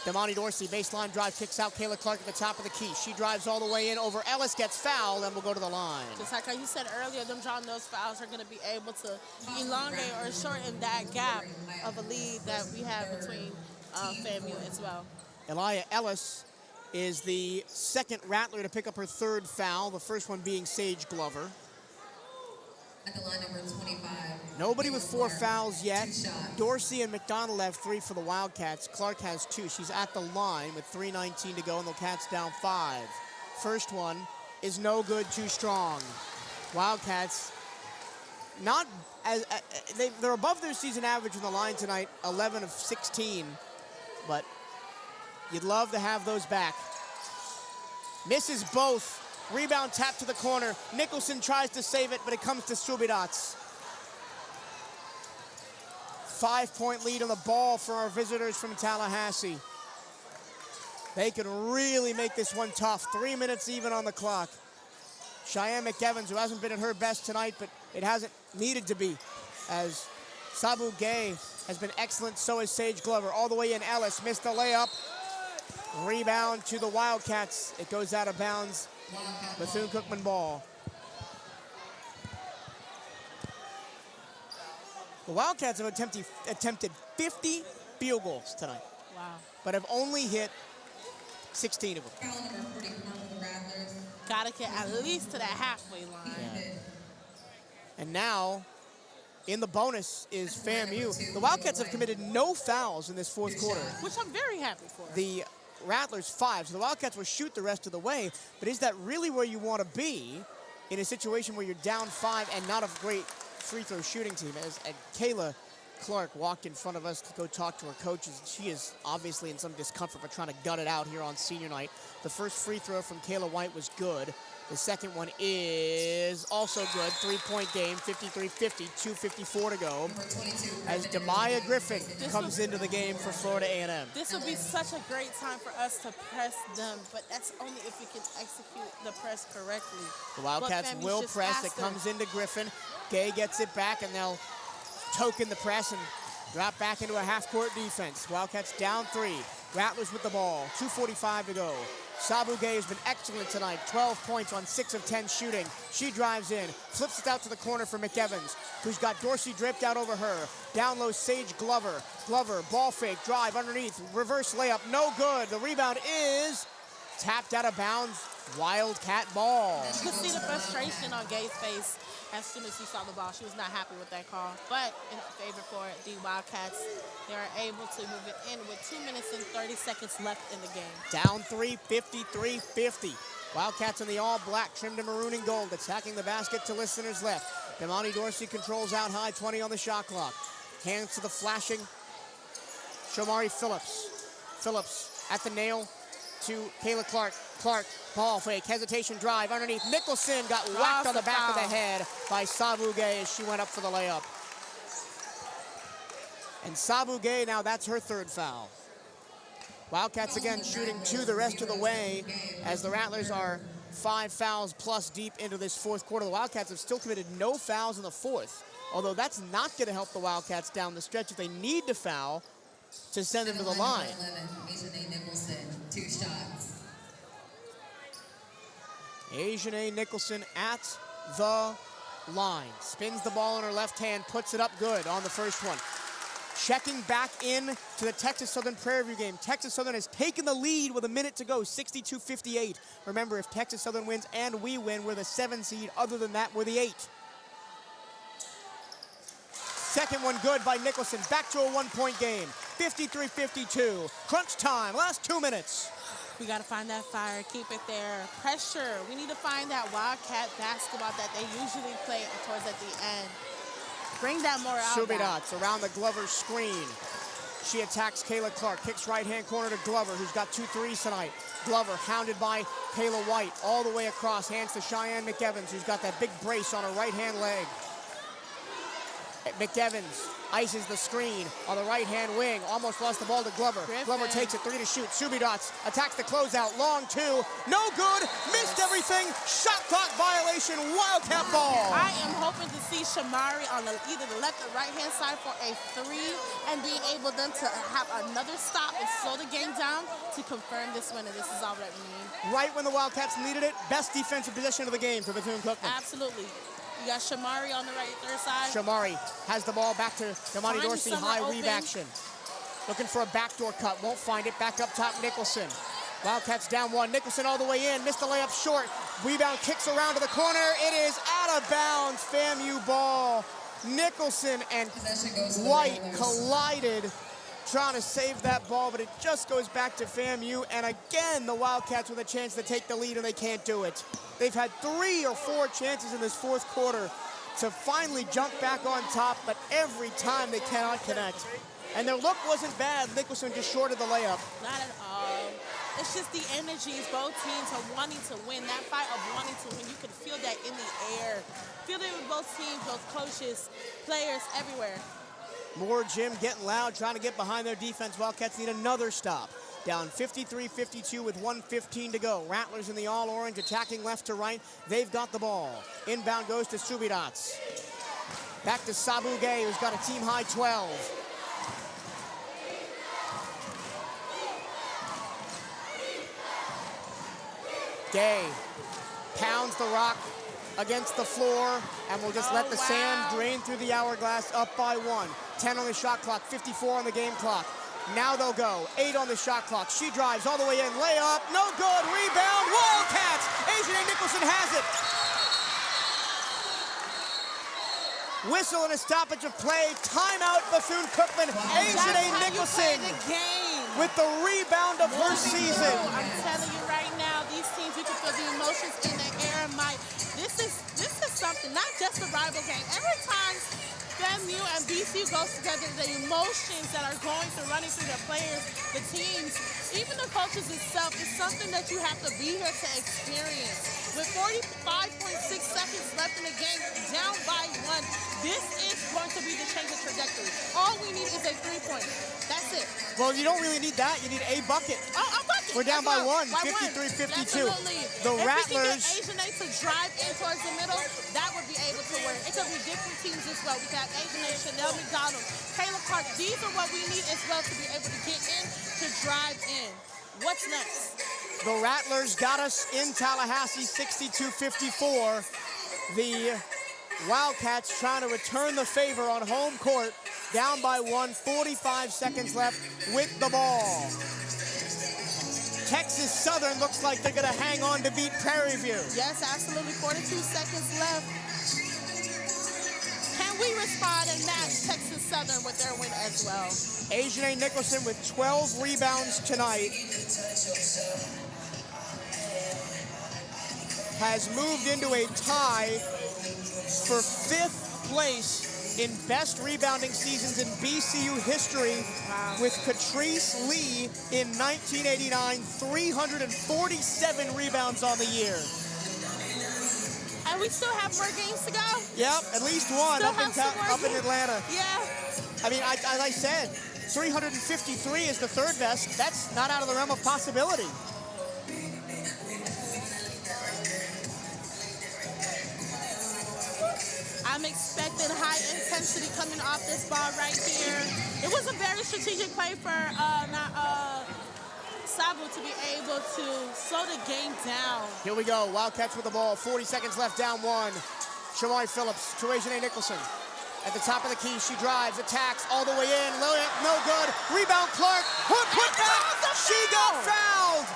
S2: Damani Dorsey, baseline drive, kicks out Kayla Clark at the top of the key. She drives all the way in over Ellis, gets fouled, and will go to the line.
S3: Just like you said earlier, them drawing those fouls are going to be able to elongate or shorten that gap of a lead that we have between FAMU as well.
S2: Elia Ellis is the second Rattler to pick up her third foul, the first one being Sage Glover.
S5: At the line number 25.
S2: Nobody with 4 fouls yet. Dorsey and McDonald have 3 for the Wildcats. Clark has 2. She's at the line with 3:19 to go, and the Cats down 5. First one is no good, too strong. Wildcats not as they're above their season average from the line tonight, 11 of 16, but you'd love to have those back. Misses both. Rebound tap to the corner. Nicholson tries to save it, but it comes to Subirats. 5-point lead on the ball for our visitors from Tallahassee. They can really make this one tough. 3 minutes even on the clock. Cheyenne McEvans, who hasn't been at her best tonight, but it hasn't needed to be, as Sabu Gay has been excellent, so is Sage Glover. All the way in, Ellis missed the layup. Rebound to the Wildcats. It goes out of bounds. Bethune-Cookman ball. The Wildcats have attempted 50 field goals tonight.
S3: Wow.
S2: But have only hit 16 of them.
S3: Gotta get at least to that halfway line.
S2: Yeah. And now, in the bonus is FAMU. The Wildcats have committed no fouls in this fourth quarter.
S3: Which I'm very happy for.
S2: The Rattlers 5, so the Wildcats will shoot the rest of the way, but is that really where you want to be in a situation where you're down 5 and not a great free throw shooting team? As Kayla Clark walked in front of us to go talk to her coaches, she is obviously in some discomfort but trying to gut it out here on senior night. The first free throw from Kayla White was good. The second one is also good. 3-point game, 53-50, 2:54 to go. As Demaya Griffin comes into the game for Florida A&M.
S3: This would be such a great time for us to press them, but that's only if we can execute the press correctly.
S2: The Wildcats will press. It comes into Griffin. Gay gets it back, and they'll token the press and drop back into a half-court defense. Wildcats down 3. Rattlers with the ball. 2:45 to go. Sabu Gay has been excellent tonight. 12 points on 6 of 10 shooting. She drives in, flips it out to the corner for McEvans, who's got Dorsey draped out over her. Down low, Sage Glover. Glover, ball fake, drive underneath, reverse layup, no good. The rebound is tapped out of bounds. Wildcat ball.
S3: You could see the frustration on Gay's face as soon as he saw the ball. She was not happy with that call, but in favor for the Wildcats. They are able to move it in with 2 minutes and 30 seconds left in the game.
S2: Down 3, 53-50. Wildcats in the all-black, trimmed in maroon and gold, attacking the basket to listeners left. Damani Dorsey controls out high, 20 on the shot clock. Hands to the flashing Shomari Phillips. Phillips at the nail to Kayla Clark. Clark, ball fake, hesitation drive underneath. Nicholson got whacked on the back of the head by Sabu Gay as she went up for the layup. And Sabu Gay, now that's her third foul. Wildcats again shooting 2 the rest of the way as the Rattlers are 5 fouls plus deep into this fourth quarter. The Wildcats have still committed no fouls in the fourth, although that's not going to help the Wildcats down the stretch if they need to foul to send them to the line.
S5: 11, Nicholson, 2 shots.
S2: Asian A. Nicholson at the line. Spins the ball in her left hand, puts it up good on the first one. Checking back in to the Texas Southern Prairie View game. Texas Southern has taken the lead with a minute to go, 62-58. Remember, if Texas Southern wins and we win, we're the 7 seed. Other than that, we're the 8. Second one good by Nicholson. Back to a 1-point game. 53-52. Crunch time, last 2 minutes.
S3: We got to find that fire, keep it there. Pressure. We need to find that Wildcat basketball that they usually play towards at the end. Bring that more out.
S2: Subidats around the Glover screen. She attacks Kayla Clark. Kicks right-hand corner to Glover, who's got 2 threes tonight. Glover hounded by Kayla White all the way across. Hands to Cheyenne McEvans, who's got that big brace on her right-hand leg. McEvans ices the screen on the right-hand wing. Almost lost the ball to Glover.
S3: Griffin.
S2: Glover takes it, 3 to shoot. Subidats attacks the closeout. Long 2. No good. Missed everything. Shot clock violation. Wildcat ball.
S3: I am hoping to see Shamari on either the left or right-hand side for a 3 and being able them to have another stop and slow the game down to confirm this win, and this is all that we need.
S2: Right when the Wildcats needed it, best defensive possession of the game for Bethune-Cookman.
S3: Absolutely. You got Shamari on the right, third side.
S2: Shamari has the ball back to Damani Dorsey, high read
S3: open.
S2: action. Looking for a backdoor cut, won't find it. Back up top, Nicholson. Wildcats down 1. Nicholson all the way in, missed the layup short. Rebound kicks around to the corner. It is out of bounds. FAMU ball. Nicholson and White collided, trying to save that ball, but it just goes back to FAMU. And again, the Wildcats with a chance to take the lead, and they can't do it. They've had 3 or 4 chances in this fourth quarter to finally jump back on top, but every time they cannot connect. And their look wasn't bad. Nicholson just shorted the layup.
S3: Not at all. It's just the energies both teams are wanting to win. That fight of wanting to win, you can feel that in the air. Feel it with both teams, both coaches, players, everywhere.
S2: More Jim getting loud, trying to get behind their defense. Wildcats need another stop. Down 53-52 with 1:15 to go. Rattlers in the all-orange attacking left to right. They've got the ball. Inbound goes to Subidats. Back to Sabu Gay, who's got a team-high 12. Gay pounds the rock against the floor, and will just let the sand drain through the hourglass. Up by 1. 10 on the shot clock, 54 on the game clock. Now they'll go. 8 on the shot clock. She drives all the way in. Layup. No good. Rebound. Wildcats. Asia Nicholson has it. Whistle and a stoppage of play. Timeout Bethune-Cookman. Asia Nicholson with the rebound of her season.
S3: I'm telling you right now, these teams, you can feel the emotions in the air. This is something, not just a rival game. Every time FAMU and B-CU goes together, the emotions that are going through, running through the players, the teams, even the coaches itself, is something that you have to be here to experience. With 45.6 seconds left in the game, down by 1, this is going to be the change of trajectory. All we need is a 3-pointer. That's it.
S2: Well, you don't really need that. You need a bucket.
S3: Oh, a bucket.
S2: We're down by 1,
S3: By
S2: 53-52.
S3: Absolutely.
S2: The
S3: if
S2: Rattlers.
S3: we can get Asian A to drive in towards the middle, that would be able to work. It could be different teams as well. We could have Asian A, Chanel McDonald, Kayla Clark. These are what we need as well to be able to get in, to drive in. What's next?
S2: The Rattlers got us in Tallahassee, 62-54. The Wildcats trying to return the favor on home court. Down by 1, 45 seconds left with the ball. Texas Southern looks like they're gonna hang on to beat Prairie View.
S3: Yes, absolutely, 42 seconds left. Can we respond and match Texas Southern with their win as well?
S2: Asia Nicholson with 12 rebounds tonight has moved into a tie for 5th place in best rebounding seasons in B-CU history.
S3: Wow.
S2: With Catrice Lee in 1989, 347 rebounds on the year.
S3: And we still have more games to go?
S2: Yep, at least one
S3: Still
S2: up
S3: have
S2: in Atlanta.
S3: Yeah.
S2: I mean, as I said, 353 is the 3rd best. That's not out of the realm of possibility.
S3: I'm expecting high intensity coming off this ball right here. It was a very strategic play for Sabu to be able to slow the game down.
S2: Here we go, Wildcats with the ball, 40 seconds left, down one. Shamari Phillips to Asia Nicholson. At the top of the key, she drives, attacks, all the way in, no good. Rebound, Clark, hook, put back, she got fouled!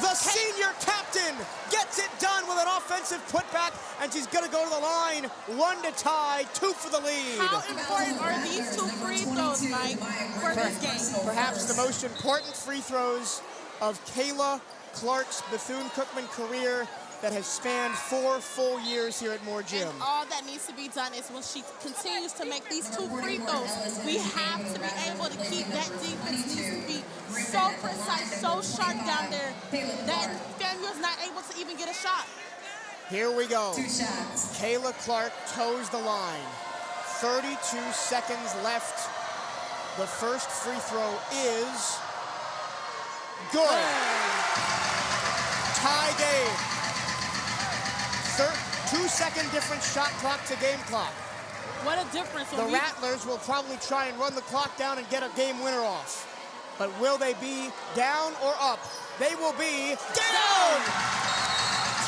S2: The senior captain gets it done with an offensive putback, and she's gonna go to the line. 1 to tie, 2 for the lead.
S3: How important are these 2 free throws, Mike, for this game?
S2: Perhaps the most important free throws of Kayla Clark's Bethune-Cookman career that has spanned 4 full years here at Moore Gym.
S3: And all that needs to be done is when she continues to make these 2 free throws, we have to be able to keep that defense needs to be so precise, so sharp down there that FAMU is not able to even get a shot.
S2: Here we go. Kayla Clark toes the line. 32 seconds left. The first free throw is good. Tie game. 2-second difference shot clock to game clock.
S3: What a difference.
S2: The Rattlers will probably try and run the clock down and get a game winner off. But will they be down or up? They will be down!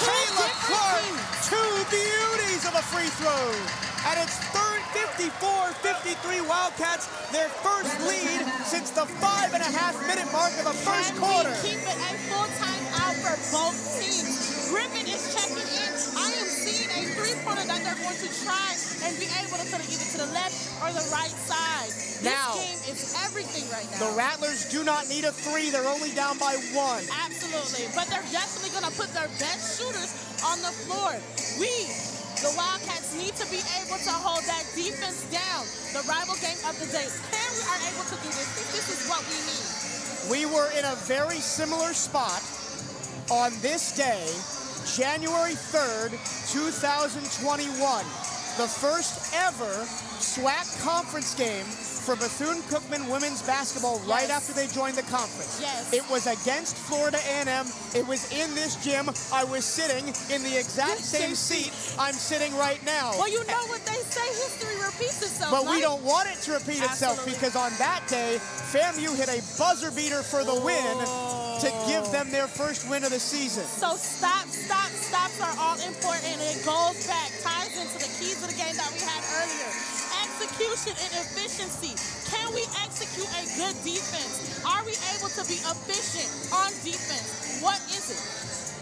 S2: Kayla Clark, 2 beauties of a free throw. And it's 54-53 Wildcats, their first lead since the 5.5-minute mark of the first quarter.
S3: Keep it a full time out for both teams. Griffin is checking in. I am seeing a three-pointer that they're going to try and be able to put it either to the left or the right side.
S2: Now,
S3: this game is everything right now.
S2: The Rattlers do not need a 3. They're only down by 1.
S3: Absolutely. But they're definitely going to put their best shooters on the floor. The Wildcats need to be able to hold that defense down. The rival game of the day. Can we are able to do this? This is what we need.
S2: We were in a very similar spot on this day, January 3rd, 2021. The first ever SWAC conference game for Bethune-Cookman women's basketball right after they joined the conference.
S3: Yes.
S2: It was against Florida A&M. It was in this gym. I was sitting in the exact same seat I'm sitting right now.
S3: Well, you know what they say, history repeats itself.
S2: But we don't want it to repeat itself because on that day, FAMU hit a buzzer beater for the win to give them their first win of the season.
S3: So stops are all important, and it goes back, ties into the keys of the game that we had earlier. Execution and efficiency. Can we execute a good defense? Are we able to be efficient on defense? What is it?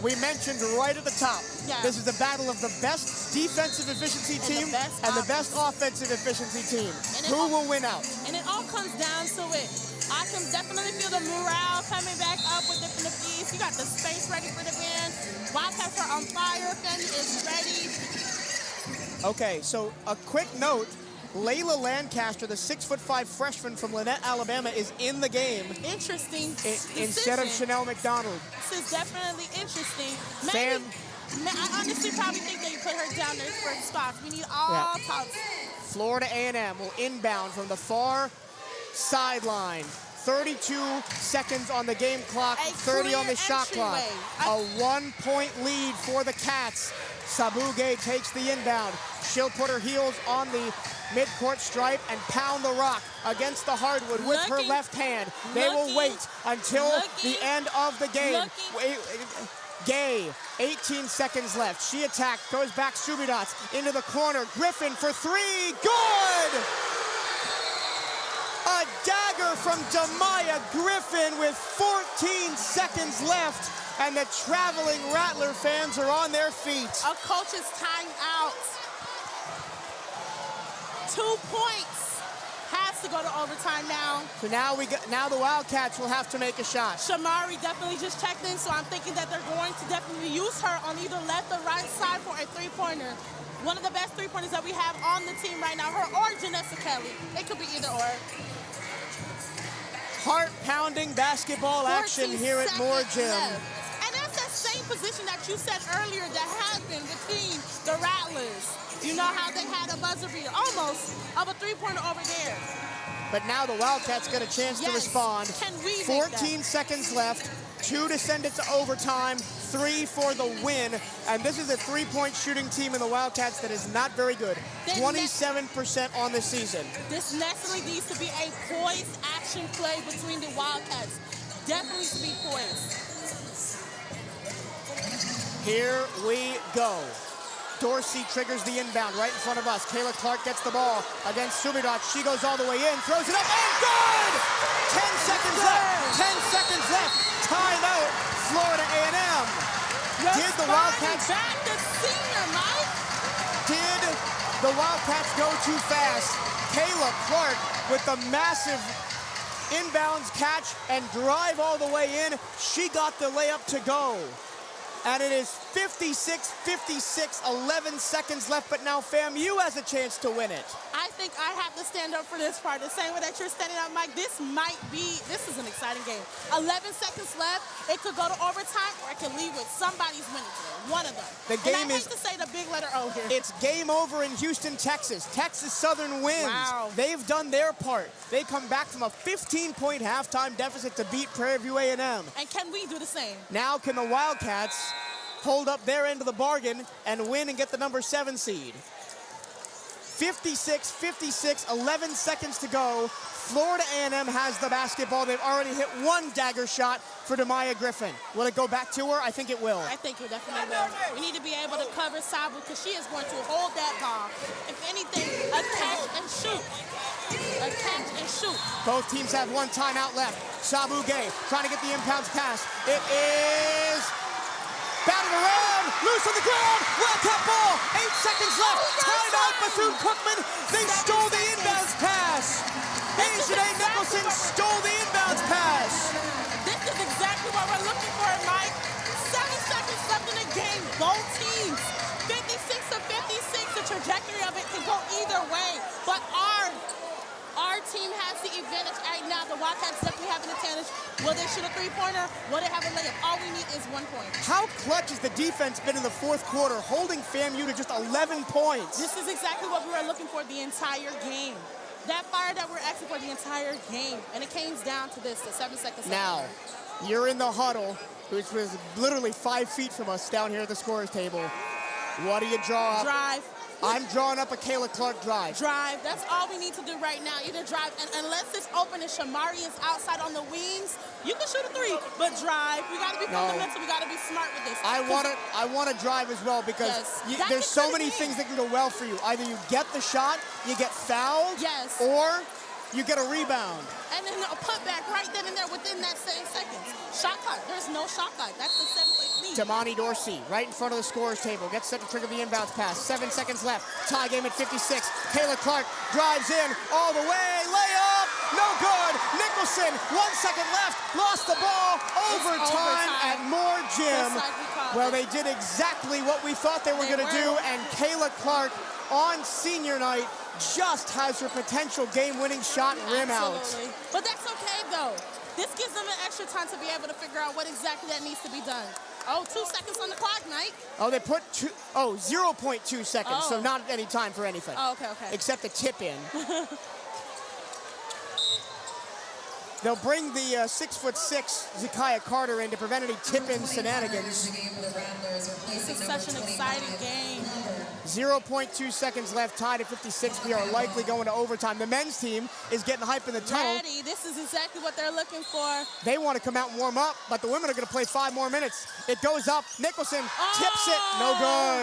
S2: We mentioned right at the top,
S3: Yeah.
S2: This is a battle of the best defensive efficiency team and the best offensive efficiency team. Who will win out?
S3: And it all comes down to it. I can definitely feel the morale coming back up within the piece. You got the space ready for the band. Wildcats are on fire. FAMU is ready.
S2: Okay, so a quick note. Layla Lancaster, the 6'5" freshman from Lynette, Alabama, is in the game.
S3: Interesting.
S2: Instead of Chanel McDonald.
S3: This is definitely interesting.
S2: I
S3: honestly probably think that you put her down there for spots. We need all tops.
S2: Florida A&M will inbound from the far sideline. 32 seconds on the game clock, 30 on the shot clock. A 1-point lead for the Cats. Sabu Gay takes the inbound. She'll put her heels on the midcourt stripe and pound the rock against the hardwood with her left hand. They will wait until the end of the game. Gay, 18 seconds left. She attacks, goes back Subidats into the corner. Griffin for 3, good! A dagger from Damaya Griffin with 14 seconds left, and the traveling Rattler fans are on their feet.
S3: A coach's timeout. 2 points. Has to go to overtime now.
S2: So now the Wildcats will have to make a shot.
S3: Shamari definitely just checked in, so I'm thinking that they're going to definitely use her on either left or right side for a three-pointer. One of the best three-pointers that we have on the team right now, her or Janessa Kelly. It could be either or.
S2: Heart-pounding basketball action here at Moore Gym.
S3: And that's that same position that you said earlier that happened between the Rattlers. You know how they had a buzzer beater, almost, of a three-pointer over there.
S2: But now the Wildcats get a chance to respond.
S3: Can we
S2: 14 seconds left, 2 to send it to overtime, 3 for the win. And this is a three-point shooting team in the Wildcats that is not very good. 27% on the season.
S3: This necessarily needs to be a poised action play between the Wildcats. definitely to be poised.
S2: Here we go. Dorsey triggers the inbound right in front of us. Kayla Clark gets the ball against Sumirat. She goes all the way in, throws it up, and good! 10 seconds left. 10 seconds left. Timeout, Florida A&M. Did the Wildcats
S3: back the senior, Mike?
S2: Did the Wildcats go too fast? Kayla Clark with the massive inbounds catch and drive all the way in. She got the layup to go. And it is 56-56, 11 seconds left, but now FAMU has a chance to win it.
S3: I think I have to stand up for this part. The same way that you're standing up, Mike, this is an exciting game. 11 seconds left. It could go to overtime, or it can leave with somebody's winning today. One of them.
S2: The game
S3: and I hate to say the big letter O here.
S2: It's game over in Houston, Texas. Texas Southern wins.
S3: Wow.
S2: They've done their part. They come back from a 15-point halftime deficit to beat Prairie View A&M.
S3: And can we do the same?
S2: Now can the Wildcats hold up their end of the bargain and win and get the number 7 seed. 56-56, 11 seconds to go. Florida A&M has the basketball. They've already hit one dagger shot for Demaya Griffin. Will it go back to her? I think it will.
S3: I think it definitely will. We need to be able to cover Sabu because she is going to hold that ball. If anything, a catch and shoot. A catch and shoot.
S2: Both teams have one timeout left. Sabu Gay trying to get the inbounds pass. It is batted around, loose on the ground, Wildcat ball, 8 seconds left, timeout Bethune-Cookman, they stole the inbounds pass. Asia Nicholson stole the inbounds pass.
S3: This is exactly what we're looking for, Mike. 7 seconds left in the game, both teams, 56-56, the trajectory of it can go either way, but our team has the advantage right now. The Wildcats definitely have an advantage. Will they shoot a three-pointer? Will they have a layup? All we need is 1 point.
S2: How clutch has the defense been in the fourth quarter, holding FAMU to just 11 points?
S3: This is exactly what we were looking for the entire game. That fire that we're asking for the entire game. And it came down to this, the 7 seconds left.
S2: Now, you're in the huddle, which was literally 5 feet from us down here at the scorer's table. What do you draw up?
S3: Drive.
S2: I'm drawing up a Kayla Clark drive.
S3: Drive. That's all we need to do right now. Either drive, and unless it's open and Shamari is outside on the wings, you can shoot a 3, but drive. We got to be fundamental. We got to be smart with this.
S2: I want to drive as well because there's so many things that can go well for you. Either you get the shot, you get fouled, or you get a rebound.
S3: And then a putback right then and there within that same seconds. Shot clock. There's no shot clock. That's the 7-point lead.
S2: Damani Dorsey, right in front of the scorer's table, gets set to trigger the inbounds pass. 7 seconds left. Tie game at 56. Kayla Clark drives in all the way. Layup. No good. Nicholson, 1 second left. Lost the ball. Overtime at Moore Gym. Well, they did exactly what we thought they were going to do, and Kayla Clark on senior night just has her potential game-winning shot rim out.
S3: But that's okay, though. This gives them an extra time to be able to figure out what exactly that needs to be done. Oh, 2 seconds on the clock, Mike.
S2: Oh, they put 0.2 seconds, so not any time for anything.
S3: Oh, okay.
S2: Except the tip in. They'll bring the 6'6" Zakiah Carter in to prevent any tip-in shenanigans.
S3: This is such an exciting game.
S2: 0.2 seconds left, tied at 56. We are likely going to overtime. The men's team is getting hype in the tunnel.
S3: Ready. This is exactly what they're looking for.
S2: They want to come out and warm up, but the women are going to play 5 more minutes. It goes up. Nicholson tips it. No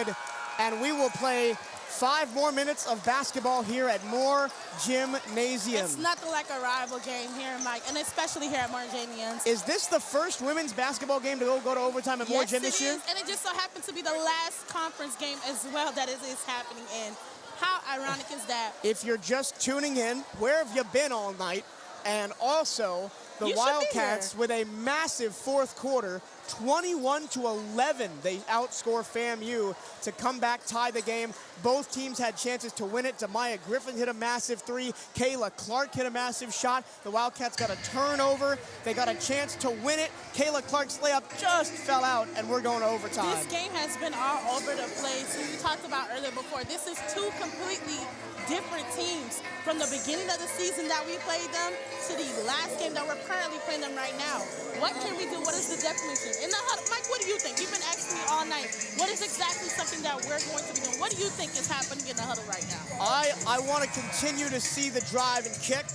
S2: good. And we will play 5 more minutes of basketball here at Moore Gymnasium.
S3: It's nothing like a rival game here, Mike, and especially here at Moore Gymnasium.
S2: Is this the first women's basketball game to go to overtime at Moore Gym this year?
S3: Yes, it is, and it just so happened to be the last conference game as well that it is happening in. How ironic is that?
S2: If you're just tuning in, where have you been all night? And also, the Wildcats with a massive fourth quarter, 21-11. They outscore FAMU to come back, tie the game. Both teams had chances to win it. Demaya Griffin hit a massive 3. Kayla Clark hit a massive shot. The Wildcats got a turnover. They got a chance to win it. Kayla Clark's layup just fell out, and we're going to overtime.
S3: This game has been all over the place. We talked about earlier before. This is 2 completely different teams from the beginning of the season that we played them to the last game that we're currently playing them right now. What can we do? What is the definition? In the huddle, Mike, what do you think? You've been asking me all night. What is exactly something that we're going to be doing? What do you think is happening in the huddle right now?
S2: I want to continue to see the drive and kick,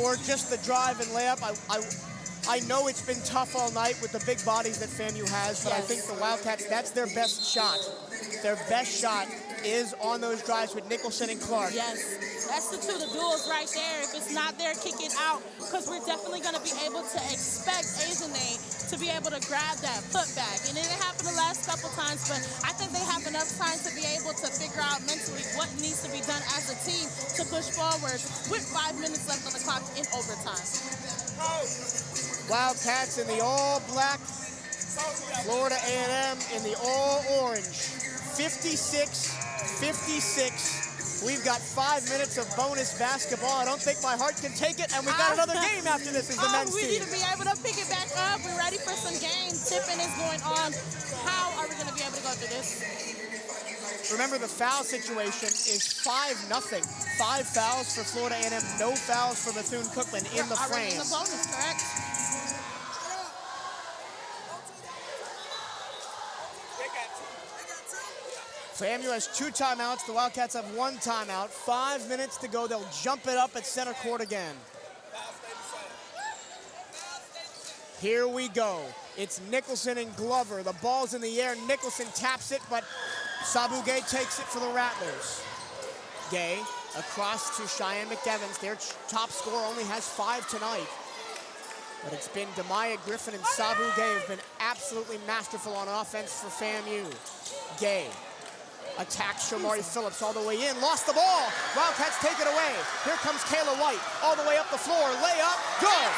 S2: or just the drive and layup. I know it's been tough all night with the big bodies that FAMU has, but I think the Wildcats, that's their best shot. Their best shot is on those drives with Nicholson and Clark.
S3: Yes, that's the two, the duels right there. If it's not there, kick it out, because we're definitely going to be able to expect Asiane to be able to grab that putback. And it didn't happen the last couple times, but I think they have enough time to be able to figure out mentally what needs to be done as a team to push forward with 5 minutes left on the clock in overtime.
S2: Wildcats in the all-black, Florida A&M in the all-orange. 56-56. We've got 5 minutes of bonus basketball. I don't think my heart can take it, and we've got another game after this as the men's
S3: we
S2: team.
S3: need to be able to pick it back up. We're ready for some games. Tipping is going on. How are we going to be able to go through this?
S2: Remember, the foul situation is 5-0. 5 fouls for Florida A&M, no fouls for Bethune-Cookman in the frame.
S3: In the bonus, correct?
S2: FAMU has 2 timeouts. The Wildcats have 1 timeout. 5 minutes to go. They'll jump it up at center court again. Here we go. It's Nicholson and Glover. The ball's in the air. Nicholson taps it, but Sabu Gay takes it for the Rattlers. Gay across to Cheyenne McEvans. Their top scorer only has 5 tonight. But it's been Demaya Griffin and Sabu Gay have been absolutely masterful on offense for FAMU. Gay attacks Shamari Phillips all the way in, lost the ball. Wildcats take it away. Here comes Kayla White all the way up the floor. Layup, good.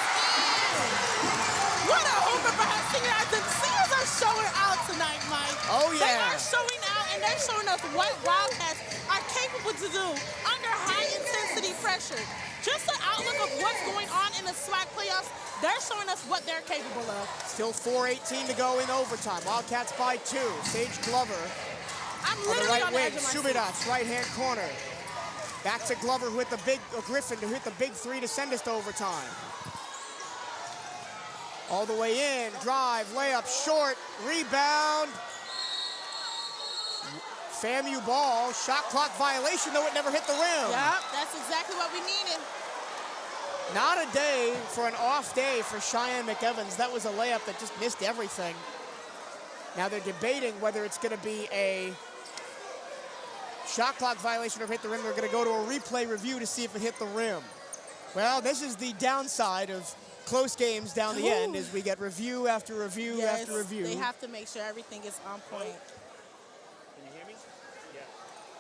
S3: What a hooper for our senior. The seniors are showing out tonight, Mike.
S2: Oh, yeah.
S3: They are showing out, and they're showing us what Wildcats are capable to do under high-intensity pressure. Just the outlook of what's going on in the SWAC playoffs, they're showing us what they're capable of.
S2: Still 4:18 to go in overtime. Wildcats by 2. Sage Glover
S3: I'm
S2: on the
S3: literally
S2: right
S3: on the
S2: wing.
S3: edge of my seat.
S2: Subidats, right-hand corner. Back to Glover who hit the big, Griffin who hit the big 3 to send us to overtime. All the way in, drive, layup, short, rebound. FAMU ball, shot clock violation, though it never hit the rim.
S3: Yep, that's exactly what we needed.
S2: Not a day for an off day for Cheyenne McEvans. That was a layup that just missed everything. Now they're debating whether it's going to be a shot clock violation or hit the rim. They're going to go to a replay review to see if it hit the rim. Well, this is the downside of close games down the end as we get review after review after review.
S3: They have to make sure everything is on point.
S6: Can you hear me? Yeah.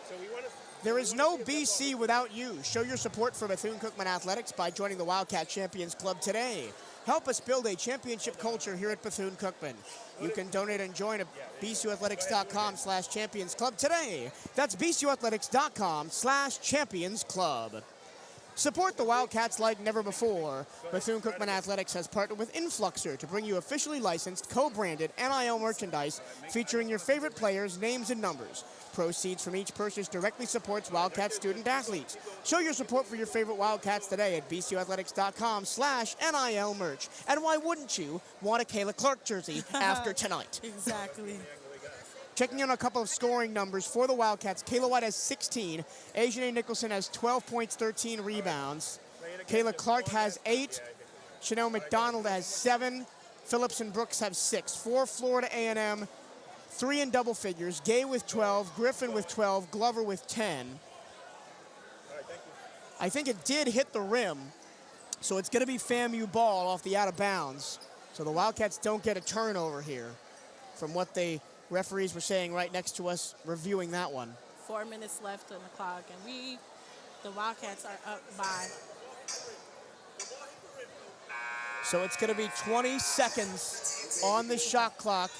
S6: So we want to...
S2: There is no BC without you. Show your support for Bethune-Cookman Athletics by joining the Wildcat Champions Club today. Help us build a championship culture here at Bethune-Cookman. You can donate and join at bcuathletics.com/champions club today. That's bcuathletics.com/champions club. Support the Wildcats like never before. Bethune-Cookman Athletics has partnered with Influxer to bring you officially licensed, co-branded NIL merchandise featuring your favorite players, names, and numbers. Proceeds from each purchase directly supports Wildcat student athletes. Show your support for your favorite Wildcats today at bcuathletics.com/NIL merch. And why wouldn't you want a Kayla Clark jersey after tonight?
S3: Exactly.
S2: Checking in on a couple of scoring numbers for the Wildcats. Kayla White has 16. Asiane Nicholson has 12 points, 13 rebounds. Kayla Clark has 8. Chanel McDonald has 7. Phillips and Brooks have 6. For Florida A&M, 3 in double figures. Gay with 12, Griffin with 12, Glover with 10. I think it did hit the rim, so it's going to be FAMU ball off the out of bounds. So the Wildcats don't get a turnover here from what the referees were saying right next to us reviewing that one.
S3: 4 minutes left on the clock, and the Wildcats are up by.
S2: So it's going to be 20 seconds on the shot clock.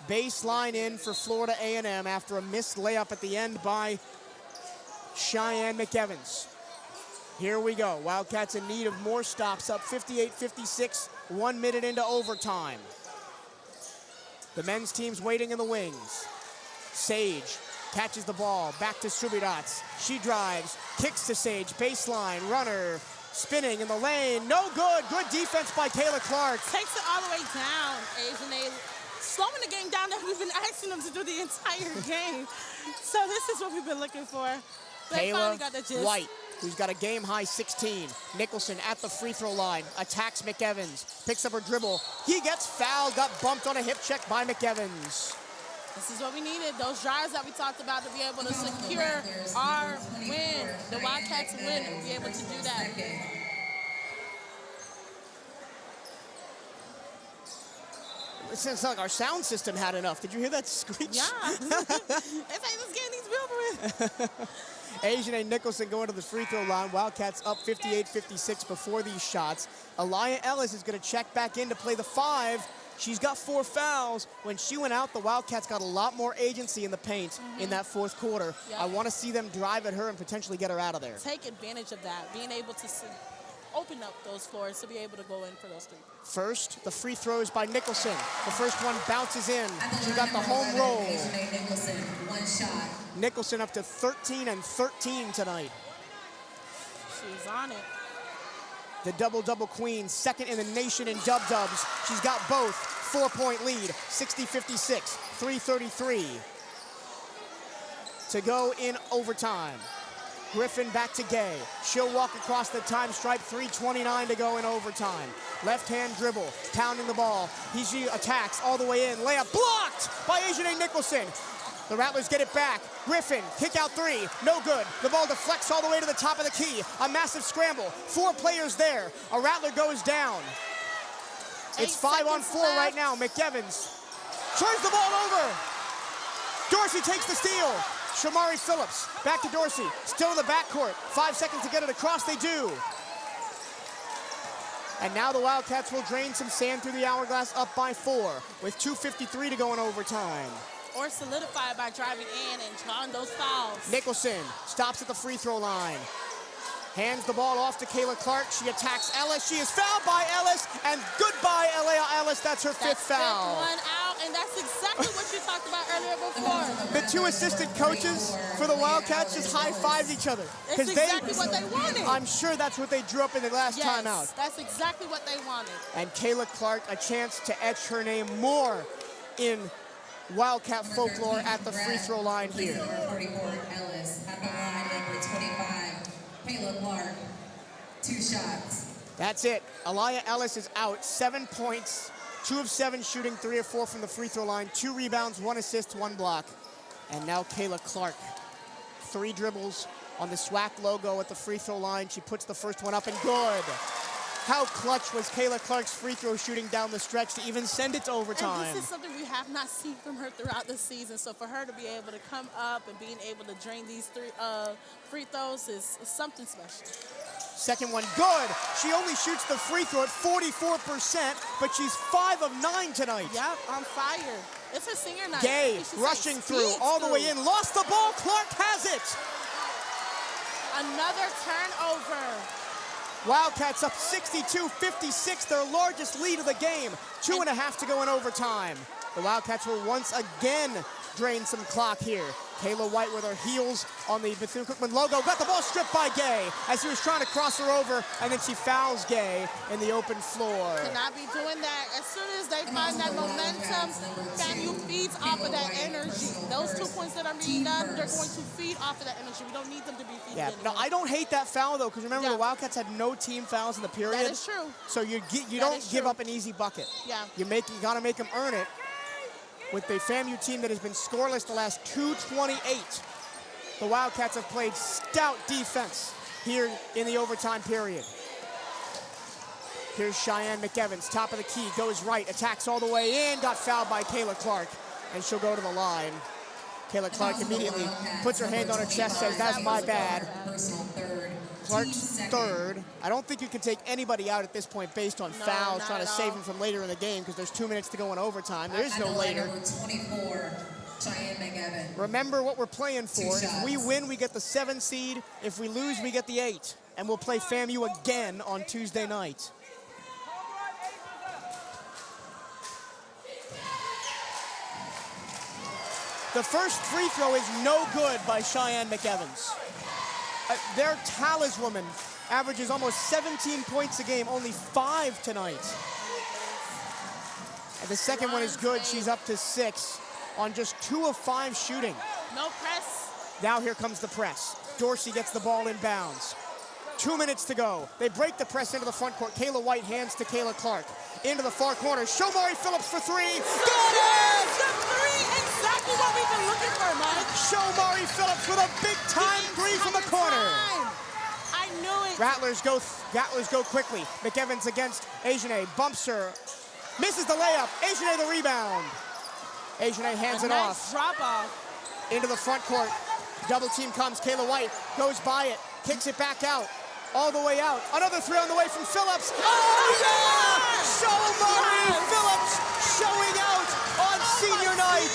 S2: Baseline in for Florida A&M after a missed layup at the end by Cheyenne McEvans. Here we go. Wildcats in need of more stops, up 58-56, 1 minute into overtime. The men's team's waiting in the wings. Sage catches the ball, back to Subidats. She drives, kicks to Sage, baseline, runner, spinning in the lane, no good. Good defense by Kayla Clark.
S3: Takes it all the way down, Asiane. Slowing the game down that we've been asking them to do the entire game. So this is what we've been looking for. They finally got the gist.
S2: White who's got a game-high 16. Nicholson at the free throw line, attacks McEvans, picks up her dribble. He gets fouled, got bumped on a hip check by McEvans.
S3: This is what we needed, those drives that we talked about to be able to secure our win, the Wildcats win, and be able to do that.
S2: It sounds like our sound system had enough. Did you hear that screech?
S3: Yeah. It's like this game needs to be over with.
S2: Asian Nicholson going to the free throw line. Wildcats up 58-56 before these shots. Aliyah Ellis is going to check back in to play the 5. She's got 4 fouls. When she went out, the Wildcats got a lot more agency in the paint in that fourth quarter.
S3: Yep.
S2: I want to see them drive at her and potentially get her out of there.
S3: Take advantage of that, being able to open up those floors to be able to go in for those 3.
S2: First, the free throws by Nicholson. The first one bounces in. She got the home roll.
S5: Nicholson, 1 shot.
S2: Nicholson up to 13 and 13 tonight.
S3: She's on it.
S2: The double-double queen, second in the nation in dub-dubs. She's got both. 4-point lead, 60-56, 3:33 to go in overtime. Griffin back to Gay. She'll walk across the time stripe, 3:29 to go in overtime. Left-hand dribble, pounding the ball. She attacks all the way in. Layup blocked by Asian Nicholson. The Rattlers get it back. Griffin, kick out 3, no good. The ball deflects all the way to the top of the key. A massive scramble, 4 players there. A Rattler goes down. It's 5-on-4 right now. McEvans turns the ball over. Dorsey takes the steal. Shamari Phillips, back to Dorsey, still in the backcourt. 5 seconds to get it across, they do. And now the Wildcats will drain some sand through the hourglass, up by 4, with 2:53 to go in overtime.
S3: Or solidify by driving in and drawing those fouls.
S2: Nicholson stops at the free throw line. Hands the ball off to Kayla Clark. She attacks Ellis. She is fouled by Ellis, and goodbye, Ellis. That's her 5th foul.
S3: One out, and that's exactly what you talked about earlier before.
S2: The 2 assistant coaches for the Wildcats just high-fived each other.
S3: It's exactly what they wanted.
S2: I'm sure that's what they drew up in the last timeout.
S3: That's exactly what they wanted.
S2: And Kayla Clark, a chance to etch her name more in Wildcat folklore at the free throw line here.
S5: Number 44, Ellis. At the line, number 25, Kayla Clark. 2 shots.
S2: That's it. Aliyah Ellis is out. 7 points, 2 of 7 shooting, 3 of 4 from the free throw line, 2 rebounds, 1 assist, 1 block. And now Kayla Clark. 3 dribbles on the SWAC logo at the free throw line. She puts the first one up and good. How clutch was Kayla Clark's free throw shooting down the stretch to even send it to overtime?
S3: And this is something we have not seen from her throughout the season. So for her to be able to come up and being able to drain these 3 free throws is something special.
S2: Second one, good. She only shoots the free throw at 44%, but she's 5 of 9 tonight.
S3: Yep, on fire. It's her senior night.
S2: Gay rushing through, all the way in, lost the ball. Clark has it.
S3: Another turnover.
S2: Wildcats up 62-56, their largest lead of the game. 2.5 to go in overtime. The Wildcats will once again drain some clock here. Kayla White with her heels on the Bethune-Cookman logo. Got the ball stripped by Gay as he was trying to cross her over, and then she fouls Gay in the open floor.
S3: Cannot be doing that. As soon as they find that momentum, FAMU feeds off of that energy. Those 2 points that are being done, they're going to feed off of that energy. We don't need them to be feeding anymore.
S2: No, I don't hate that foul, though, because remember, the Wildcats had no team fouls in the period.
S3: That is true.
S2: So you don't give up an easy bucket.
S3: Yeah.
S2: You got to make them earn it. With the FAMU team that has been scoreless the last 2:28, the Wildcats have played stout defense here in the overtime period. Here's Cheyenne McEvans, top of the key, goes right, attacks all the way in, got fouled by Kayla Clark, and she'll go to the line. Kayla Clark immediately puts her hand on her chest, says, that's my bad. Clark's 3rd. I don't think you can take anybody out at this point based on fouls, trying to save them from later in the game because there's 2 minutes to go in overtime. There is no later.
S5: Number 24, Cheyenne McEvans.
S2: Remember what we're playing for. If we win, we get the 7 seed. If we lose, we get the 8. And we'll play FAMU again on Tuesday night. The first free throw is no good by Cheyenne McEvans. Their talisman averages almost 17 points a game, only 5 tonight. And the second one is good. She's up to 6 on just 2 of 5 shooting.
S3: No press.
S2: Now here comes the press. Dorsey gets the ball in bounds. 2 minutes to go. They break the press into the front court. Kayla White hands to Kayla Clark. Into the far corner. Shomari Phillips for three. Got it!
S3: The three, exactly what we've been looking for, Mike.
S2: Shomari Phillips with a big-time three from the corner.
S3: I knew it.
S2: Rattlers go quickly. McEvans against Ajane. Bumps her. Misses the layup. Ajane the rebound. Ajane hands it off.
S3: Drop off.
S2: Into the front court. Double team comes. Kayla White goes by it. Kicks it back out. All the way out. Another three on the way from Phillips. Oh, yeah! Shomari Phillips showing out on senior night.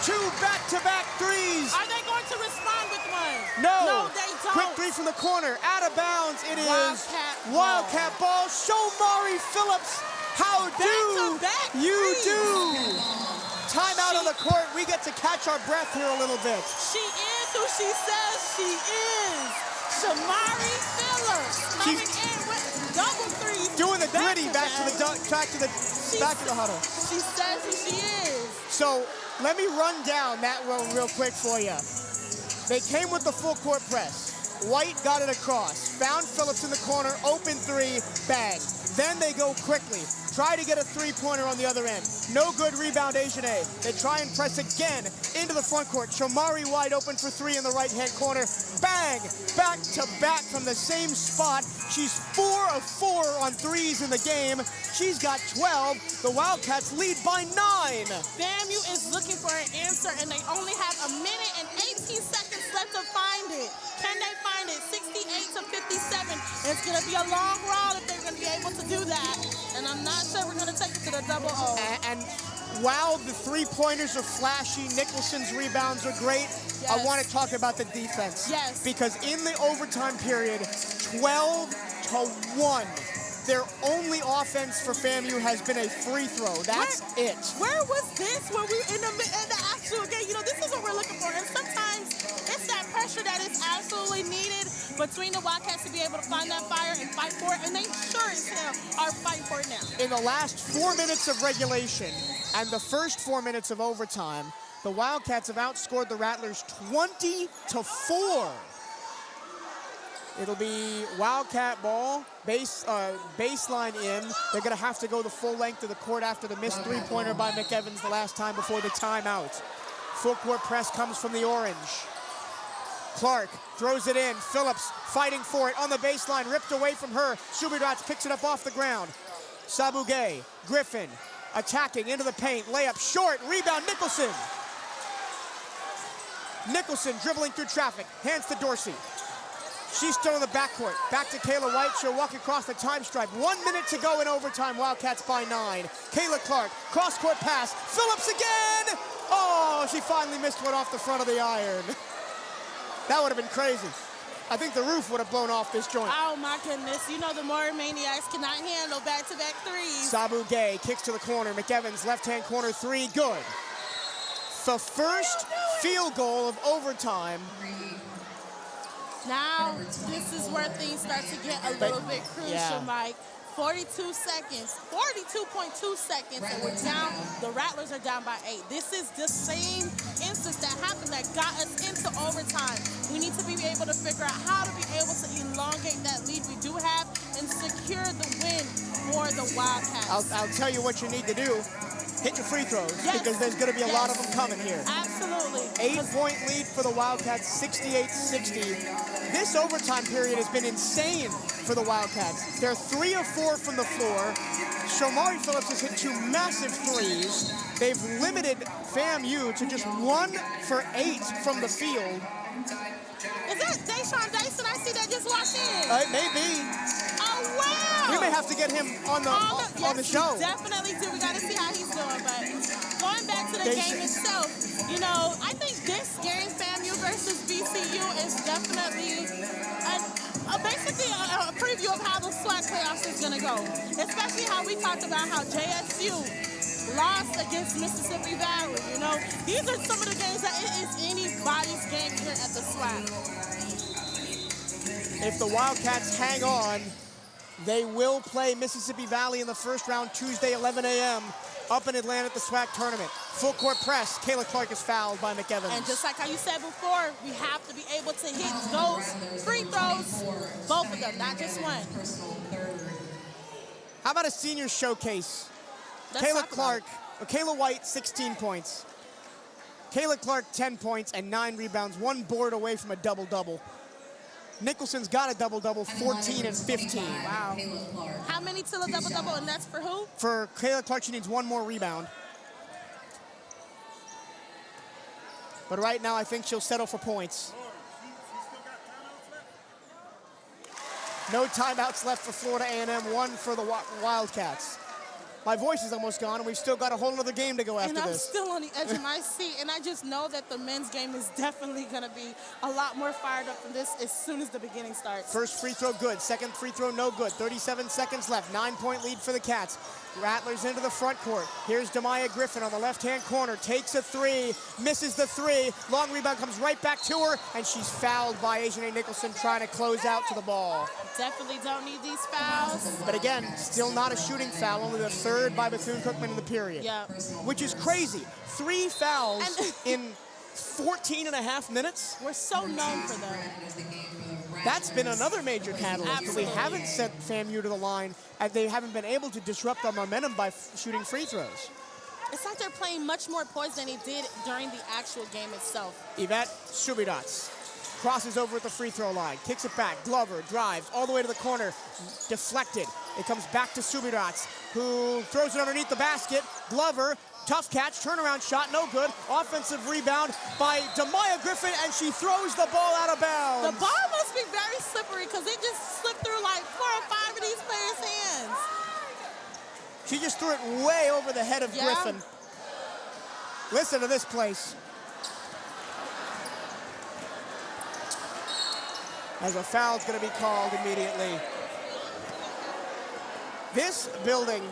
S2: Two back-to-back threes.
S3: Are they going to respond with one?
S2: No.
S3: They don't.
S2: Quick three from the corner. Out of bounds. It is
S3: Wildcat
S2: ball. Shomari Phillips. How do you do? Timeout on the court. We get to catch our breath here a little bit.
S3: She is who she says she is. Shamari Phillips coming in with double threes.
S2: Doing the gritty back to the huddle.
S3: She says who she is.
S2: So let me run down that one real quick for you. They came with the full court press. White got it across. Found Phillips in the corner. Open three. Bang. Then they go quickly. Try to get a three-pointer on the other end. No good rebound, Ajane. They try and press again into the front court. Shomari wide open for three in the right-hand corner. Bang! Back to back from the same spot. She's 4 of 4 on threes in the game. She's got 12. The Wildcats lead by 9.
S3: FAMU is looking for an answer, and they only have a minute and 18 seconds left to find it. Can they find it? 68 to 57. It's going to be a long run if they're going to be able to do that. And I'm not sure we're going to take it to the double O.
S2: And while the three-pointers are flashy, Nicholson's rebounds are great,
S3: yes.
S2: I want to talk about the defense.
S3: Yes.
S2: Because in the overtime period, 12-1. Their only offense for FAMU has been a free throw. That's it.
S3: Where was this when we were in the actual game? You know, this is what we're looking for. And sometimes it's that pressure that is absolutely needed between the Wildcats to be able to find that fire and fight for it. And they sure as hell are fighting for it now.
S2: In the last 4 minutes of regulation and the first 4 minutes of overtime, the Wildcats have outscored the Rattlers 20-4. It'll be Wildcat ball, baseline in. They're going to have to go the full length of the court after the missed three-pointer by McEvans the last time before the timeout. Full court press comes from the orange. Clark throws it in. Phillips fighting for it on the baseline, ripped away from her. Subirats picks it up off the ground. Sabugay, Griffin, attacking into the paint. Layup short, rebound Nicholson. Nicholson dribbling through traffic, hands to Dorsey. She's still in the backcourt. Back to Kayla White. She'll walk across the time stripe. 1 minute to go in overtime. Wildcats by 9. Kayla Clark, cross-court pass. Phillips again! Oh, she finally missed one off the front of the iron. That would have been crazy. I think the roof would have blown off this joint.
S3: Oh, my goodness. You know the more maniacs cannot handle back-to-back threes.
S2: Sabu Gay kicks to the corner. McEvans, left-hand corner three. Good. The first field goal of overtime.
S3: Now, this is where things start to get a little bit crucial, Mike. 42 seconds, 42.2 seconds, and we're down. The Rattlers are down by 8. This is the same instance that happened that got us into overtime. We need to be able to figure out how to be able to elongate that lead we do have and secure the win for the Wildcats.
S2: I'll tell you what you need to do. Hit your free throws, because there's going to be a lot of them coming here.
S3: Absolutely.
S2: 8-point lead for the Wildcats, 68-60. This overtime period has been insane for the Wildcats. They're 3 of 4 from the floor. Shomari Phillips has hit 2 massive threes. They've limited FAMU to just 1 for 8 from the field.
S3: Is that Deshaun Dyson? I see that just walked in.
S2: It may be.
S3: Oh, wow.
S2: We may have to get him on the show.
S3: Definitely do. We got to see how he's doing. But going back to the game itself, you know, I think this game, FAMU versus B-CU, is definitely basically a preview of how the SWAC playoffs is going to go. Especially how we talked about how JSU lost against Mississippi Valley. You know, these are some of the games that it is anybody's game here at the SWAC.
S2: If the Wildcats hang on, they will play Mississippi Valley in the first round Tuesday, 11 a.m. up in Atlanta at the SWAC tournament. Full court press. Kayla Clark is fouled by McEvans.
S3: And just like how you said before, we have to be able to hit those free throws fouls, both of them, not just one.
S2: How about a senior showcase? Kayla White, 16 points. Kayla Clark, 10 points and 9 rebounds, 1 board away from a double-double. Nicholson's got a double-double, 14 and 15.
S3: Wow. How many till a double-double, and that's for who?
S2: For Kayla Clark, she needs 1 more rebound. But right now, I think she'll settle for points. No timeouts left for Florida A&M, 1 for the Wildcats. My voice is almost gone, and we've still got a whole other game to go after this.
S3: And I'm still on the edge of my seat, and I just know that the men's game is definitely going to be a lot more fired up than this as soon as the beginning starts.
S2: First free throw good, second free throw no good. 37 seconds left, 9-point lead for the Cats. Rattlers into the front court. Here's Demaya Griffin on the left-hand corner, takes a 3, misses the 3. Long rebound comes right back to her, and she's fouled by Asia Nicholson trying to close out to the ball.
S3: Definitely don't need these fouls.
S2: But again, still not a shooting foul, only the 3rd by Bethune-Cookman in the period.
S3: Yeah.
S2: Which is crazy. 3 fouls in 14 and a half minutes.
S3: We're so known for them.
S2: That's been another major catalyst.
S3: Absolutely.
S2: But we haven't sent FAMU to the line, and they haven't been able to disrupt our momentum by shooting free throws.
S3: It's like they're playing much more poised than they did during the actual game itself.
S2: Yvette Subirats crosses over at the free throw line, kicks it back. Glover drives all the way to the corner, deflected. It comes back to Subirats, who throws it underneath the basket. Glover, tough catch, turnaround shot, no good. Offensive rebound by Demaya Griffin, and she throws the ball out of bounds.
S3: The ball must be very slippery because it just slipped through like 4 or 5 of these players' hands.
S2: She just threw it way over the head of Griffin. Listen to this place. As a foul's going to be called immediately. This building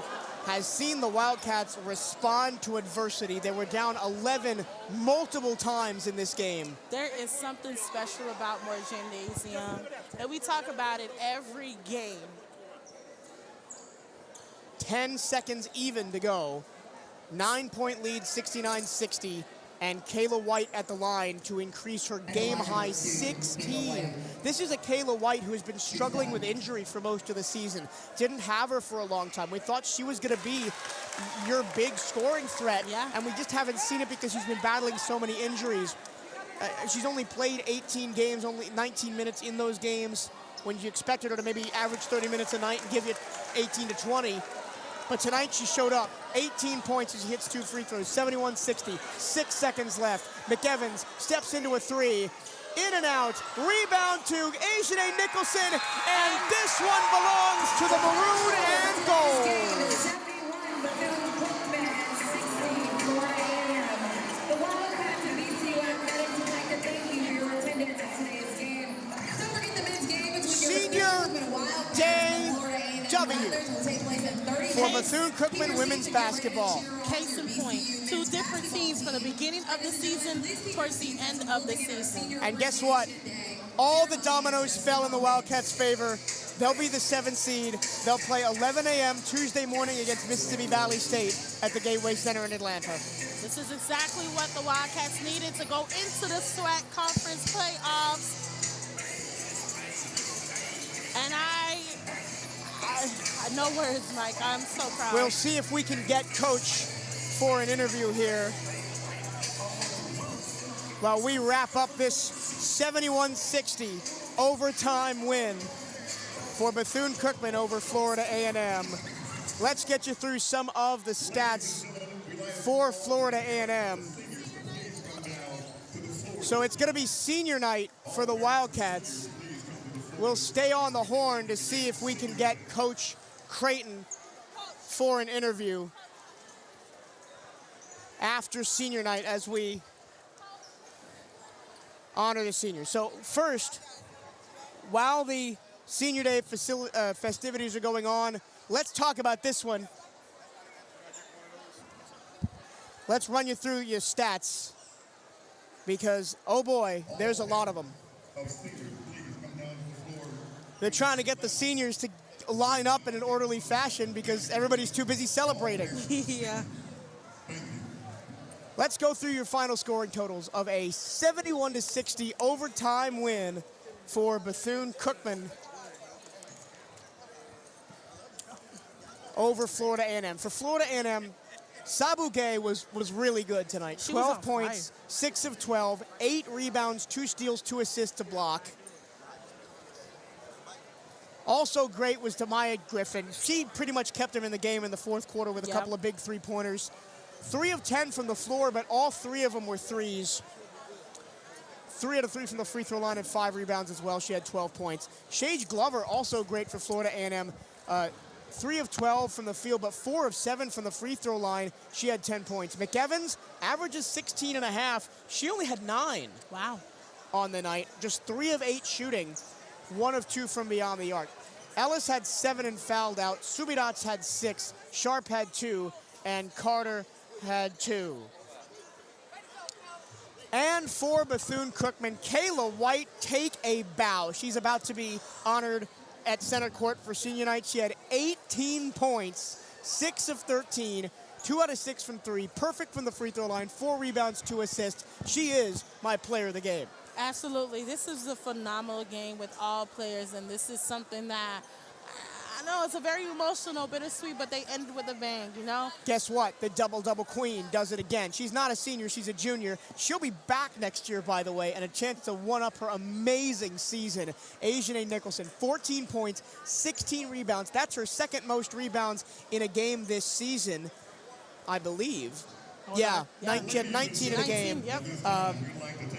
S2: has seen the Wildcats respond to adversity. They were down 11 multiple times in this game.
S3: There is something special about Moore Gymnasium, and we talk about it every game.
S2: 10 seconds even to go. 9-point lead, 69-60. And Kayla White at the line to increase her game-high 16. This is a Kayla White who has been struggling with injury for most of the season. Didn't have her for a long time. We thought she was going to be your big scoring threat, and we just haven't seen it because she's been battling so many injuries. She's only played 18 games, only 19 minutes in those games, when you expected her to maybe average 30 minutes a night and give you 18 to 20. But tonight she showed up. 18 points as she hits 2 free throws, 71-60, 6 seconds left. McEvans steps into a 3, in and out, rebound to Asia Nicholson, and this one belongs to the maroon and gold.
S5: 71, Bethune-Cookman at 16, Florida A&M. The Wildcats and B-CU Athletics would like to thank you for your attendance at today's game. Don't forget the men's game between
S2: Senior Day W for Bethune-Cookman women's basketball.
S3: Case in point, 2 different teams from the beginning of the season towards the end of the season.
S2: And guess what? All the dominoes fell in the Wildcats' favor. They'll be the 7th seed. They'll play 11 a.m. Tuesday morning against Mississippi Valley State at the Gateway Center in Atlanta.
S3: This is exactly what the Wildcats needed to go into the SWAC conference playoffs. And I no words, Mike. I'm so proud.
S2: We'll see if we can get Coach for an interview here while we wrap up this 71-60 overtime win for Bethune-Cookman over Florida A&M. Let's get you through some of the stats for Florida A&M. So it's going to be senior night for the Wildcats. We'll stay on the horn to see if we can get Coach Creighton for an interview after senior night as we honor the seniors. So first, while the senior day festivities are going on, let's talk about this one. Let's run you through your stats because, oh boy, there's a lot of them. They're trying to get the seniors to line up in an orderly fashion because everybody's too busy celebrating.
S3: Yeah.
S2: Let's go through your final scoring totals of a 71-60 overtime win for Bethune-Cookman over Florida A&M. For Florida A&M, Sabu Gay was really good tonight.
S3: She was
S2: 12
S3: on
S2: points, 6 of 12, 8 rebounds, 2 steals, 2 assists to block. Also great was Tamaya Griffin. She pretty much kept him in the game in the fourth quarter with a couple of big three-pointers. 3 of 10 from the floor, but all 3 of them were threes. 3 out of 3 from the free throw line and 5 rebounds as well. She had 12 points. Shage Glover, also great for Florida A&M. 3 of 12 from the field, but 4 of 7 from the free throw line. She had 10 points. McEvans averages 16 and a half. She only had 9 on the night. Just 3 of 8 shooting, 1 of 2 from beyond the arc. Ellis had 7 and fouled out. Subirats had 6. Sharp had 2. And Carter had 2. And for Bethune-Cookman, Kayla White, take a bow. She's about to be honored at center court for senior night. She had 18 points, 6 of 13, 2 out of 6 from 3, perfect from the free throw line, 4 rebounds, 2 assists. She is my player of the game.
S3: Absolutely. This is a phenomenal game with all players, and this is something that I know it's a very emotional, bittersweet, but they ended with a bang, you know?
S2: Guess what? The double-double queen does it again. She's not a senior, she's a junior. She'll be back next year, by the way, and a chance to one-up her amazing season. Asian Nicholson, 14 points, 16 rebounds. That's her second most rebounds in a game this season, I believe. She had 19 in the game.
S3: Yep.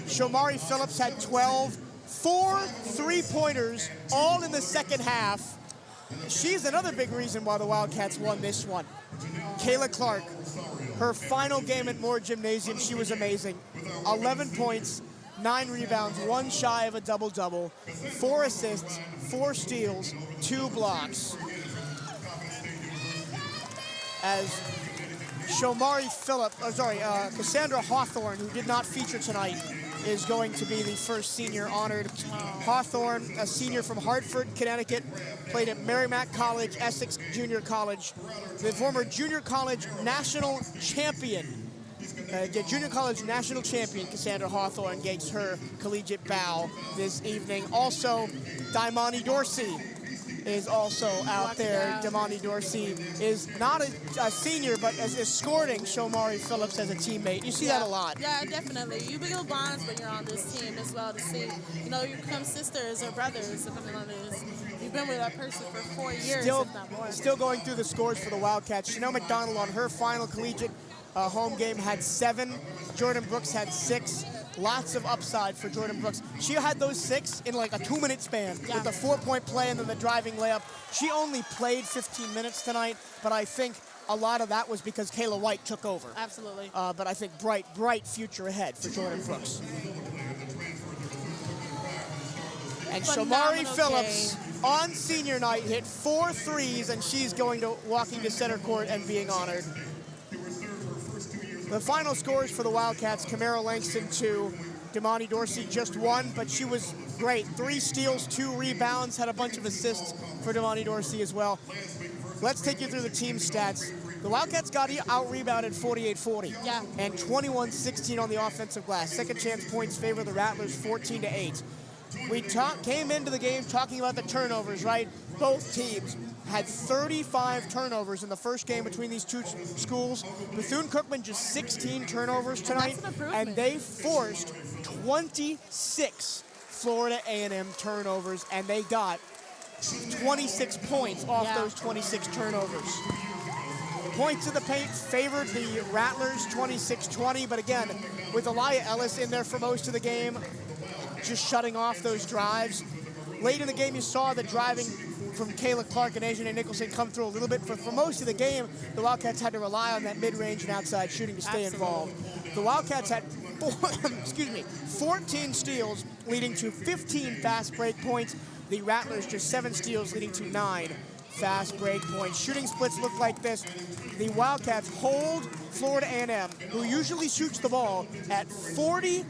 S2: Shomari Phillips had 12, 4 three-pointers, all in the second half. She's another big reason why the Wildcats won this one. Kayla Clark, her final game at Moore Gymnasium, she was amazing. 11 points, 9 rebounds, 1 shy of a double-double, 4 assists, 4 steals, 2 blocks. As Cassandra Hawthorne, who did not feature tonight, is going to be the first senior honored. Hawthorne, a senior from Hartford, Connecticut, played at Merrimack College, Essex Junior College, the former junior college national champion. Junior college national champion Cassandra Hawthorne gets her collegiate bow this evening. Also, Daimani Dorsey is also out there. Damani Dorsey is not a senior, but is escorting Shomari Phillips as a teammate. You see that a lot.
S3: Yeah, definitely. You build bonds when you're on this team as well to see, you know, you become sisters or brothers, depending on this. You've been with that person for 4 years, if not more.
S2: Still going through the scores for the Wildcats. Chanel McDonald on her final collegiate home game had 7. Jordan Brooks had 6. Lots of upside for Jordan Brooks. She had those 6 in like a 2-minute span with the 4-point play and then the driving layup. She only played 15 minutes tonight, but I think a lot of that was because Kayla White took over.
S3: Absolutely.
S2: But I think bright future ahead for Jordan Brooks. And Shomari Phillips on senior night hit 4 threes, and she's walking to center court and being honored. The final scores for the Wildcats, Camaro Langston 2, Damani Dorsey just 1, but she was great. 3 steals, 2 rebounds, had a bunch of assists for Damani Dorsey as well. Let's take you through the team stats. The Wildcats got out-rebounded 48-40 and 21-16 on the offensive glass. Second chance points favor the Rattlers 14-8. We came into the game talking about the turnovers, right? Both teams had 35 turnovers in the first game between these two schools. Bethune-Cookman just 16 turnovers tonight, and they forced 26 Florida A&M turnovers, and they got 26 points off those 26 turnovers. Points in the paint favored the Rattlers 26-20, but again, with Elia Ellis in there for most of the game, just shutting off those drives. Late in the game, you saw the driving from Kayla Clark and Asian Nicholson come through a little bit, but for most of the game, the Wildcats had to rely on that mid-range and outside shooting to stay involved. The Wildcats had 14 steals, leading to 15 fast break points. The Rattlers just 7 steals, leading to 9 fast break points. Shooting splits look like this. The Wildcats hold Florida A&M, who usually shoots the ball, at 41%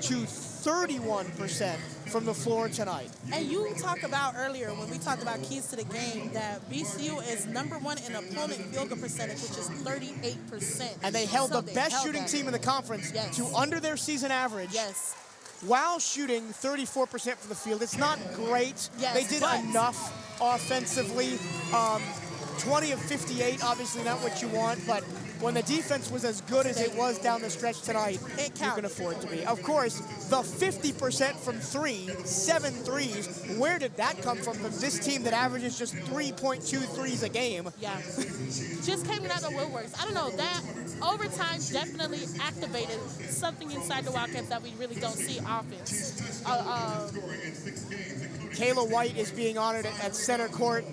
S2: to 31% from the floor tonight.
S3: And you talked about earlier when we talked about keys to the game that B-CU is #1 in opponent field goal percentage, which is 38%.
S2: And they held the best shooting team in the conference to under their season average. while shooting 34% from the field. It's not great.
S3: Yes,
S2: they did
S3: but
S2: enough offensively. 20 of 58, obviously not what you want, but when the defense was as good as it was down the stretch tonight, you can afford to be. Of course, the 50% from three, 7 threes, where did that come from this team that averages just 3.2 threes a game?
S3: Yeah. Just came out of the woodworks. I don't know, that overtime definitely activated something inside the Wildcats that we really don't see offense.
S2: Kayla White is being honored at center court.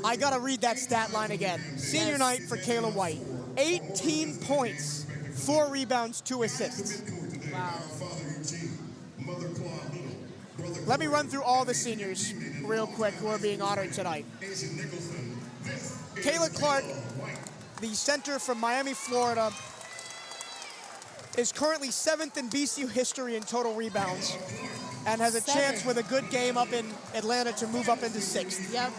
S2: I gotta read that stat line again. Senior night for Kayla White. 18 points, 4 rebounds, 2 assists.
S3: Wow.
S2: Let me run through all the seniors real quick who are being honored tonight. Kayla Clark, the center from Miami, Florida, is currently 7th in B-CU history in total rebounds and has a chance with a good game up in Atlanta to move up into 6th.
S3: Yep.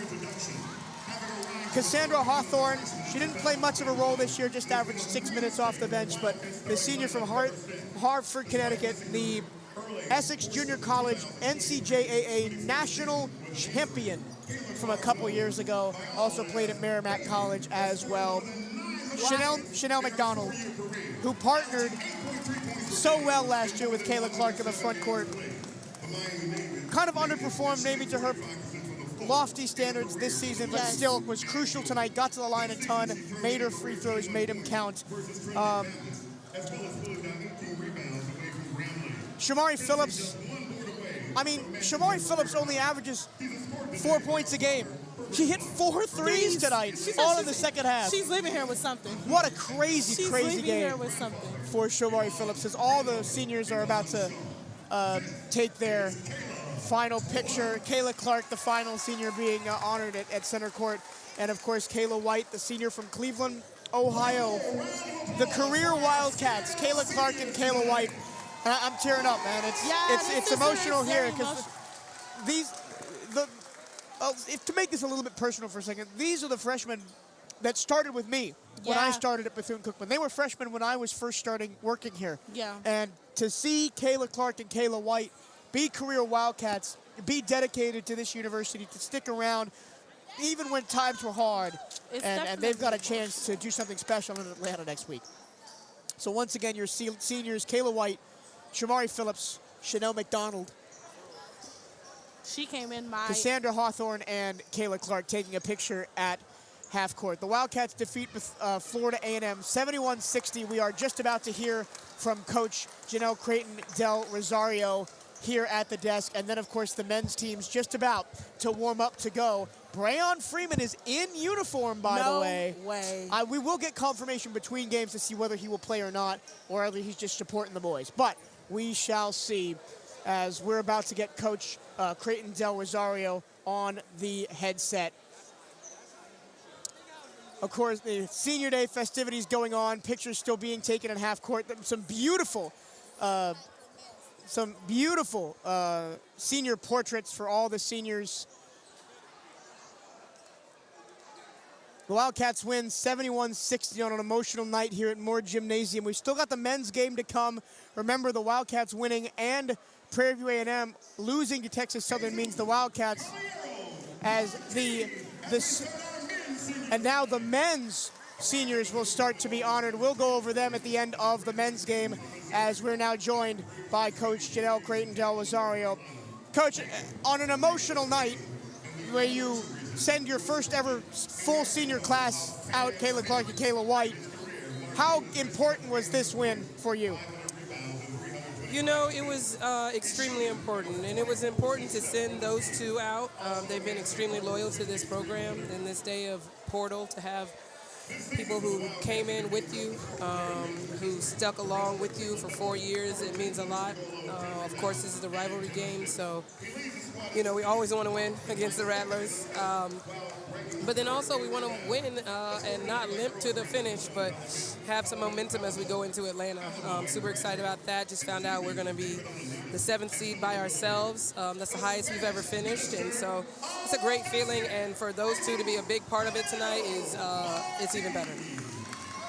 S2: Cassandra Hawthorne, she didn't play much of a role this year, just averaged 6 minutes off the bench, but the senior from Hartford, Connecticut, the Essex Junior College NCJAA National Champion from a couple years ago, also played at Merrimack College as well. Chanel McDonald, who partnered so well last year with Kayla Clark in the front court. Kind of underperformed maybe to her lofty standards this season, but still was crucial tonight, got to the line a ton, made her free throws, made them count. Shamari Phillips, Shamari Phillips only averages 4 points a game. She hit 4 threes tonight, all in the second half.
S3: She's leaving here with something.
S2: What a crazy
S3: She's
S2: game
S3: leaving here with something.
S2: for Shamari Phillips, as all the seniors are about to take their final picture. Kayla Clark, the final senior, being honored at center court. And of course, Kayla White, the senior from Cleveland, Ohio. The career Wildcats, Kayla Clark and Kayla White. I'm tearing up, man. It's emotional here because to make this a little bit personal for a second, these are the freshmen that started with me when I started at Bethune-Cookman. They were freshmen when I was first starting working here.
S3: Yeah.
S2: And to see Kayla Clark and Kayla White be career Wildcats, be dedicated to this university, to stick around even when times were hard, and they've got a chance to do something special in Atlanta next week. So once again, your seniors, Kayla White, Shamari Phillips, Chanel McDonald,
S3: She came in
S2: Cassandra Hawthorne, and Kayla Clark taking a picture at half court. The Wildcats defeat Florida A&M 71-60. We are just about to hear from Coach Janelle Creighton Del Rosario here at the desk. And then, of course, the men's team's just about to warm up to go. Brayon Freeman is in uniform, by the way.
S3: No way.
S2: We will get confirmation between games to see whether he will play or not, or whether he's just supporting the boys. But we shall see, as we're about to get Coach Creighton Del Rosario on the headset. Of course, the senior day festivities going on, pictures still being taken at half court. Some beautiful senior portraits for all the seniors. The Wildcats win 71-60 on an emotional night here at Moore Gymnasium. We've still got the men's game to come. Remember, the Wildcats winning and Prairie View A&M losing to Texas Southern means the Wildcats, and now the men's seniors will start to be honored. We'll go over them at the end of the men's game, as we're now joined by Coach Janelle Creighton Del Rosario. Coach, on an emotional night where you send your first ever full senior class out, Kayla Clark and Kayla White, how important was this win for you?
S7: You know, it was extremely important, and it was important to send those two out. They've been extremely loyal to this program in this day of portal, to have people who came in with you, who stuck along with you for 4 years. It means a lot. Of course, this is a rivalry game, so, you know, we always want to win against the Rattlers. But then also we want to win and not limp to the finish, but have some momentum as we go into Atlanta. Super excited about that. Just found out we're going to be the 7th seed by ourselves. That's the highest we've ever finished, and so it's a great feeling. And for those two to be a big part of it tonight it's even better.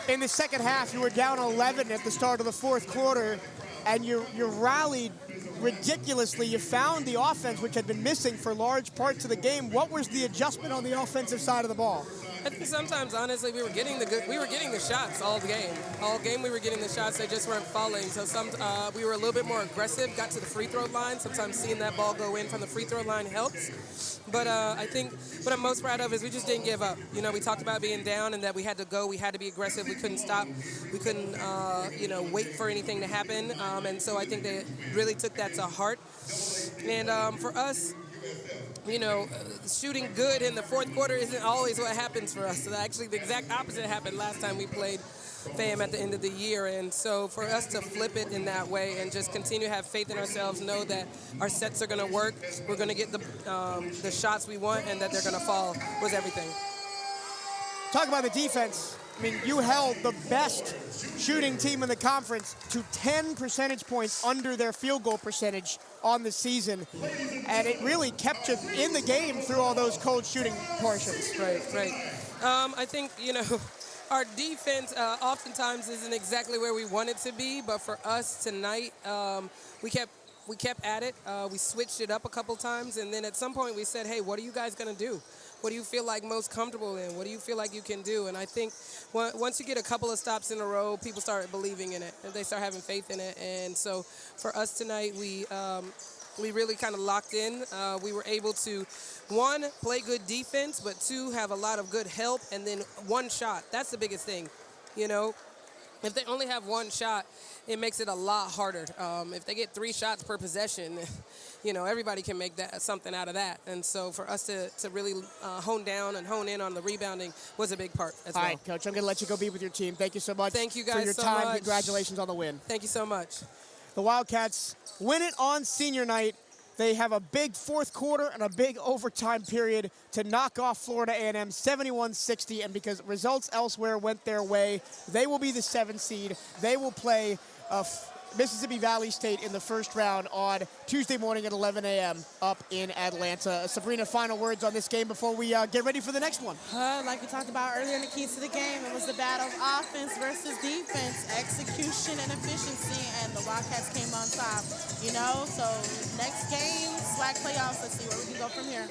S2: In the second half, you were down 11 at the start of the fourth quarter, and you rallied ridiculously, you found the offense, which had been missing for large parts of the game. What was the adjustment on the offensive side of the ball?
S7: I think sometimes, honestly, we were getting the shots all game. All game we were getting the shots, they just weren't falling. So we were a little bit more aggressive, got to the free throw line. Sometimes seeing that ball go in from the free throw line helps. But I think what I'm most proud of is we just didn't give up. You know, we talked about being down and that we had to go, we had to be aggressive, we couldn't stop, we couldn't, wait for anything to happen. And so I think they really took that to heart. And for us, shooting good in the fourth quarter isn't always what happens for us. So actually, the exact opposite happened last time we played FAM at the end of the year. And so for us to flip it in that way and just continue to have faith in ourselves, know that our sets are going to work, we're going to get the shots we want, and that they're going to fall was everything.
S2: Talk about the defense. I mean, you held the best shooting team in the conference to 10 percentage points under their field goal percentage on the season. And it really kept you in the game through all those cold shooting portions.
S7: Right. I think, our defense oftentimes isn't exactly where we want it to be, but for us tonight, we kept at it. We switched it up a couple times, and then at some point we said, hey, what are you guys going to do? What do you feel like most comfortable in? What do you feel like you can do? And I think once you get a couple of stops in a row, people start believing in it, and they start having faith in it. And so for us tonight, we really kind of locked in. We were able to, one, play good defense, but two, have a lot of good help, and then one shot. That's the biggest thing, If they only have one shot, it makes it a lot harder. If they get 3 shots per possession, everybody can make something out of that. And so for us to really hone down and hone in on the rebounding was a big part as well.
S2: All right, Coach, I'm going to let you go be with your team. Thank you so much.
S7: Thank you guys
S2: for your
S7: so
S2: time.
S7: much.
S2: Congratulations on the win.
S7: Thank you so much.
S2: The Wildcats win it on senior night. They have a big fourth quarter and a big overtime period to knock off Florida A&M 71-60, and because results elsewhere went their way, they will be the 7th seed. They will play Mississippi Valley State in the first round on Tuesday morning at 11 a.m. up in Atlanta. Sabrina, final words on this game before we get ready for the next one.
S3: Like we talked about earlier in the keys to the game, it was the battle of offense versus defense, execution and efficiency, and the Wildcats came on top. So next game, SWAC playoffs, let's see where we can go from here.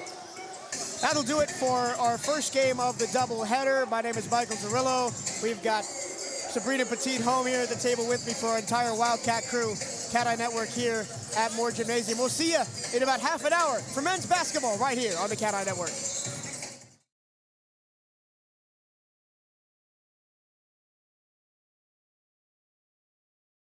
S2: That'll do it for our first game of the doubleheader. My name is Michael Zarillo. We've got Sabrina Petit home here at the table with me for our entire Wildcat crew. CatEye Network here at Moore Gymnasium. We'll see you in about half an hour for men's basketball right here on the CatEye Network.